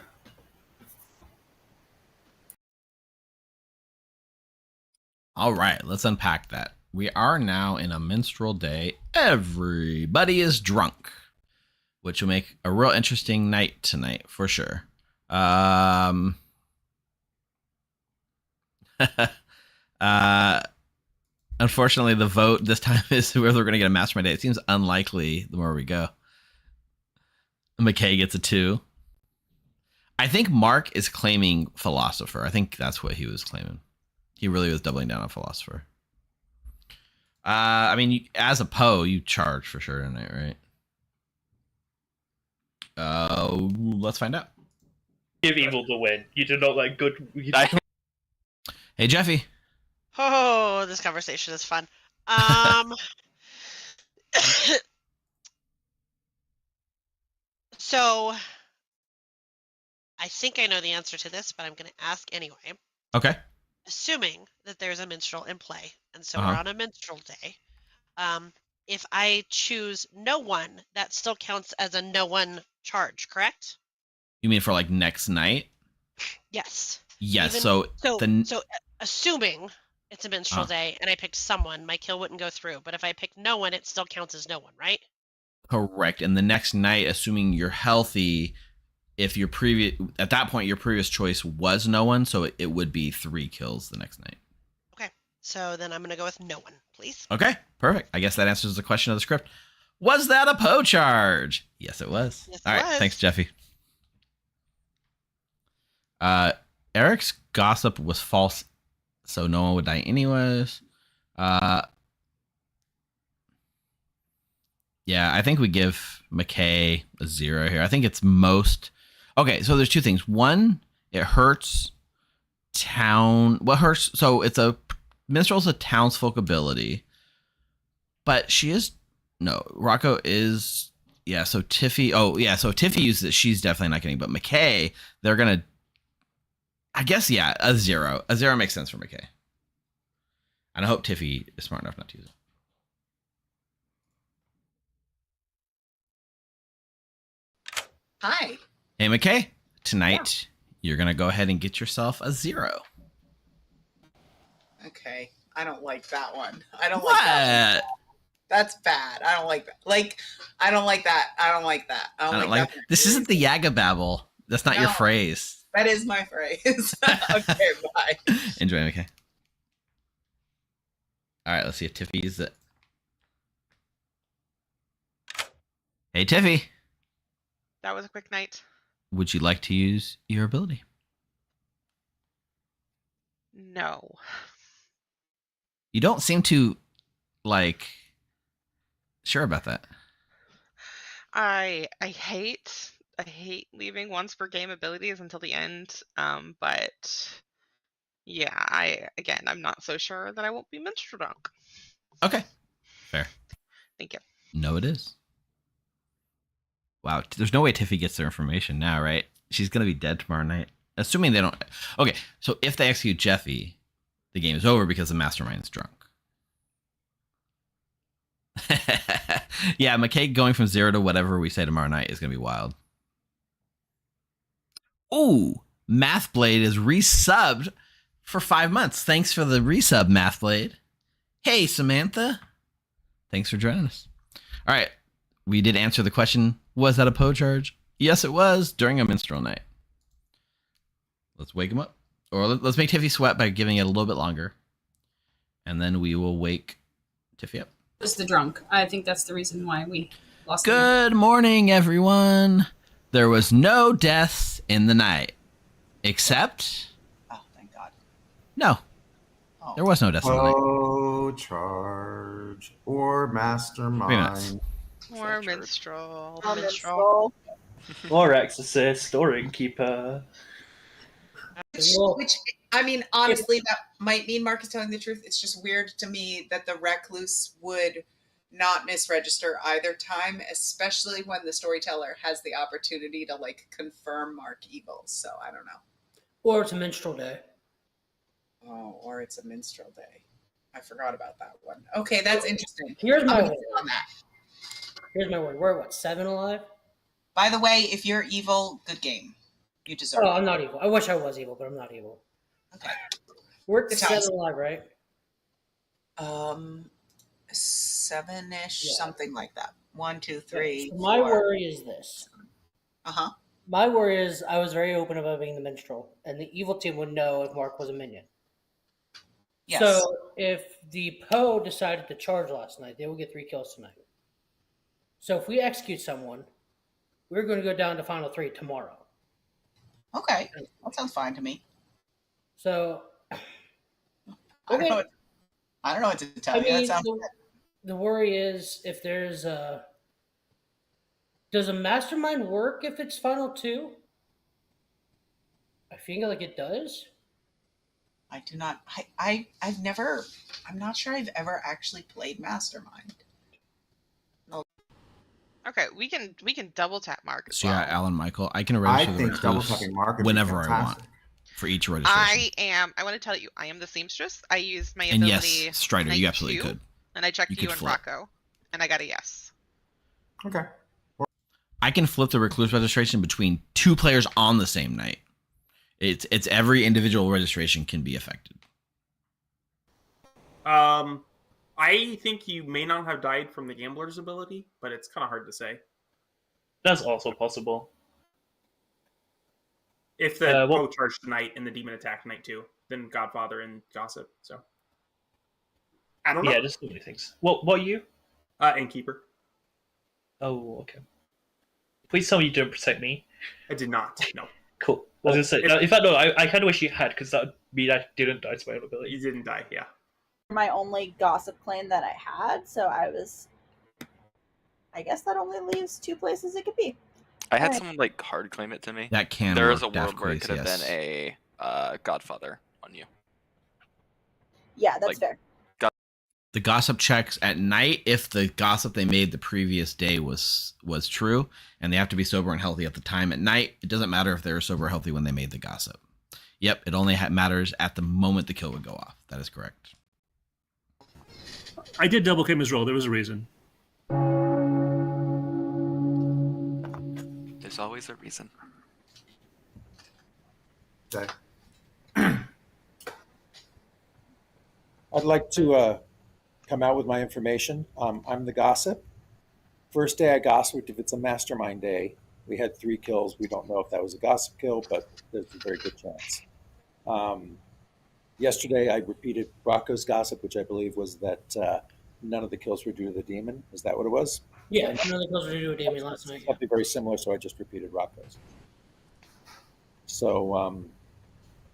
All right, let's unpack that. We are now in a minstrel day. Everybody is drunk, which will make a real interesting night tonight for sure. Unfortunately, the vote this time is whether we're going to get a mastermind day. It seems unlikely the more we go. McKay gets a 2. I think Mark is claiming philosopher. I think that's what he was claiming. He really was doubling down on philosopher. I mean, as a Poe, you charge for sure tonight, right? Let's find out. Give evil the win. You do not like good. Hey, Jeffy. Oh, this conversation is fun. So, I think I know the answer to this, but I'm going to ask anyway. Okay. Assuming that there's a minstrel in play, and so Uh-huh. we're on a minstrel day. If I choose no one, that still counts as a no one charge, correct? You mean for like next night? Yes. Yes. So So assuming it's a minstrel Uh-huh. day and I picked someone, my kill wouldn't go through. But if I pick no one, it still counts as no one, right? correct. And the next night, assuming you're healthy, if your at that point your previous choice was no one, so it would be 3 kills the next night. Okay. So then I'm gonna go with no one, please. Okay, perfect. I guess that answers the question of the script. Was that a Poe charge? Yes, it was. Yes, it All right, was. thanks, Jeffy. Eric's gossip was false, so no one would die anyways. Yeah, I think we give McKay a 0 here. I think it's most. Okay, so there's 2 things. One, it hurts town. What hurts? So it's a minstrel's a townsfolk ability, but she is Rocco is So Tiffy. Oh yeah, so Tiffy uses it. She's definitely not getting. But McKay, they're gonna. I guess a 0. A 0 makes sense for McKay, and I hope Tiffy is smart enough not to use it. Hi. Hey, McKay, tonight you're going to go ahead and get yourself a 0. Okay. I don't like that one. I don't What? like that one. That's bad. I don't like that. Like, I don't like that. I don't like that. I don't like that. This isn't the Yaga Babble. That's not your No. phrase. That is my phrase. Okay, bye. Enjoy, okay. All right, let's see if Tiffy's it. Hey, Tiffy. That was a quick night. Would you like to use your ability? No. You don't seem to, sure about that. I hate leaving once per game abilities until the end. But yeah, I'm not so sure that I won't be minstrel drunk. Okay. Fair. Thank you. No, it is. Wow, there's no way Tiffy gets their information now, right? She's gonna be dead tomorrow night. Assuming they don't. Okay, so if they execute Jeffy, the game is over because the mastermind's drunk. Yeah, McKay going from 0 to whatever we say tomorrow night is gonna be wild. Ooh, Mathblade is resubbed for 5 months. Thanks for the resub, Mathblade. Hey, Samantha. Thanks for joining us. All right, we did answer the question. Was that a Poe charge? Yes, it was during a minstrel night. Let's wake him up. Or let's make Tiffy sweat by giving it a little bit longer. And then we will wake Tiffy up. Just the drunk. I think that's the reason why we lost. Good morning, everyone. There was no deaths in the night. Except... Oh, thank God. No. There was no deaths in the night. Oh, charge. Or mastermind. Or minstrel. Or exorcist, or innkeeper. Which, I mean, honestly, that might mean Mark is telling the truth. It's just weird to me that the recluse would not misregister either time, especially when the storyteller has the opportunity to confirm Mark evil. So I don't know. Or it's a minstrel day. Oh, or it's a minstrel day. I forgot about that one. Okay, that's interesting. Here's my I'm word. on that. We're what, 7 alive? By the way, if you're evil, good game. You deserve it. Oh, I'm not evil. I wish I was evil, but I'm not evil. Okay. We're at Good 7 times. alive, right? 7-ish, something like that. 1, 2, 3. So my 4. worry is this. Uh-huh. My worry is I was very open about being the minstrel, and the evil team would know if Mark was a minion. Yes. So if the Poe decided to charge last night, they will get 3 kills tonight. So if we execute someone, we're going to go down to final 3 tomorrow. Okay, that sounds fine to me. So I don't know what to tell you. That sounds good. The worry is if there's a... Does a mastermind work if it's final 2? I feel like it does. I do not. I'm not sure I've ever actually played Mastermind. No. Okay, we can double tap Mark as So well. yeah, Alan Michael, I can I register the think double recluse tapping Mark would be whenever I want fantastic. for each registration. I want to tell you, I am the seamstress. I used my And ability. yes, Strider, you night absolutely 2, could. And I checked You you, could and flip. Rocco, and I got a yes. Okay. I can flip the recluse registration between 2 players on the same night. It's every individual registration can be affected. I think you may not have died from the gambler's ability, but it's kind of hard to say. That's also possible. If the Poe charged tonight and the demon attacked tonight too, then Godfather and Gossip. So I don't know. Yeah, just so many things. What are you? Innkeeper. Oh, okay. Please tell me you didn't protect me. I did not. No. Cool. I was gonna say, in fact, no. I kind of wish you had, because that would mean I didn't die to my own ability. You didn't die, yeah. My only gossip claim that I had, so I guess that only leaves 2 places it could be. I had Alright. someone hard claim it to me. That can There work, is a Daft world where it Quiz, could have yes. been a Godfather on you. Yeah, that's fair. The gossip checks at night if the gossip they made the previous day was true, and they have to be sober and healthy at the time at night. It doesn't matter if they were sober or healthy when they made the gossip. Yep, it only matters at the moment the kill would go off. That is correct. I did double claim his role. There was a reason. There's always a reason. Okay. I'd like to come out with my information. I'm the gossip. First day I gossiped if it's a mastermind day. We had 3 kills. We don't know if that was a gossip kill, but there's a very good chance. Yesterday I repeated Rocco's gossip, which I believe was that none of the kills were due to the demon. Is that what it was? Yeah, none of the kills were due to a demon last night. Something very similar, so I just repeated Rocco's. So,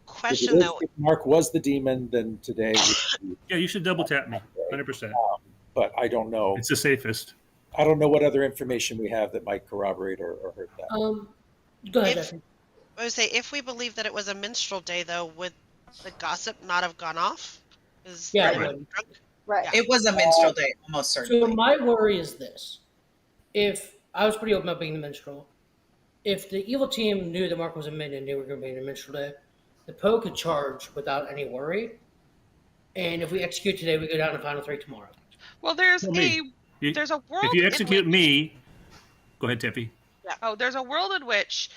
Question though. if Mark was the demon, then today. Yeah, you should double tap me, 100%. But I don't know. It's the safest. I don't know what other information we have that might corroborate or hurt that. Go ahead, Jeffrey. I would say, if we believe that it was a minstrel day, though, would the gossip not have gone off? Yeah, right. It was a minstrel day, almost certainly. So my worry is this: if I was pretty open about being the minstrel, if the evil team knew that Mark was a min and they were going to be in a minstrel day, the Poe could charge without any worry. And if we execute today, we go down to final 3 tomorrow. Well, there's there's a world. If you execute me, go ahead, Tiffy. Yeah. Oh, there's a world in which,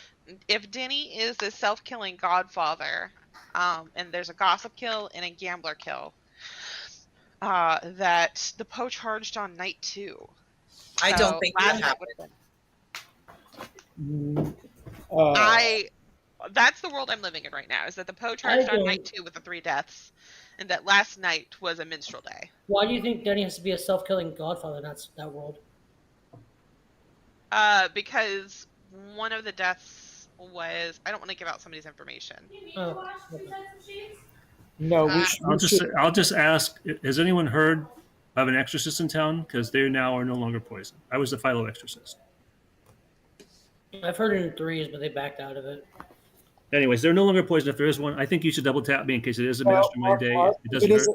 if Denny is the self-killing godfather, and there's a gossip kill and a gambler kill, that the Poe charged on night 2. I don't think that happened. Uh, That's the world I'm living in right now. Is that the Poe charged on night 2 with the 3 deaths, and that last night was a minstrel day. Why do you think Denny has to be a self-killing godfather in that world? Because one of the deaths was, I don't want to give out somebody's information. Oh. No, I'll just ask, has anyone heard of an exorcist in town? Because they now are no longer poisoned. I was the Philo exorcist. I've heard it in 3s, but they backed out of it. Anyways, they're no longer poisoned. If there is one, I think you should double tap me in case it is a mastermind day. It doesn't hurt.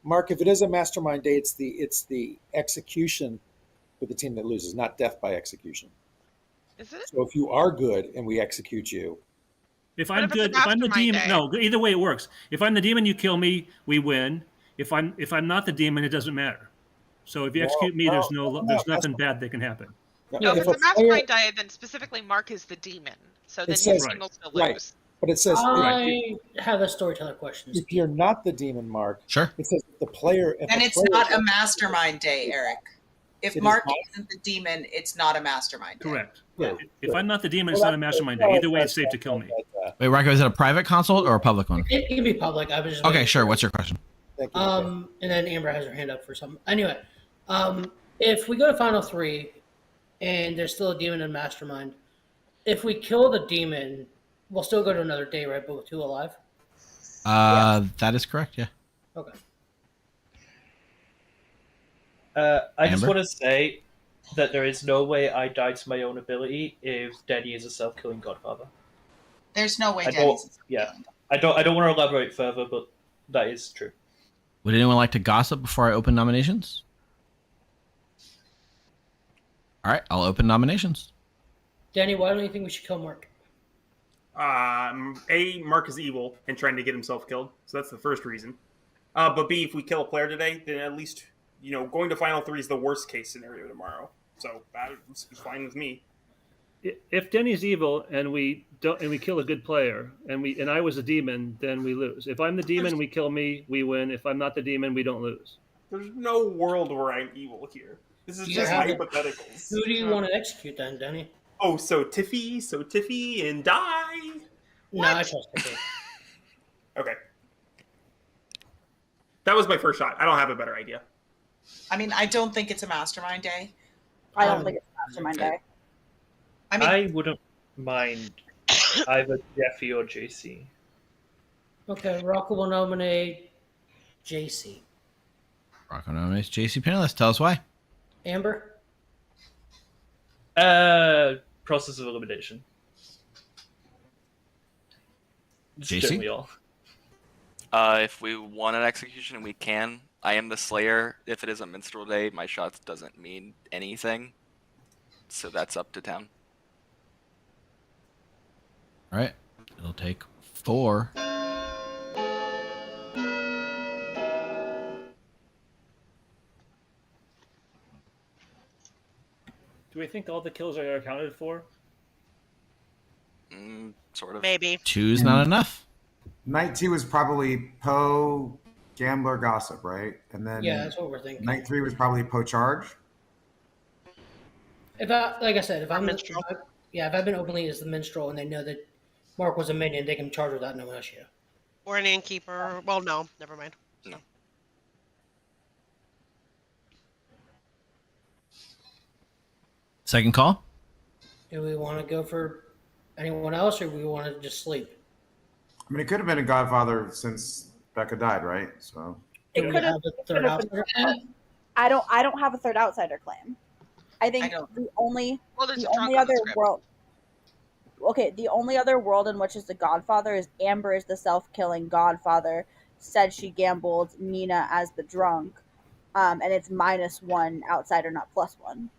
Mark, if it is a mastermind day, it's the execution for the team that loses, not death by execution. Is it? So if you are good and we execute you, If I'm good, if I'm the demon, no. Either way, it works. If I'm the demon, you kill me, we win. If I'm not the demon, it doesn't matter. So if you execute me, there's nothing bad that can happen. No, if it's a mastermind day, then specifically Mark is the demon. So then his team will still lose. Right. But it says I have a storyteller question. if you're not the demon, Mark. Sure. It says the player. And it's not a mastermind day, Eric. If Mark isn't the demon, it's not a mastermind day. Correct. If I'm not the demon, it's not a mastermind day. Either way, it's safe to kill me. Wait, Rocco, is it a private consult or a public one? It can be public. I was just Okay, sure. What's your question? And then Amber has her hand up for something. Anyway, if we go to final 3 and there's still a demon and mastermind, if we kill the demon, we'll still go to another day, right? But with 2 alive? That is correct, yeah. Okay. I just Amber? want to say that there is no way I die to my own ability if Denny is a self-killing godfather. There's no way I Denny's. don't want to elaborate further, but that is true. Would anyone like to gossip before I open nominations? All right, I'll open nominations. Danny, why don't you think we should kill Mark? Mark is evil and trying to get himself killed, so that's the first reason. But B, if we kill a player today, then at least going to final 3 is the worst case scenario tomorrow. So that's fine with me. If Denny's evil and we kill a good player and I was a demon, then we lose. If I'm the demon and we kill me, we win. If I'm not the demon, we don't lose. There's no world where I'm evil here. This is just hypotheticals. Who do you want to execute then, Denny? Oh, so Tiffy and die. No, I trust Tiffy. Okay. That was my first shot. I don't have a better idea. I mean, I don't think it's a mastermind day. I don't think it's a mastermind day. I wouldn't mind either Jeffy or JC. Okay, Rocco will nominate JC. Rocco nominates JC Penniless. Tell us why. Amber? Process of elimination. JC? We all. If we want an execution and we can, I am the Slayer. If it is a minstrel day, my shots doesn't mean anything. So that's up to town. All right. It'll take 4. Do we think all the kills are accounted for? Sort of. Maybe. 2's not enough. Night 2 was probably Poe, Gambler, Gossip, right? And then Yeah, that's what we're thinking. night 3 was probably Pocharge. If I've been openly as the minstrel and they know that Mark was a minion, they can charge without no issue. Or an innkeeper. Well, no, never mind. No. Second call. Do we want to go for anyone else, or do we want to just sleep? I mean, it could have been a Godfather since Becca died, right? So It Do we could have have a third outsider? I don't have a third outsider claim. I think the only there's the a drunk only on the other script. world. Okay, the only other world in which is the Godfather is Amber is the self-killing Godfather. Said she gambled Nina as the drunk, and it's -1 outsider, not +1.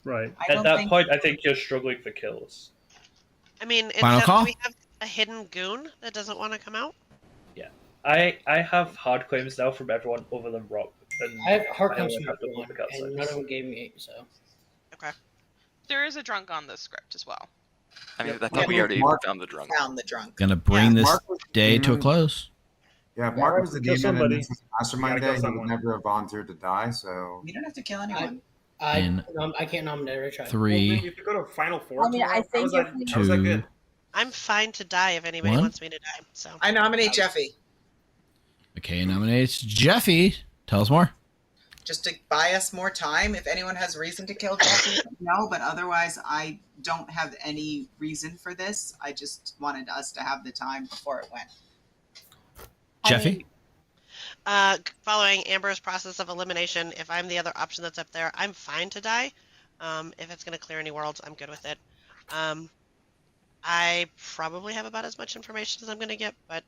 Right. At that point, I think you're struggling for kills. I mean, Final do call? we have a hidden goon that doesn't want to come out? Yeah. I have hard claims now from everyone other than Rob. And I have hard I claims only from have the everyone, public and outsiders. none of them gave me 8, so. Okay. There is a drunk on the script as well. I mean, I thought we already found the drunk. Found the drunk. Gonna bring this Mark was day to a demon. close. Yeah, if Mark was the kill demon somebody. and this was Mastermind You Day, gotta he kill would someone. never have volunteered to die. So You don't have to kill anyone. In I can't nominate or try. 3, You have to go to Final Four. I mean, I tomorrow? think How's if that, we- how's that 2, good? I'm fine to die if anybody One? wants me to die. So I nominate Jeffy Okay, nominates Jeffy. Tell us more. just to buy us more time. If anyone has reason to kill Jeffy, no. But otherwise, I don't have any reason for this. I just wanted us to have the time before it went. Jeffy? Following Amber's process of elimination, if I'm the other option that's up there, I'm fine to die. If it's going to clear any worlds, I'm good with it. I probably have about as much information as I'm going to get, but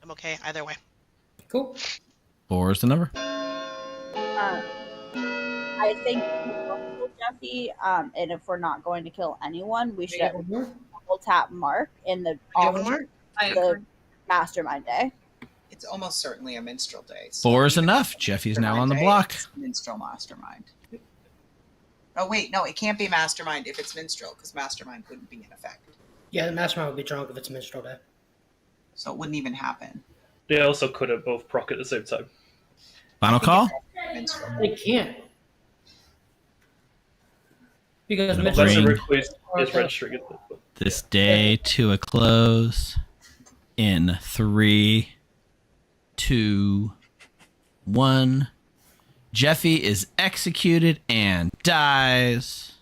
I'm okay either way. Cool. 4 is the number. I think we will kill Jeffy, and if we're not going to kill anyone, we should double tap Mark in the the Mastermind Day. It's almost certainly a minstrel day. 4 is enough. Jeffy's now on the block. It's minstrel mastermind. Oh wait, no, it can't be mastermind if it's minstrel because mastermind wouldn't be in effect, Yeah, the mastermind would be drunk if it's minstrel day. so it wouldn't even happen. They also couldn't both proc at the same time. Final call? Minstrel. They can't. Because Gonna minstrel Unless a bring recluse is registering it. this day to a close in 3, 2, 1. Jeffy is executed and dies.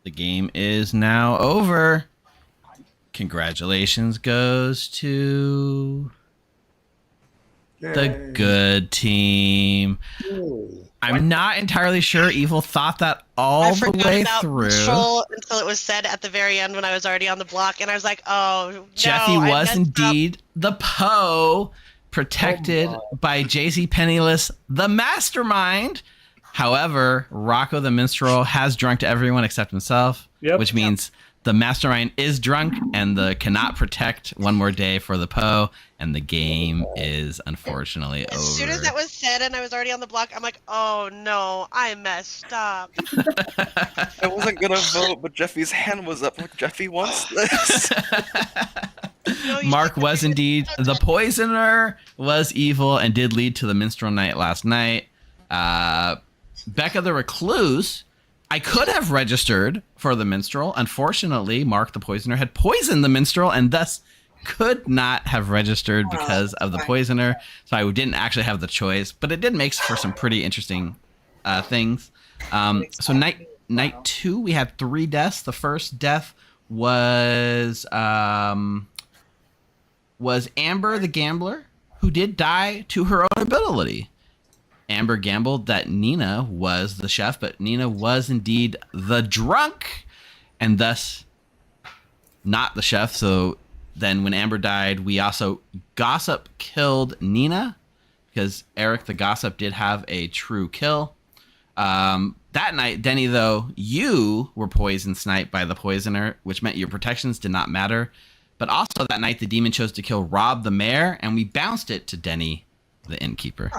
The game is now over. Congratulations goes to the good team. I'm not entirely sure Evil thought that all I the forgot way about through. Minstrel until it was said at the very end when I was already on the block, and I was like, "Oh, Jeffy no, I was messed indeed the Poe, protected by JC Penniless, the mastermind. However, Rocco the Minstrel has drunked everyone except himself, which means the mastermind is drunk and the cannot protect one more day for the Poe, and the game is unfortunately As over. soon as that was said and I was already on the block, I'm like, "Oh no, I messed up." I wasn't gonna vote, but Jeffy's hand was up. Like, Jeffy wants this. Mark was indeed the poisoner, was evil, and did lead to the minstrel night last night. Becca the recluse, I could have registered for the minstrel. Unfortunately, Mark the poisoner had poisoned the minstrel and thus could not have registered because of the poisoner. So I didn't actually have the choice, but it did make for some pretty interesting things. So night 2, we had 3 deaths. The first death was Amber the gambler, who did die to her own ability. Amber gambled that Nina was the chef, but Nina was indeed the drunk and thus not the chef. So then when Amber died, we also Gossip killed Nina because Eric the Gossip did have a true kill. That night, Denny, though, you were poison sniped by the poisoner, which meant your protections did not matter. But also that night, the demon chose to kill Rob the mayor, and we bounced it to Denny the innkeeper,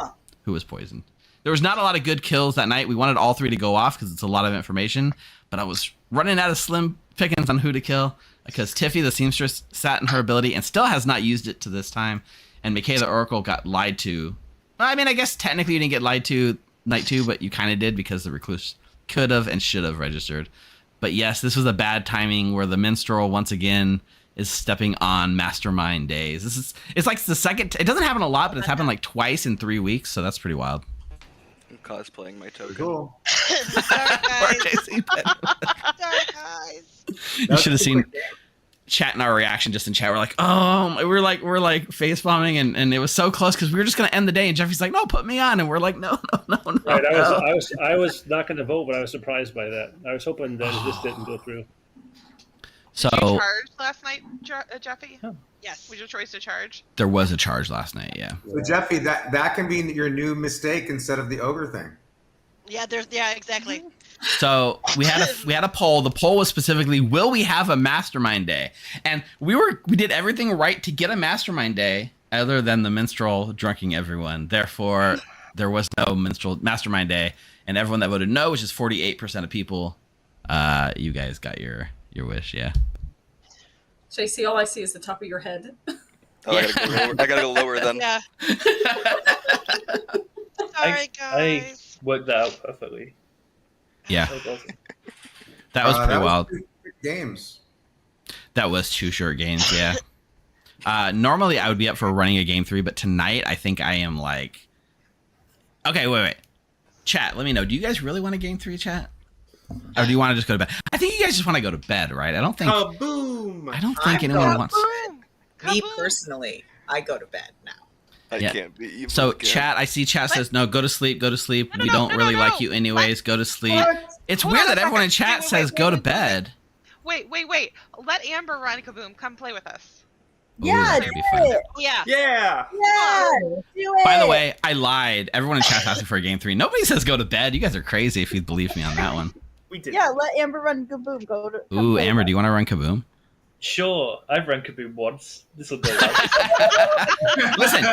who was poisoned. There was not a lot of good kills that night. We wanted all 3 to go off because it's a lot of information, but I was running out of slim pickings on who to kill because Tiffy the seamstress sat in her ability and still has not used it to this time. and McKay the Oracle got lied to. I mean, I guess technically you didn't get lied to night 2, but you kind of did because the recluse could have and should have registered. But yes, this was a bad timing where the minstrel once again is stepping on Mastermind days. It's like the second. It doesn't happen a lot, but it's happened like twice in 3 weeks, so that's pretty wild. I'm cosplaying my token. Cool. Sorry, guys. You should have seen chat and our reaction just in chat. We're like, oh, we're like face bombing, and it was so close because we were just gonna end the day, and Jeffy's like, no, put me on, and we're like, no. Right, I was not going to vote, but I was surprised by that. I was hoping that this didn't go through. So Did you charge last night, Jeffy? Yes. Was your choice to charge? there was a charge last night, yeah. So Jeffy, that can be your new mistake instead of the ogre thing. Yeah, exactly. So we had a poll. The poll was specifically, will we have a mastermind day? And we did everything right to get a mastermind day, other than the minstrel drunking everyone. Therefore, there was no mastermind day, and everyone that voted no, which is 48% of people, you guys got your wish, yeah. JC, all I see is the top of your head. Oh, I gotta go lower then. Yeah. Sorry, guys. I worked that out perfectly. Yeah. That was awesome. That was pretty wild. 2 games. That was 2 short games, yeah. Normally I would be up for running a game 3, but tonight I think I am like... Okay, wait. Chat, let me know. Do you guys really want a game 3, chat? Or do you want to just go to bed? I think you guys just want to go to bed, right? I don't think... KABOOM! I don't think anyone wants... Me personally, I go to bed now. I can't be. You So both can. chat, I see chat says, no, go to sleep. We don't really like you anyways. Go to sleep. It's Hold weird on that a everyone in second. chat Wait, says go to bed. Wait. Let Amber run KABOOM. Come play with us. Yeah, that'd be do fun. it. Yeah. Yeah. Yeah, do it. By the way, I lied. Everyone in chat asking for a game 3. Nobody says go to bed. You guys are crazy if you believe me on that one. We did. Yeah, let Amber run KABOOM. Go to. come Ooh, play Amber, with do you want to run KABOOM? Sure, I've run KABOOM once. This will go well. Listen,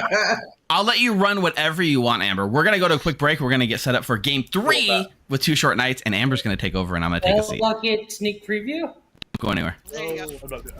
I'll let you run whatever you want, Amber. We're going to go to a quick break. We're going to get set up for game 3 with 2 short nights, and Amber's going to take over, and I'm going to take a seat. Lock it, sneak preview. Don't go anywhere. There you go. I'm not good.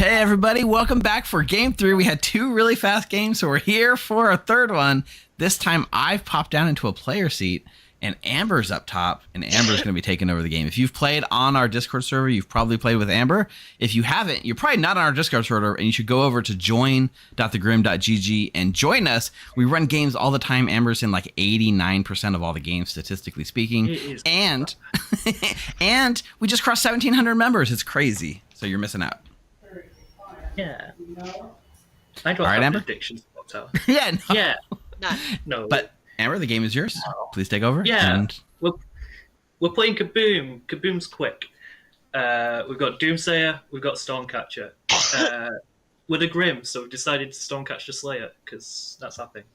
Hey everybody, welcome back for game 3. We had 2 really fast games, so we're here for a third one. This time I've popped down into a player seat and Amber's up top, and Amber's going to be taking over the game. If you've played on our Discord server, you've probably played with Amber. If you haven't, you're probably not on our Discord server, and you should go over to join.thegrim.gg and join us. We run games all the time. Amber's in like 89% of all the games, statistically speaking. And and we just crossed 1,700 members. It's crazy. So you're missing out. Yeah. I don't All right, have Amber? addictions. Yeah, no. Yeah. None. No. But Amber, the game is yours. Please take over. Yeah. And We're playing KABOOM. KABOOM's quick. We've got Doomsayer. We've got Stormcatcher. We're the Grim, so we've decided to Stormcatch the Slayer, because that's our thing.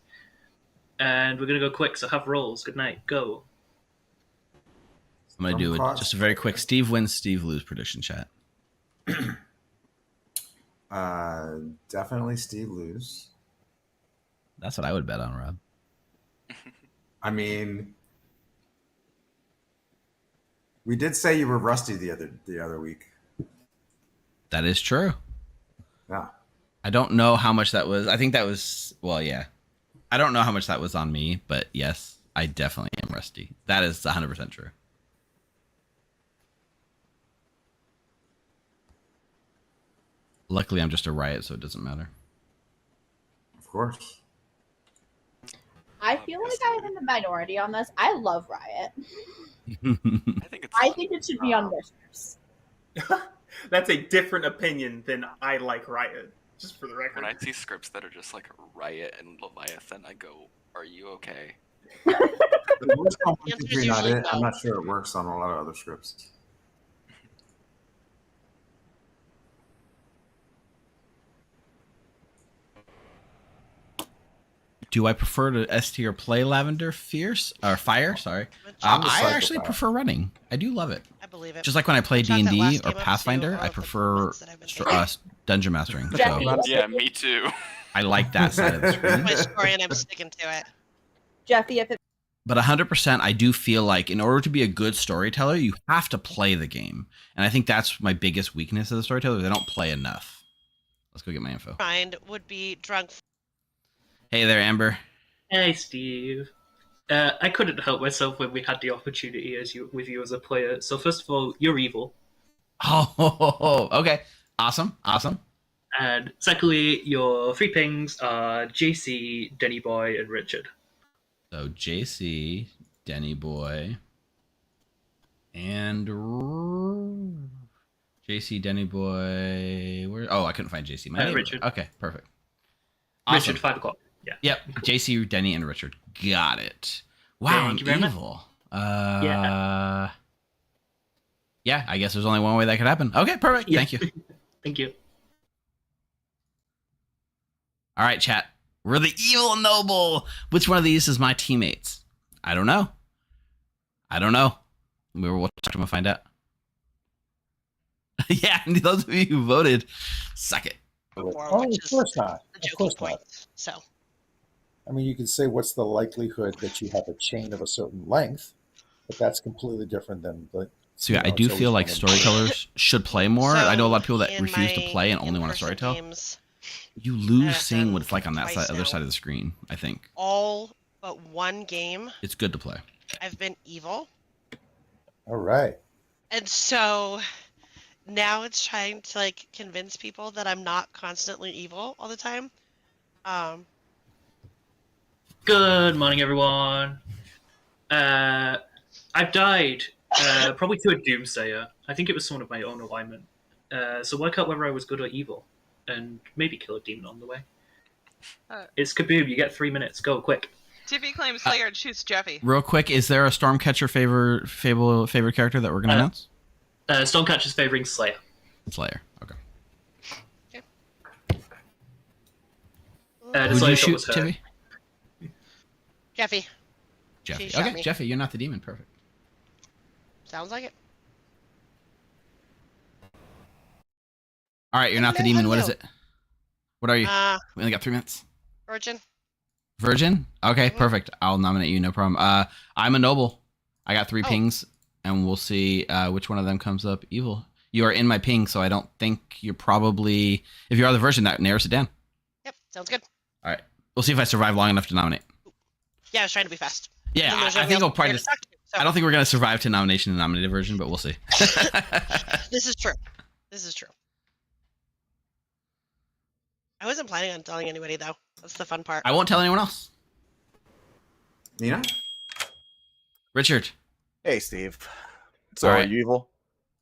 And we're going to go quick, so have rolls. Good night. Go. I'm going to do just a very quick Steve wins, Steve lose prediction chat. Definitely Steve lose. That's what I would bet on, Rob. I mean, we did say you were rusty the other week. That is true. Yeah. I don't know how much that was. I think that was, well, yeah. I don't know how much that was on me, but yes, I definitely am rusty. That is 100% true. Luckily, I'm just a riot, so it doesn't matter. Of course. I feel like I'm in the minority on this. I love Riot. I think it should be on Whispers. That's a different opinion than I like Riot, just for the record. When I see scripts that are just like Riot and Leviathan, I go, "Are you okay?" The voice composition The answer is not usually it. I'm no. not sure it works on a lot of other scripts. Do I prefer to S tier play Lavender Fierce or Fire? Sorry, I'm a I actually psychopath. prefer running. I do love it. I believe it. Just like when I play I chalked that D&D last or game up to Pathfinder, all I of the prefer moments that I've been taking. dungeon mastering. So Jeffy, Yeah, me too. I like that side of the screen. My story, and I'm sticking to it. Jeffy, if it But 100%, I do feel like in order to be a good storyteller, you have to play the game. And I think that's my biggest weakness as a storyteller. They don't play enough. Let's go get my info. Mind would be drunk. Hey there, Amber. Hey, Steve. I couldn't help myself when we had the opportunity with you as a player. So first of all, you're evil. Oh, okay. Awesome. And secondly, your 3 pings are JC, Denny Boy, and Richard. So JC, Denny Boy, and JC, Denny Boy. Oh, I couldn't find JC. My neighbor. Richard. Okay, perfect. Awesome. Richard, 5 o'clock. Yeah. Yep. JC, Denny, and Richard. Got it. Wow, Thank you very much. evil. Yeah. Yeah, I guess there's only one way that could happen. Okay, perfect. Yeah. Thank you. Thank you. All right, chat. We're the evil noble. Which one of these is my teammates? I don't know. We'll talk to them and find out. Yeah, and those of you who voted, suck it. Oh, of course not. The Of course joking not. point. So I mean, you can say what's the likelihood that you have a chain of a certain length, but that's completely different than the. So yeah, I it's do always feel like one of- storytellers should play more. I know a lot of people that in refuse to my play and only want to in-person storytell. games, You lose I've seeing done what it's like on that twice side, other now. side of the screen. I think all but one game, it's good to play. I've been evil, All right. and so now it's trying to like convince people that I'm not constantly evil all the time. Good morning, everyone. I've died, probably to a Doomsayer. I think it was someone of my own alignment. So work out whether I was good or evil, and maybe kill a demon on the way. It's KABOOM. You get 3 minutes. Go quick. Tiffy claims Slayer shoots Jeffy. Real quick, is there a Stormcatcher favorite character that we're gonna announce? Stormcatcher's favoring Slayer. Slayer. Okay. The Who do Slayer you shot shoot, was her. Tiffy? Jeffy, Jeffy. She shot Okay, me. Jeffy, you're not the demon. Perfect. sounds like it. All right, you're not the Hello, demon. What is hello. it? What are you? We Uh, only got 3 minutes. Virgin. Virgin? Okay, Mhm. perfect. I'll nominate you, no problem. I'm a noble. I got 3 Oh. pings, and we'll see which one of them comes up evil. you are in my ping, so I don't think you're probably. If you are the version, that narrows it down. Yep, sounds good. All right, we'll see if I survive long enough to nominate. Yeah, I was trying to be fast. Yeah, Even though I there's think nobody I'll else probably here to just. talk to, so. I don't think we're gonna survive to nomination and nominated version, but we'll see. This is true. This is true. I wasn't planning on telling anybody though. That's the fun part. I won't tell anyone else. Nina? Richard. Hey, Steve. So All are right. you evil?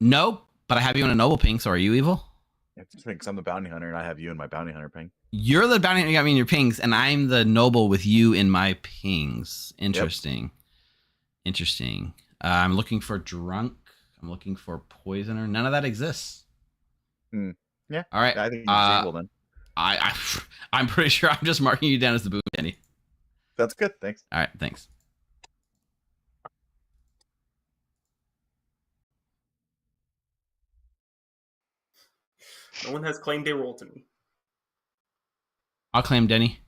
No, but I have you in a noble ping, so are you evil? I think I'm the bounty hunter, and I have you in my bounty hunter ping. You're the bounty hunter, you got me in your pings, and I'm the noble with you in my pings. Interesting. Interesting. I'm looking for drunk. I'm looking for poisoner. None of that exists. Yeah. All right. I think he's evil then. I'm pretty sure I'm just marking you down as the boom Danny. That's good. Thanks. All right. Thanks. No one has claimed a role to me. I'll claim Denny.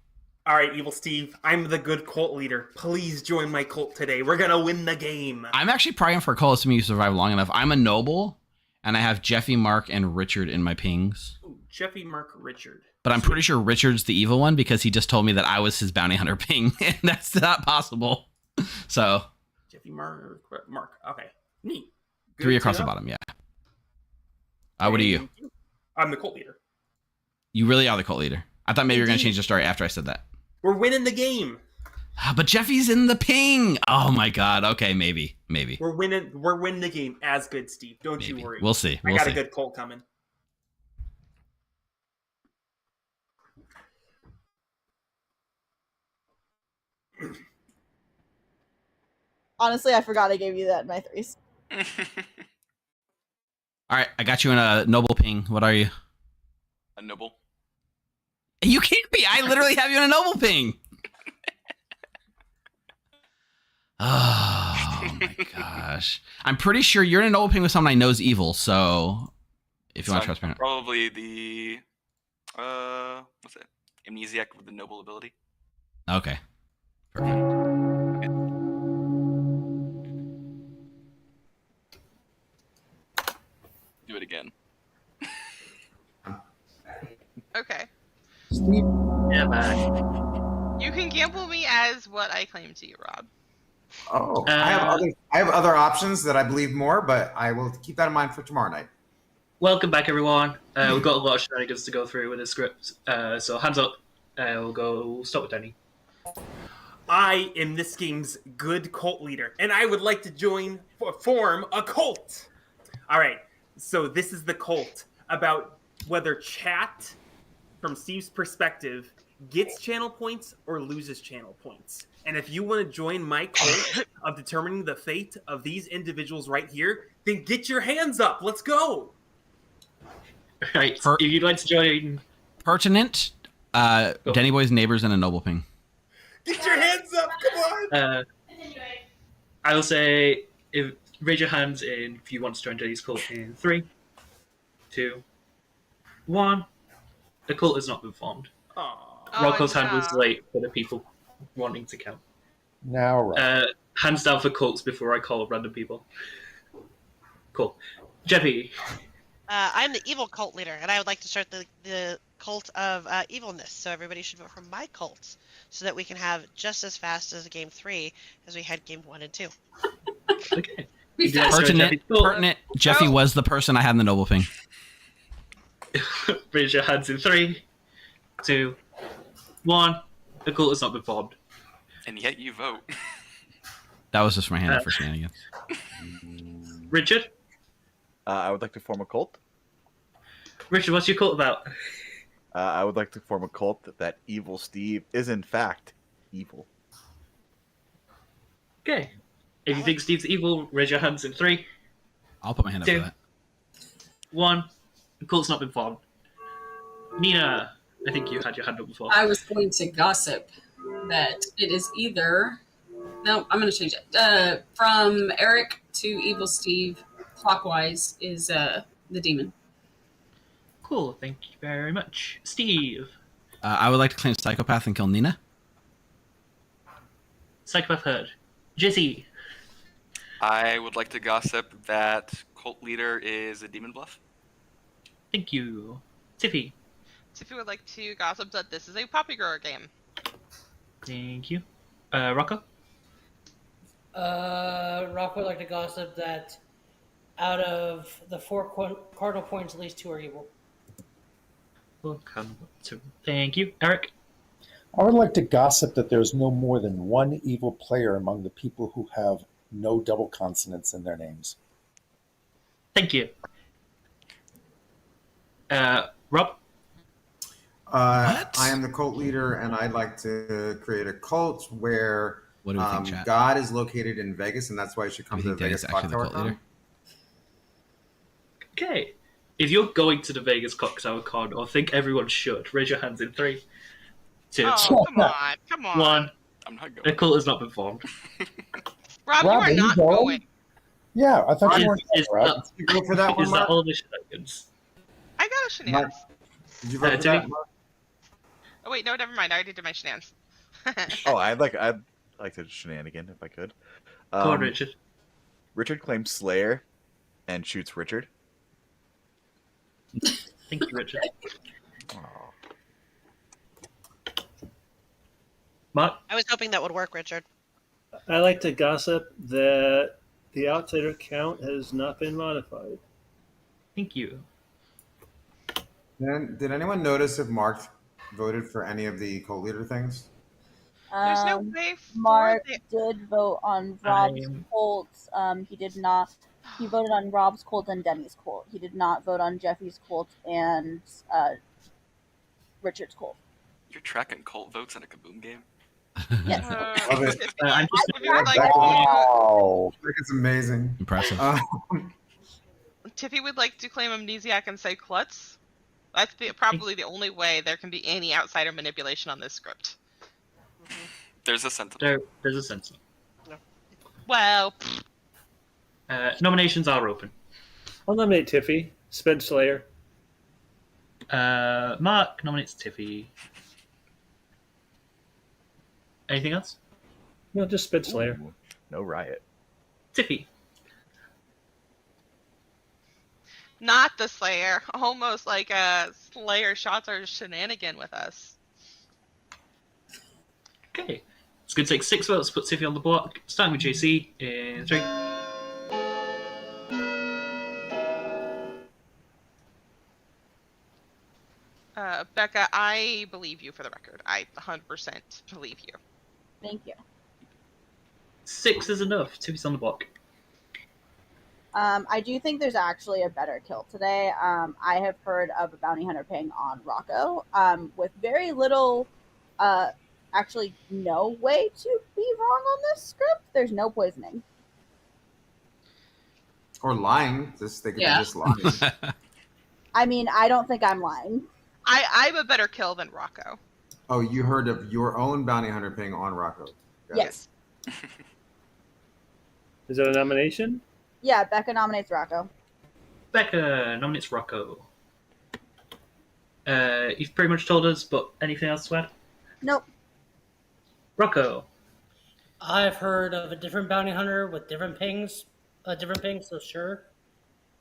All right, Evil Steve, I'm the good cult leader. Please join my cult today. We're going to win the game. I'm actually praying for a call assuming you survive long enough. I'm a noble, and I have Jeffy, Mark, and Richard in my pings. Ooh, Jeffy, Mark, Richard. But I'm pretty sure Richard's the evil one because he just told me that I was his bounty hunter ping, and that's not possible. So. Jeffy, Mark. Okay. Neat. Good 3 across to the know. bottom, yeah. What are you? I'm the cult leader. You really are the cult leader. I thought maybe you were going to change the story after I said that. We're winning the game. But Jeffy's in the ping. Oh my god. Okay, maybe. We're winning the game as good, Steve. Don't you worry. We'll see. I got a good cult coming. Honestly, I forgot I gave you that in my threes. All right, I got you in a noble ping. What are you? A noble. You can't be. I literally have you in a noble ping. Oh my gosh. I'm pretty sure you're in a noble ping with someone I know is evil, so if you want to transparent. Probably the what's it? Amnesiac with the noble ability. Okay. Perfect. Do it again. Okay. Yeah, man. You can gamble me as what I claim to you, Rob. Oh, I have other options that I believe more, but I will keep that in mind for tomorrow night. Welcome back, everyone. We've got a lot of shenanigans to go through with this script. So hands up. We'll start with Danny. I am this game's good cult leader, and I would like to form a cult. All right, so this is the cult about whether chat, from Steve's perspective, gets channel points or loses channel points. And if you want to join my cult of determining the fate of these individuals right here, then get your hands up. Let's go. Right, if you'd like to join... Pertinent, Denny Boy's neighbors in a noble ping. Get your hands up, come on. I will say, raise your hands if you want to join Denny's cult in 3, 2, 1. The cult has not been formed. Rocco's hand was late for the people wanting to count. Now, right. Hands down for cults before I call random people. Cool. Jeffy. I'm the evil cult leader, and I would like to start the cult of evilness. So everybody should vote for my cult, so that we can have just as fast as game 3 as we had game 1 and 2. Okay. Pertinent. Jeffy was the person I had in the noble ping. Raise your hands in 3, 2, 1. The cult has not been formed. And yet you vote. That was just my hand for shenanigans. Richard? I would like to form a cult. Richard, what's your cult about? I would like to form a cult that Evil Steve is in fact evil. Okay. If you think Steve's evil, raise your hands in 3. I'll put my hand up 2, for that. 1. The cult's not been formed. Nina, I think you had your hand up before. I was going to gossip that it is either... No, I'm going to change it. From Eric to Evil Steve, clockwise is the demon. Cool, thank you very much. Steve. I would like to claim Psychopath and kill Nina. Psychopath heard. Jesse. I would like to gossip that cult leader is a demon bluff. Thank you. Tiffy. Tiffy would like to gossip that this is a poppy grower game. Thank you. Rocco? Rock would like to gossip that out of the 4 cardinal points, at least 2 are evil. Thank you. Eric? I would like to gossip that there's no more than one evil player among the people who have no double consonants in their names. Thank you. Rob? I am the cult leader, and I'd like to create a cult where What do we think, chat? God is located in Vegas, and that's why you should come to the Vegas Clocktower Con. Okay. If you're going to the Vegas Clocktower Con, or think everyone should, raise your hands in 3, 2, Oh, come on. 1. I'm not going. The cult has not been formed. Rob, you are not going. Yeah, I thought you weren't. Did you go for that one, Is that Mark? all the shenanigans? I got a shenanigans. Did you vote for that, Mark? Oh wait, no, never mind. I already did my shenanigans. Oh, I'd like to shenanigan if I could. Go on, Richard. Richard claims Slayer and shoots Richard. Thank you, Richard. Mark? I was hoping that would work, Richard. I like to gossip that the outsider count has not been modified. Thank you. Did anyone notice if Mark voted for any of the cult leader things? There's no way for Mark did vote on Rob's cult. He did not. He voted on Rob's cult and Denny's cult. He did not vote on Jeffy's cult and Richard's cult. You're tracking cult votes in a KABOOM game? Yes. Love it. Wow. It's amazing. Impressive. Tiffy would like to claim amnesiac and say klutz. That's probably the only way there can be any outsider manipulation on this script. There's a sentiment. There's a sentiment. Well, nominations are open. I'll nominate Tiffy. Sped Slayer. Mark nominates Tiffy. Anything else? No, just Sped Slayer. Ooh, no riot. Tiffy. not the Slayer. Almost like a Slayer shots our shenanigan with us. Okay. It's going to take 6 votes to put Tiffy on the block. Starting with JC in 3. Becca, I believe you for the record. I 100% believe you. Thank you. 6 is enough. Tiffy's on the block. I do think there's actually a better kill today. I have heard of a bounty hunter ping on Rocco with very little, actually no way to be wrong on this script. There's no poisoning. Or lying. They could just lie. I mean, I don't think I'm lying. I'm a better kill than Rocco. Oh, you heard of your own bounty hunter ping on Rocco? Yes. Is that a nomination? Yeah, Becca nominates Rocco. Becca nominates Rocco. You've pretty much told us, but anything else to add? Nope. Rocco. I've heard of a different bounty hunter with different pings, so sure.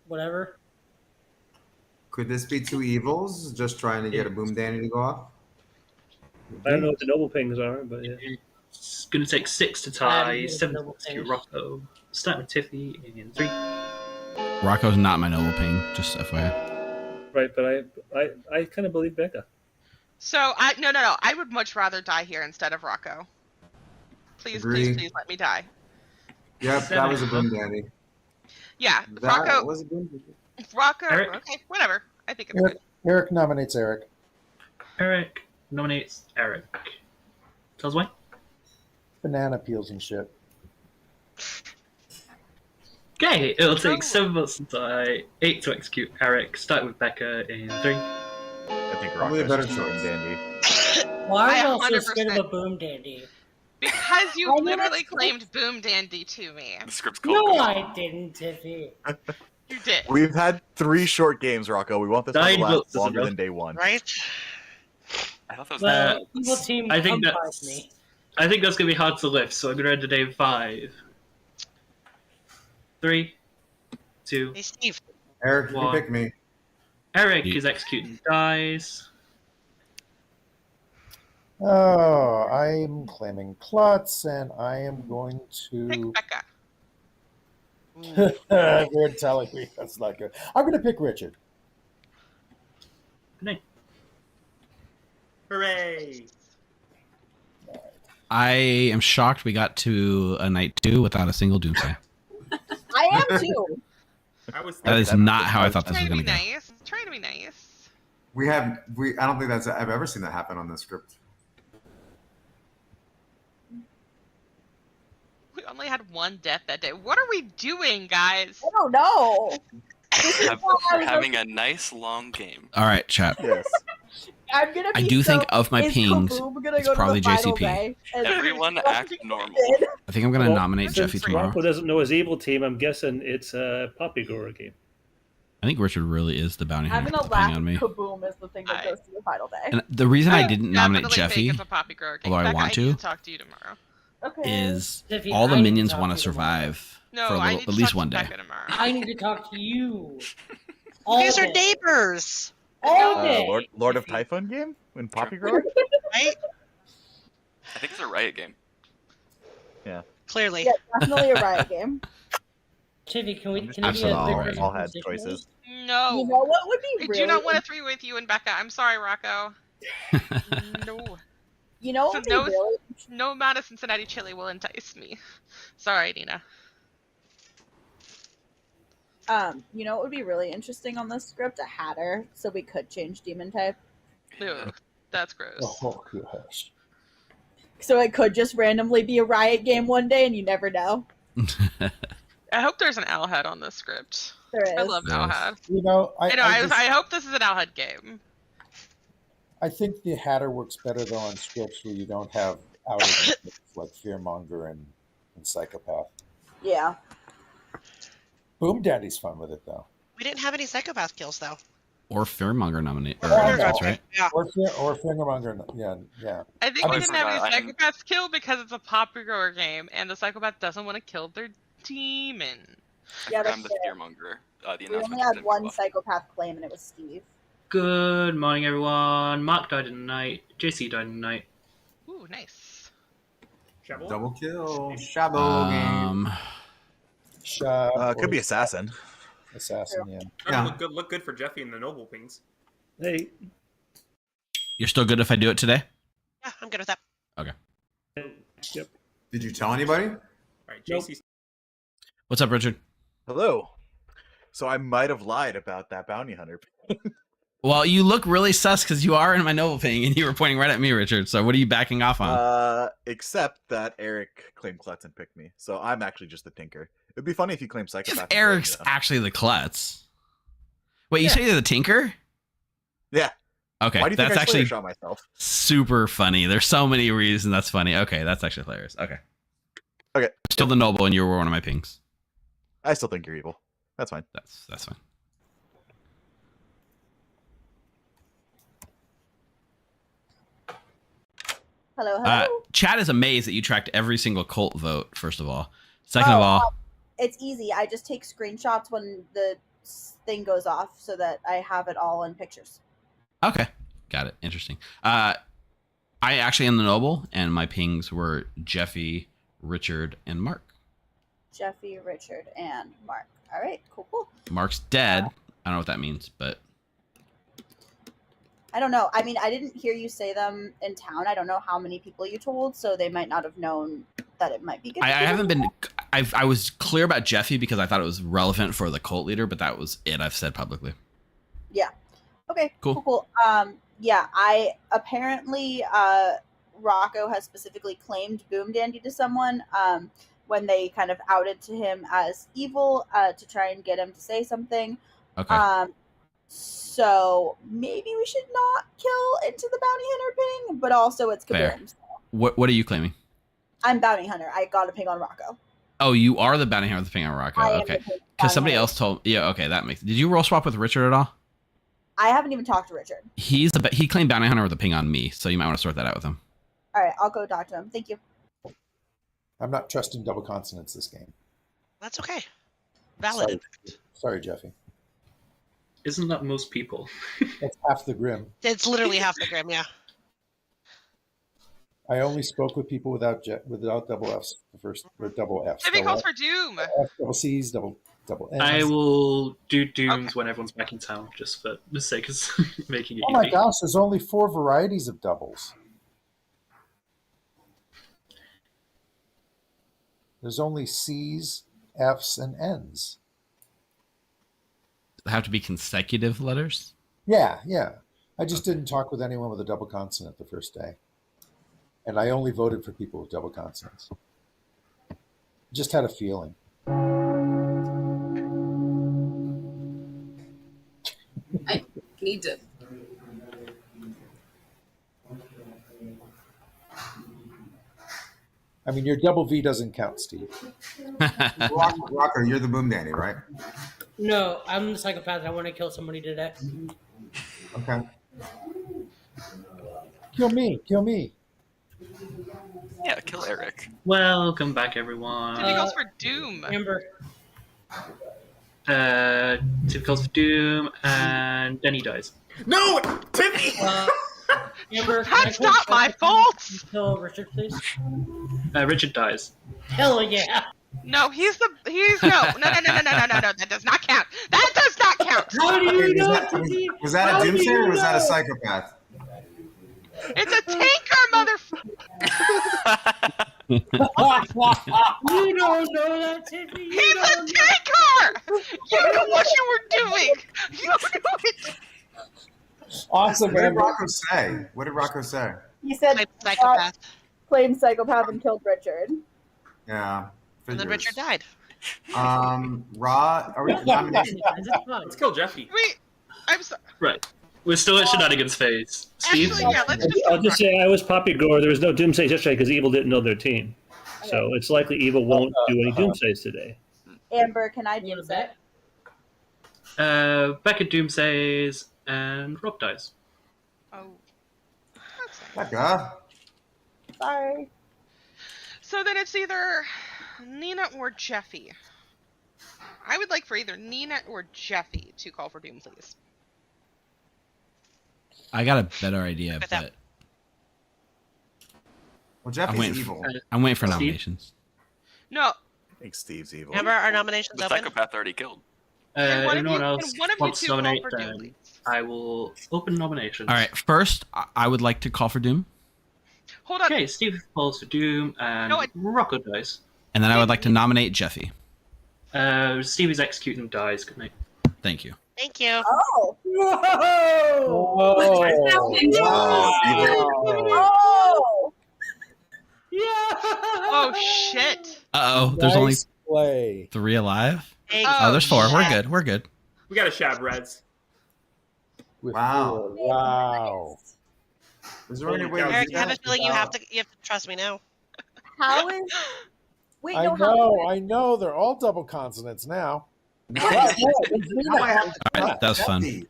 Whatever. Could this be two evils just trying to get a boom danny to go off? I don't know what the noble pings are, but yeah. It's going to take 6 to tie, 7 to Rocco. Start with Tiffy in 3. Rocco's not my noble ping, just FYI. Right, but I kind of believe Becca. So no. I would much rather die here instead of Rocco. Please let me die. Yep, that was a boom danny. Yeah, That Rocco. was a boom danny. Rocco. Eric? Okay, whatever. I think it's good. Eric nominates Eric. Eric nominates Eric. Tell us why. Banana peels and shit. Okay, it'll take 7 votes to die, 8 to execute Eric. Start with Becca in 3. I think Probably a Rocco's better just choice. dandy. Why I are you so 100%. scared of a boom dandy? Because you literally claimed Boom Dandy to me. The script's called No, KABOOM. I didn't, Tiffy. You did. We've had 3 short games, Rocco. We want this one 9 to last votes is longer enough. than day 1. Right? I thought that was Well, evil team, I think come that's fight me. I think that's gonna be hard to lift, so I'm gonna end the day in 5, 3, 2, Hey, Steve. Eric, you can 1. pick me. Eric is executing dice. Oh, I'm claiming Klutz, and I am going to. They're telling me that's not good. I'm going to pick Richard. Good night. Hooray! I am shocked we got to a night 2 without a single Doomsday. I am too. That is not how I thought this was going to go. Nice. Try to be nice. I don't think I've ever seen that happen on this script. We only had one death that day. What are we doing, guys? I don't know. We're having a nice long game. All right, chat. Yes. I'm gonna. I do think of my is pings, KABOOM gonna it's go to probably the final JCP. day? And- Everyone act normal. I think I'm going to nominate since Jeffy tomorrow. Rocco doesn't know his evil team, I'm guessing it's a Poppy Grower game. I think Richard really is the bounty I'm hunter, gonna depending laugh. on me. KABOOM is the thing that goes to the final day. And the reason I didn't nominate Definitely Jeffy, think it's a Poppy Grower game. although I Becca, want I need to, to talk to you tomorrow. is Jeffy, all the I need to minions talk want to to you tomorrow. survive No, for a I little, need at to least talk one to day. Becca tomorrow. I need to talk to you. You All guys are day. neighbors. All day. Lord of Typhon game in Poppy Grower. Right? I think it's a Riot game. Yeah. Clearly. Yeah, definitely a Riot game. Jeffy, can we Absolutely be a all third all person had position? choices. No. You know what would be I really? do not want a 3 with you and Becca. I'm sorry, Rocco. No. You know what would be no, really? no amount of Cincinnati chili will entice me. Sorry, Nina. You know what would be really interesting on this script? A Hatter, so we could change demon type. Ew, that's gross. Oh, gosh. So it could just randomly be a Riot game one day, and you never know. I hope there's an Owlhead on this script. There I is. love There is. Owlhead. You know, I hope this is an Owlhead game. I think the Hatter works better though on scripts where you don't have outer like Fearmonger and Psychopath. Yeah. Boom Daddy's fun with it though. We didn't have any psychopath kills though. Or Fearmonger nominate. Or, Oh, that's no. right. Yeah. Or Fearmonger, yeah. I think I we was didn't have any forgot, I am- psychopaths kill because it's a Poppy Grower game, and the psychopath doesn't want to kill their demon. Yeah, I'm that's the fair. fearmonger. The We only announcement had didn't one go off. psychopath claim, and it was Steve. Good morning, everyone. Mark died in the night. JC died in the night. Ooh, nice. Double kill. Shadow game. Could be Assassin. Assassin, yeah. Yeah. Look good for Jeffy and the Noble Pings. Hey, You're still good if I do it today? Yeah, I'm good with that. Okay. yep. Did you tell anybody? All right, Nope. JC's. What's up, Richard? Hello. So I might have lied about that bounty hunter. Well, you look really sus because you are in my noble ping and you were pointing right at me, Richard. So what are you backing off on? Except that Eric claimed Klutz and picked me, so I'm actually just a tinker. It'd be funny if you claimed Psychopath. and Eric's picked me, actually the klutz. Wait, you Yeah. say you're the tinker? Yeah. Okay, Why do you think that's I Slayer actually shot myself? super funny. There's so many reasons that's funny. Okay, that's actually hilarious. Okay. Okay. Still the noble, and you were one of my pings. I still think you're evil. That's fine. That's fine. Hello, hello. Chad is amazed that you tracked every single cult vote. First of all, second of all, It's easy. I just take screenshots when the thing goes off so that I have it all in pictures. okay, got it. Interesting. I actually am the noble, and my pings were Jeffy, Richard, and Mark. Jeffy, Richard, and Mark. All right, cool. Mark's dead. I don't know what that means, but I don't know. I mean, I didn't hear you say them in town. I don't know how many people you told, so they might not have known that it might be good. I to haven't them. been. I was clear about Jeffy because I thought it was relevant for the cult leader, but that was it. I've said publicly. Yeah. Okay. Cool. Yeah. I apparently Rocco has specifically claimed Boom Dandy to someone when they kind of outed to him as evil to try and get him to say something. Okay. So maybe we should not kill into the bounty hunter ping, but also it's Fair. KABOOM. So What are you claiming? I'm bounty hunter. I got a ping on Rocco. Oh, you are the bounty hunter with the ping on Rocco. I am Okay. the bounty Because somebody hunter. else told. Yeah. Okay, that makes. Did you roll swap with Richard at all? I haven't even talked to Richard. He claimed bounty hunter with a ping on me, so you might want to sort that out with him. All right, I'll go talk to him. Thank you. I'm not trusting double consonants this game. That's okay. Valid. Sorry, Jeffy. Isn't that most people? That's half the Grim. It's literally half the Grim, yeah. I only spoke with people without double Fs. The first or double Fs. Tiffy Double calls for Doom. double Cs, double Ns. I will do Dooms when everyone's back in town, just for the sake of making it Oh my easy. gosh, there's only 4 varieties of doubles. There's only C's, F's, and N's. Have to be consecutive letters? Yeah. I just didn't talk with anyone with a double consonant the first day. And I only voted for people with double consonants. Just had a feeling. I need to. I mean, your double V doesn't count, Steve. Rocker, you're the Boom Dandy, right? No, I'm the psychopath. I want to kill somebody today. Okay. Kill me. Yeah, kill Eric. Welcome back, everyone. Tiffy calls for Doom. Amber. Tiff calls for Doom, and then he dies. No, Tiffy. Amber, That's not my fault. Kill Richard, please. Richard dies. Hell yeah. No, no. That does not count. That does not count. How do you know? Was that a Doomsayer or was that a psychopath? It's a tinker, motherfucker. You don't know that, Tiffy. He's a tinker. You knew what you were doing. You knew it. Awesome. What did Rocco say? He said Psychopath. claimed psychopath and killed Richard. Yeah. And then Richard died. Raw. Are we nomination? Let's kill Jeffy. Wait, I'm sorry. Right. We're still at shenanigans phase. Steve? Actually, yeah, let's just I'll just say I was Poppy Gore. There was no Doomsays yesterday because Evil didn't know their team. So it's likely Evil won't do any Doomsays today. Amber, can I doomsay? Becca Doomsays, and Rob dies. Oh. Becca. Sorry. So then it's either Nina or Jeffy. I would like for either Nina or Jeffy to call for Doom, please. I got a better idea, but Well, Jeffy's evil. I'm waiting for nominations. No. I think Steve's evil. Remember our nominations The open? psychopath already killed. Can one of Anyone you- else can one of you wants two to nominate, call for Doom, then please? I will open nominations. All right, first, I would like to call for Doom, Hold on. Okay, Steve calls for Doom, and No, Rocco dies. and then I would like to nominate Jeffy. Steve is executed and dies. Good night. Thank you. Thank you. Oh. Whoa. Oh. Oh shit. Uh-oh, there's only Nice play. 3 alive? Thank Oh, there's 4. We're shit. good. We're good. We got a Shab Reds. Wow. Wow. Is there any way to Eric, do I have a that feeling you without- have to trust me now. How is? Wait, I no. I know. They're all double consonants now. Now I have to All right, that was fun. Jeffy.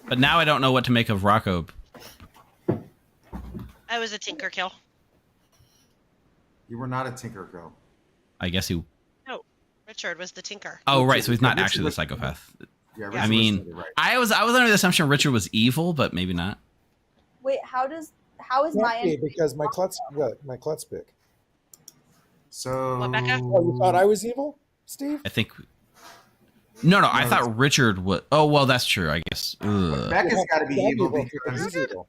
But now I don't know what to make of Rocco. I was a tinker kill. You were not a tinker girl. I guess he. No, Richard was the tinker. Oh, right. So he's not Richard actually the was- psychopath. Yeah, I Richard mean, was right. I was under the assumption Richard was evil, but maybe not. Wait, how is my Can't be, because my klutz pick. So. What, Becca? Oh, you thought I was evil, Steve? I think. No, I thought Richard was. Oh, well, that's true. I guess. Ugh. Becca's got to be Yeah, evil he's because. evil.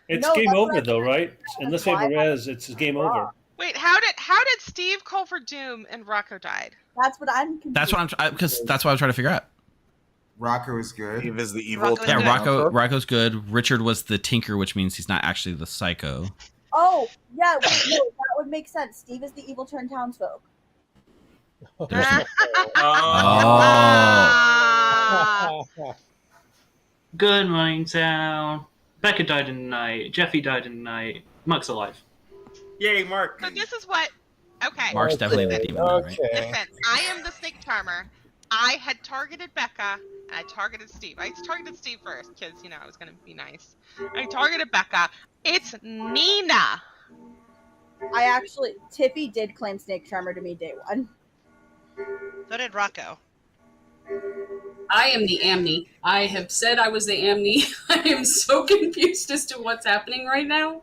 It's No, game that's over, what though, right? Unless they have a res, it's game over. Wait, how did Steve call for Doom and Rocco died? That's what I'm confused. That's what I'm. Because that's what I'm trying to figure out. Rocco is good. Steve is the evil. Rocco's Yeah, good. Rocco's good. Richard was the tinker, which means he's not actually the psycho. Oh, yeah, wait, no, that would make sense. Steve is the evil turned townsfolk. There's- Ah. Good morning, town. Becca died in the night. Jeffy died in the night. Mark's alive. Yay, Mark. So this is what. Okay. Mark's definitely the demon, right? Okay. Listen, I am the snake charmer. I had targeted Becca, and I targeted Steve. I targeted Steve first, because, I was going to be nice. I targeted Becca. It's Nina. Tiffy did claim Snake Charmer to me day one. So did Rocco. I am the Amni. I have said I was the Amni. I am so confused as to what's happening right now.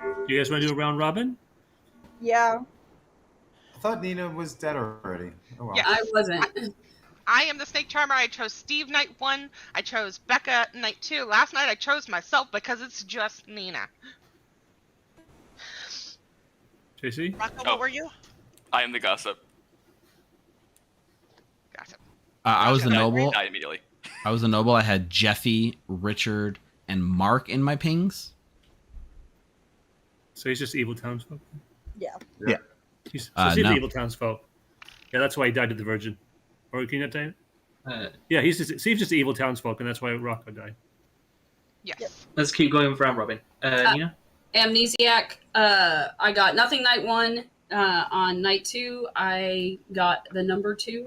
Do you guys want to do a round robin? Yeah. I thought Nina was dead already. Oh well. Yeah. I wasn't. I am the Snake Charmer. I chose Steve night 1. I chose Becca night 2. Last night I chose myself because it's just Nina. JC? Rocco, what were you? I am the gossip. I was the noble. Died immediately. I was the noble. I had Jeffy, Richard, and Mark in my pings. So he's just evil townsfolk? Yeah. Yeah. He's No. evil townsfolk. Yeah, that's why he died to the Virgin. Or can you not tell you? Yeah, Steve's just evil townsfolk, and that's why Rocco died. Yes. Let's keep going with round robin. Nina? Amnesiac. I got nothing night 1. On night 2, I got the number 2.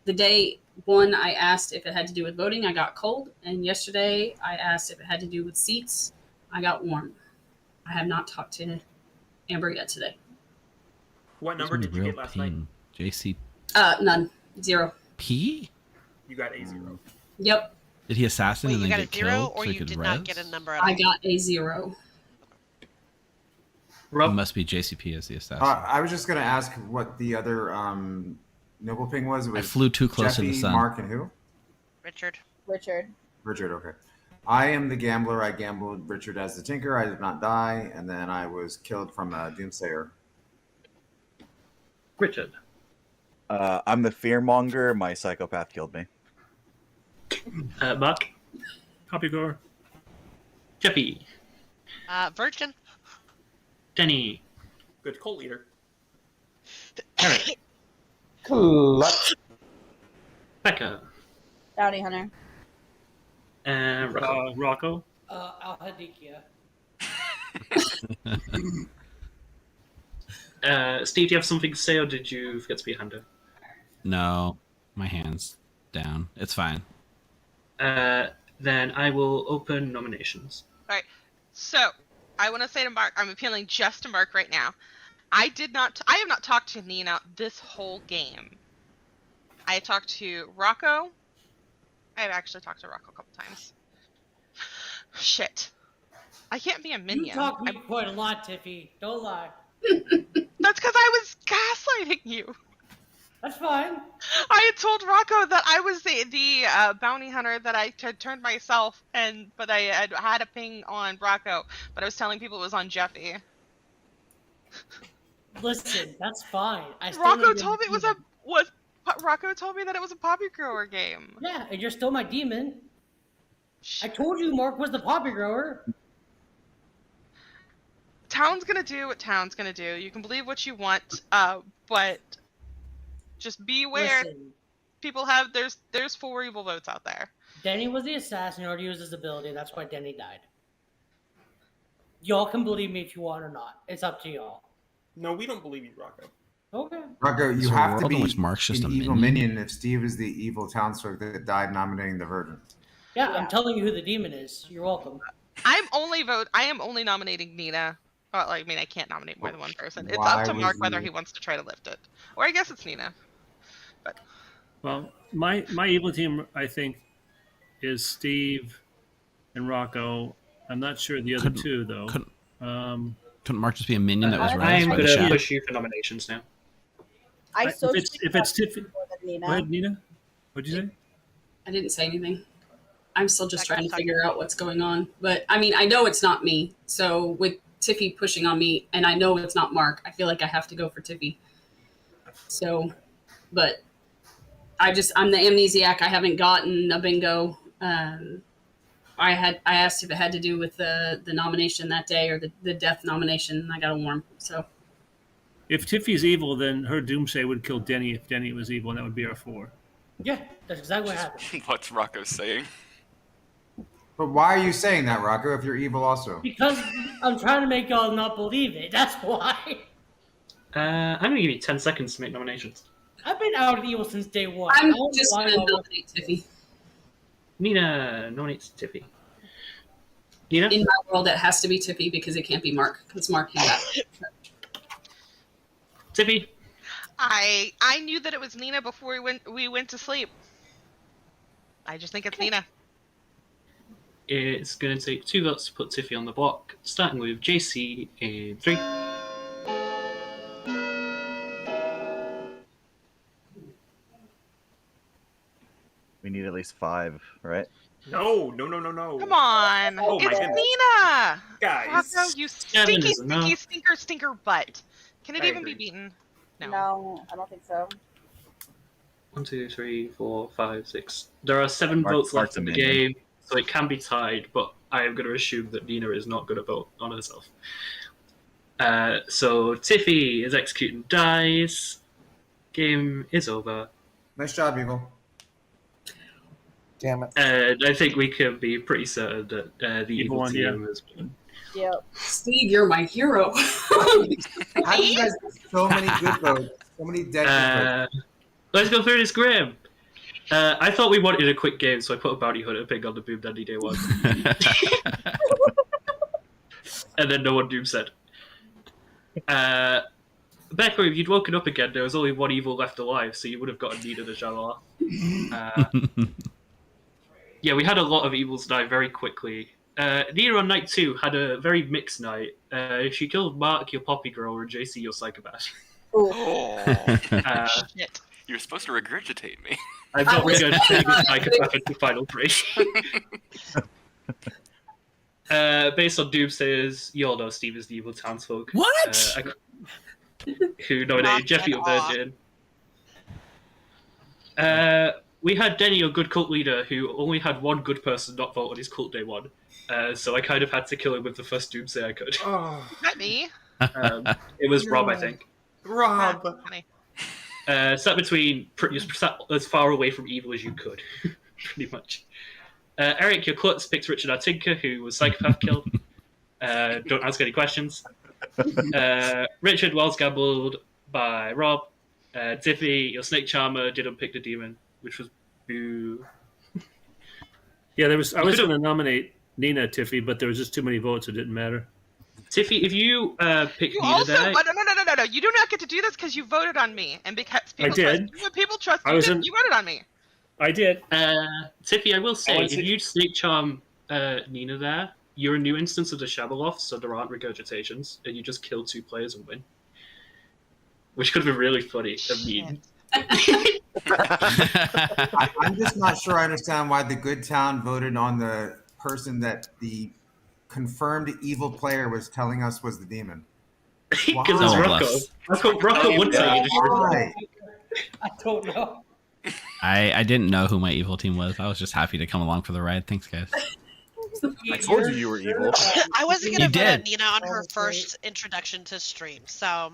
The day 1, I asked if it had to do with voting. I got cold. And yesterday, I asked if it had to do with seats. I got warm. I have not talked to Amber yet today. What number did you get last night? JC. None. 0. P? You got a 0. Yep. Did he assassinate and You then got a get 0 killed or so he you could did res? not get a number at all? I got a 0. It must be JCP as the assassin. I was just going to ask what the other noble ping was. It was I flew too close to Jeffy, the sun. Mark, and who? Richard. Richard. Richard, okay. I am the gambler. I gambled Richard as the tinker. I did not die, and then I was killed from a doomsayer. Richard. I'm the fearmonger. My psychopath killed me. Mark. Poppygore. Jeffy. Virgin. Denny. Good cult leader. Eric. Clutch. Becca. Bounty hunter. And Rocco. Rocco. Al-Hadikia. Steve, do you have something to say, or did you forget to be a hander? No, my hand's down. It's fine. Then I will open nominations. All right. So I want to say to Mark, I'm appealing just to Mark right now. I have not talked to Nina this whole game. I talked to Rocco. I've actually talked to Rocco a couple times. Shit. I can't be a minion. You talk to me quite a lot, Tiffy. Don't lie. That's because I was gaslighting you. That's fine. I had told Rocco that I was the bounty hunter, that I had turned myself, but I had a ping on Rocco, but I was telling people it was on Jeffy. Listen, that's fine. Rocco told me it was Rocco told me that it was a poppy grower game. Yeah, and you're still my demon. I told you Mark was the poppy grower. Town's gonna do what Town's gonna do. You can believe what you want, but just beware. Listen. People have there's 4 evil votes out there. Denny was the assassin who already used his ability. That's why Denny died. Y'all can believe me if you want or not. It's up to y'all. No, we don't believe you, Rocco. Okay. Rocco, you Is there a have to world in be which Mark's just an a evil minion? minion if Steve is the evil townsfolk that died nominating the Virgin. Yeah, I'm telling you who the demon is. You're welcome. I am only nominating Nina. Well, I mean, I can't nominate more than one person. It's Why up to was Mark whether you- he wants to try to lift it, or I guess it's Nina. But Well, my evil team, I think, is Steve and Rocco. I'm not sure the other two, though. Couldn't Mark just be a minion that was I'm raised by going the to shadow? push you for nominations now. I If it's Tiffany, more than Nina. go ahead, Nina. What'd you say? I didn't say anything. I'm still just trying to figure out what's going on. But I mean, I know it's not me. So with Tiffy pushing on me, and I know it's not Mark, I feel like I have to go for Tiffy. So, but I'm the amnesiac. I haven't gotten a bingo. I asked if it had to do with the nomination that day or the death nomination, and I got a warm. So If Tiffy's evil, then her doomsay would kill Denny if Denny was evil, and that would be our 4. Yeah, that's exactly what happened. What's Rocco saying? But why are you saying that, Rocco, if you're evil also? Because I'm trying to make y'all not believe it. That's why. I'm going to give you 10 seconds to make nominations. I've been out of evil since day one. I'm I don't just know why going to y'all- nominate Tiffy. Nina nominates Tiffy. Nina? In my world, it has to be Tiffy because it can't be Mark, because Mark came back. Tiffy? I knew that it was Nina before we went to sleep. I just think it's Nina. It's going to take 2 votes to put Tiffy on the block, starting with JC in 3. We need at least 5, right? No. Come on. Oh, my it's goodness. Nina. Guys. Rocco, you Seven stinky, is enough. stinker butt. Can it I even agree. be beaten? No, I don't think so. 1, 2, 3, 4, 5, 6. There are 7 Mark- votes Mark's left in the amazing. game, so it can be tied, but I am going to assume that Nina is not going to vote on herself. So Tiffy is executing dice. Game is over. Nice job, Eagle. Damn it. And I think we can be pretty certain that the evil one, team has won. Yep. Steve, you're my hero. How do you guys get so many good votes? So many dead good votes. Let's go through this Grim. I thought we wanted a quick game, so I put a bounty hunter pig on the Boom Dandy day 1. And then no one Doom said. Becca, if you'd woken up again, there was only one evil left alive, so you would have gotten Nina to shower. Yeah, we had a lot of evils die very quickly. Nina on night 2 had a very mixed night. She killed Mark, your poppy grower, and JC, your psychopath. Oh, Shit. you're supposed to regurgitate me. I'm not regurgitating the psychopath into Final 3. Based on Doomsayers, you all know Steve is the evil townsfolk. What? Who nominated Jeffy or Virgin. We had Denny, your good cult leader, who only had one good person not vote on his cult day 1. So I kind of had to kill him with the first Doomsday I could. Oh, Not me. It was Rob, I think. Rob. Funny. Sat between sat as far away from evil as you could, pretty much. Eric, your klutz picked Richard R. Tinker, who was psychopath killed. Don't ask any questions. Richard Wells gambled by Rob. Tiffy, your snake charmer, didn't pick the demon, which was boo. Yeah, I was going to nominate Nina Tiffy, but there was just too many votes. It didn't matter. Tiffy, if you pick You Nina also there, no. You do not get to do this because you voted on me, and because people did. trust you. People trust I you. was You in- voted on me. I did. Tiffy, I will say, want if to- you snake charm Nina there, you're a new instance of the Shabaloth, so there aren't regurgitations, and you just kill 2 players and win. Which could have been really funny and mean. I'm just not sure I understand why the good town voted on the person that the confirmed evil player was telling us was the demon. Because it's Rocco. Rocco would say you just Why? I don't know. I didn't know who my evil team was. I was just happy to come along for the ride. Thanks, guys. I told you were evil. I wasn't You going to vote on did. Nina on her first introduction to stream, so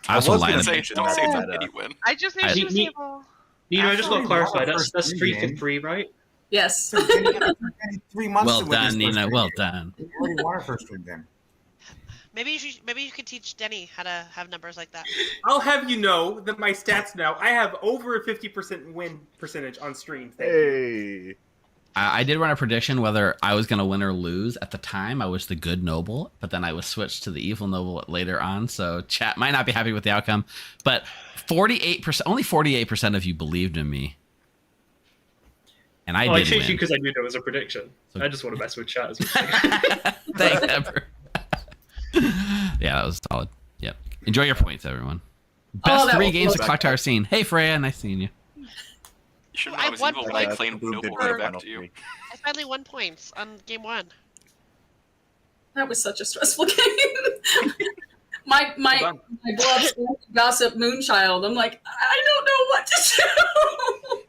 I also was lied. gonna to say, me. Don't say it's that, not any win. I just knew I- she was Ni- evil. Nina, I just want to clarify, First that's 3 game. for 3, right? Yes. 3 months Well to win done, this Nina. first Well game. done. We already won our first stream game. maybe you could teach Denny how to have numbers like that. I'll have you know that my stats now, I have over a 50% win percentage on stream. Thank you. Hey. I did run a prediction whether I was going to win or lose. At the time, I was the good noble, but then I was switched to the evil noble later on. So chat might not be happy with the outcome, but 48%, only 48% of you believed in me. And I I did changed you win. because I knew there was a prediction. So- I just want to mess with chat as well. Thanks, Ember. Yeah, that was solid. Yep. Enjoy your points, everyone. Best that 3 was games of close. Clocktower scene. Hey, Freya, nice seeing you. You should have I known it was won evil when points. I claimed Boom did noble for the right back final to you. 3. I finally won points on game 1. That was such a stressful game. my beloved gossip Moonchild. I'm like, I don't know what to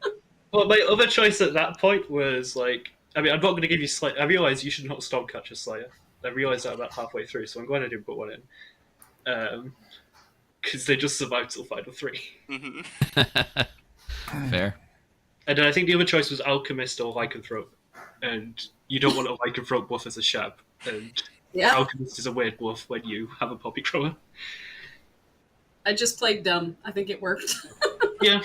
do. Well, my other choice at that point was like, I mean, I'm not going to give you Slayer. I realised you should not Stormcatcher Slayer. I realised that about halfway through, so I'm glad I didn't put one in. Because they just survived till final 3. Fair. And then I think the other choice was Alchemist or Lycanthrope. And you don't want a Lycanthrope buff as a Shab. And Yeah. Alchemist is a weird buff when you have a Poppy Grower. I just played dumb. I think it worked. Yeah.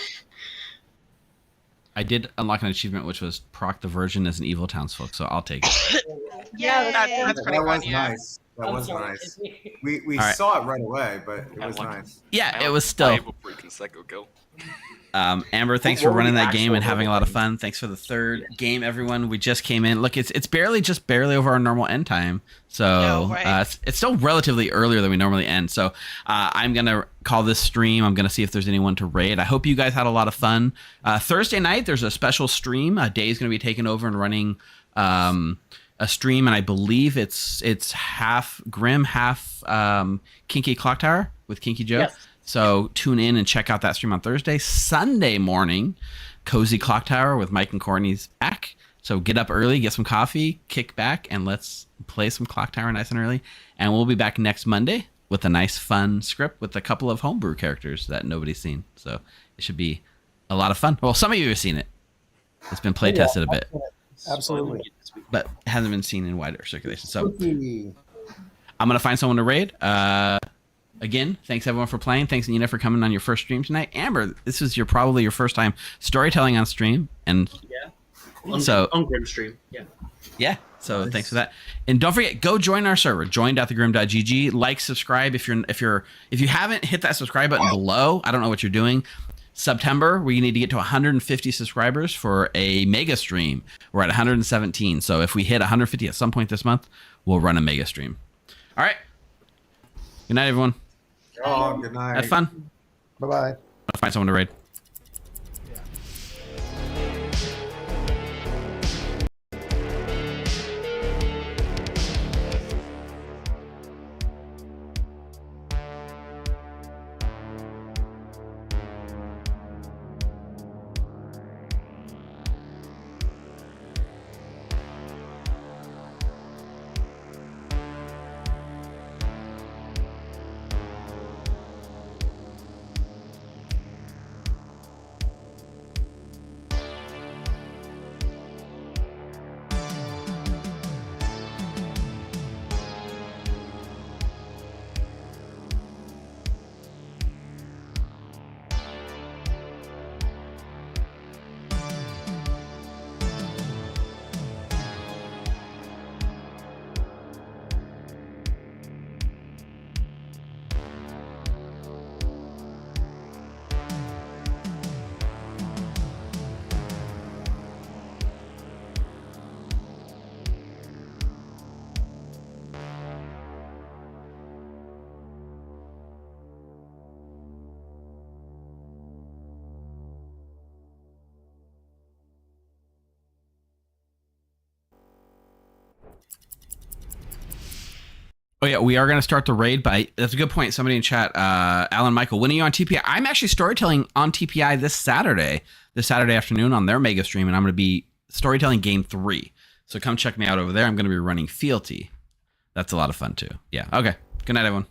I did unlock an achievement, which was proc the virgin as an evil townsfolk, so I'll take it. Yeah, that's pretty That fun. was Yeah. nice. That I'm was sorry, nice. Tiffy. We All right. saw it right away, but it was nice. Yeah, it was still. Psycho kill. Amber, thanks What for were running the that game actual and having a lot of level fun. Thanks for the third game, everyone. We just came in. Look, it's barely over our normal end time, so No, right. it's still relatively earlier than we normally end. So I'm gonna call this stream. I'm gonna see if there's anyone to raid. I hope you guys had a lot of fun. Thursday night, there's a special stream. Day's gonna be taking over and running a stream, and I believe it's half Grim, half Kinky Clocktower with Kinky Joe. Yes. So tune in and check out that stream on Thursday. Sunday morning, Cozy Clocktower with Mike and Courtney's back. So get up early, get some coffee, kick back, and let's play some Clocktower nice and early. And we'll be back next Monday with a nice, fun script with a couple of homebrew characters that nobody's seen. So it should be a lot of fun. Well, some of you have seen it. It's been play tested a bit, Absolutely. but hasn't been seen in wider circulation. So Spooky. I'm going to find someone to raid. Again, thanks everyone for playing. Thanks, Nina, for coming on your first stream tonight. Amber, this is probably your first time storytelling on stream, and On Grim stream. Yeah. So thanks for that. And don't forget, go join our server, join.thegrim.gg. Like, subscribe if you haven't hit that subscribe button below. I don't know what you're doing. September, we need to get to 150 subscribers for a mega stream. We're at 117. So if we hit 150 at some point this month, we'll run a mega stream. All right. Good night, everyone. Oh, good night. Have fun. Bye-bye. I'll find someone to raid. Oh yeah, we are going to start the raid. But that's a good point. Somebody in chat, Alan Michael, when are you on TPI? I'm actually storytelling on TPI this Saturday afternoon on their mega stream, and I'm going to be storytelling game 3. So come check me out over there. I'm going to be running Fealty. That's a lot of fun too. Yeah. Okay. Good night, everyone.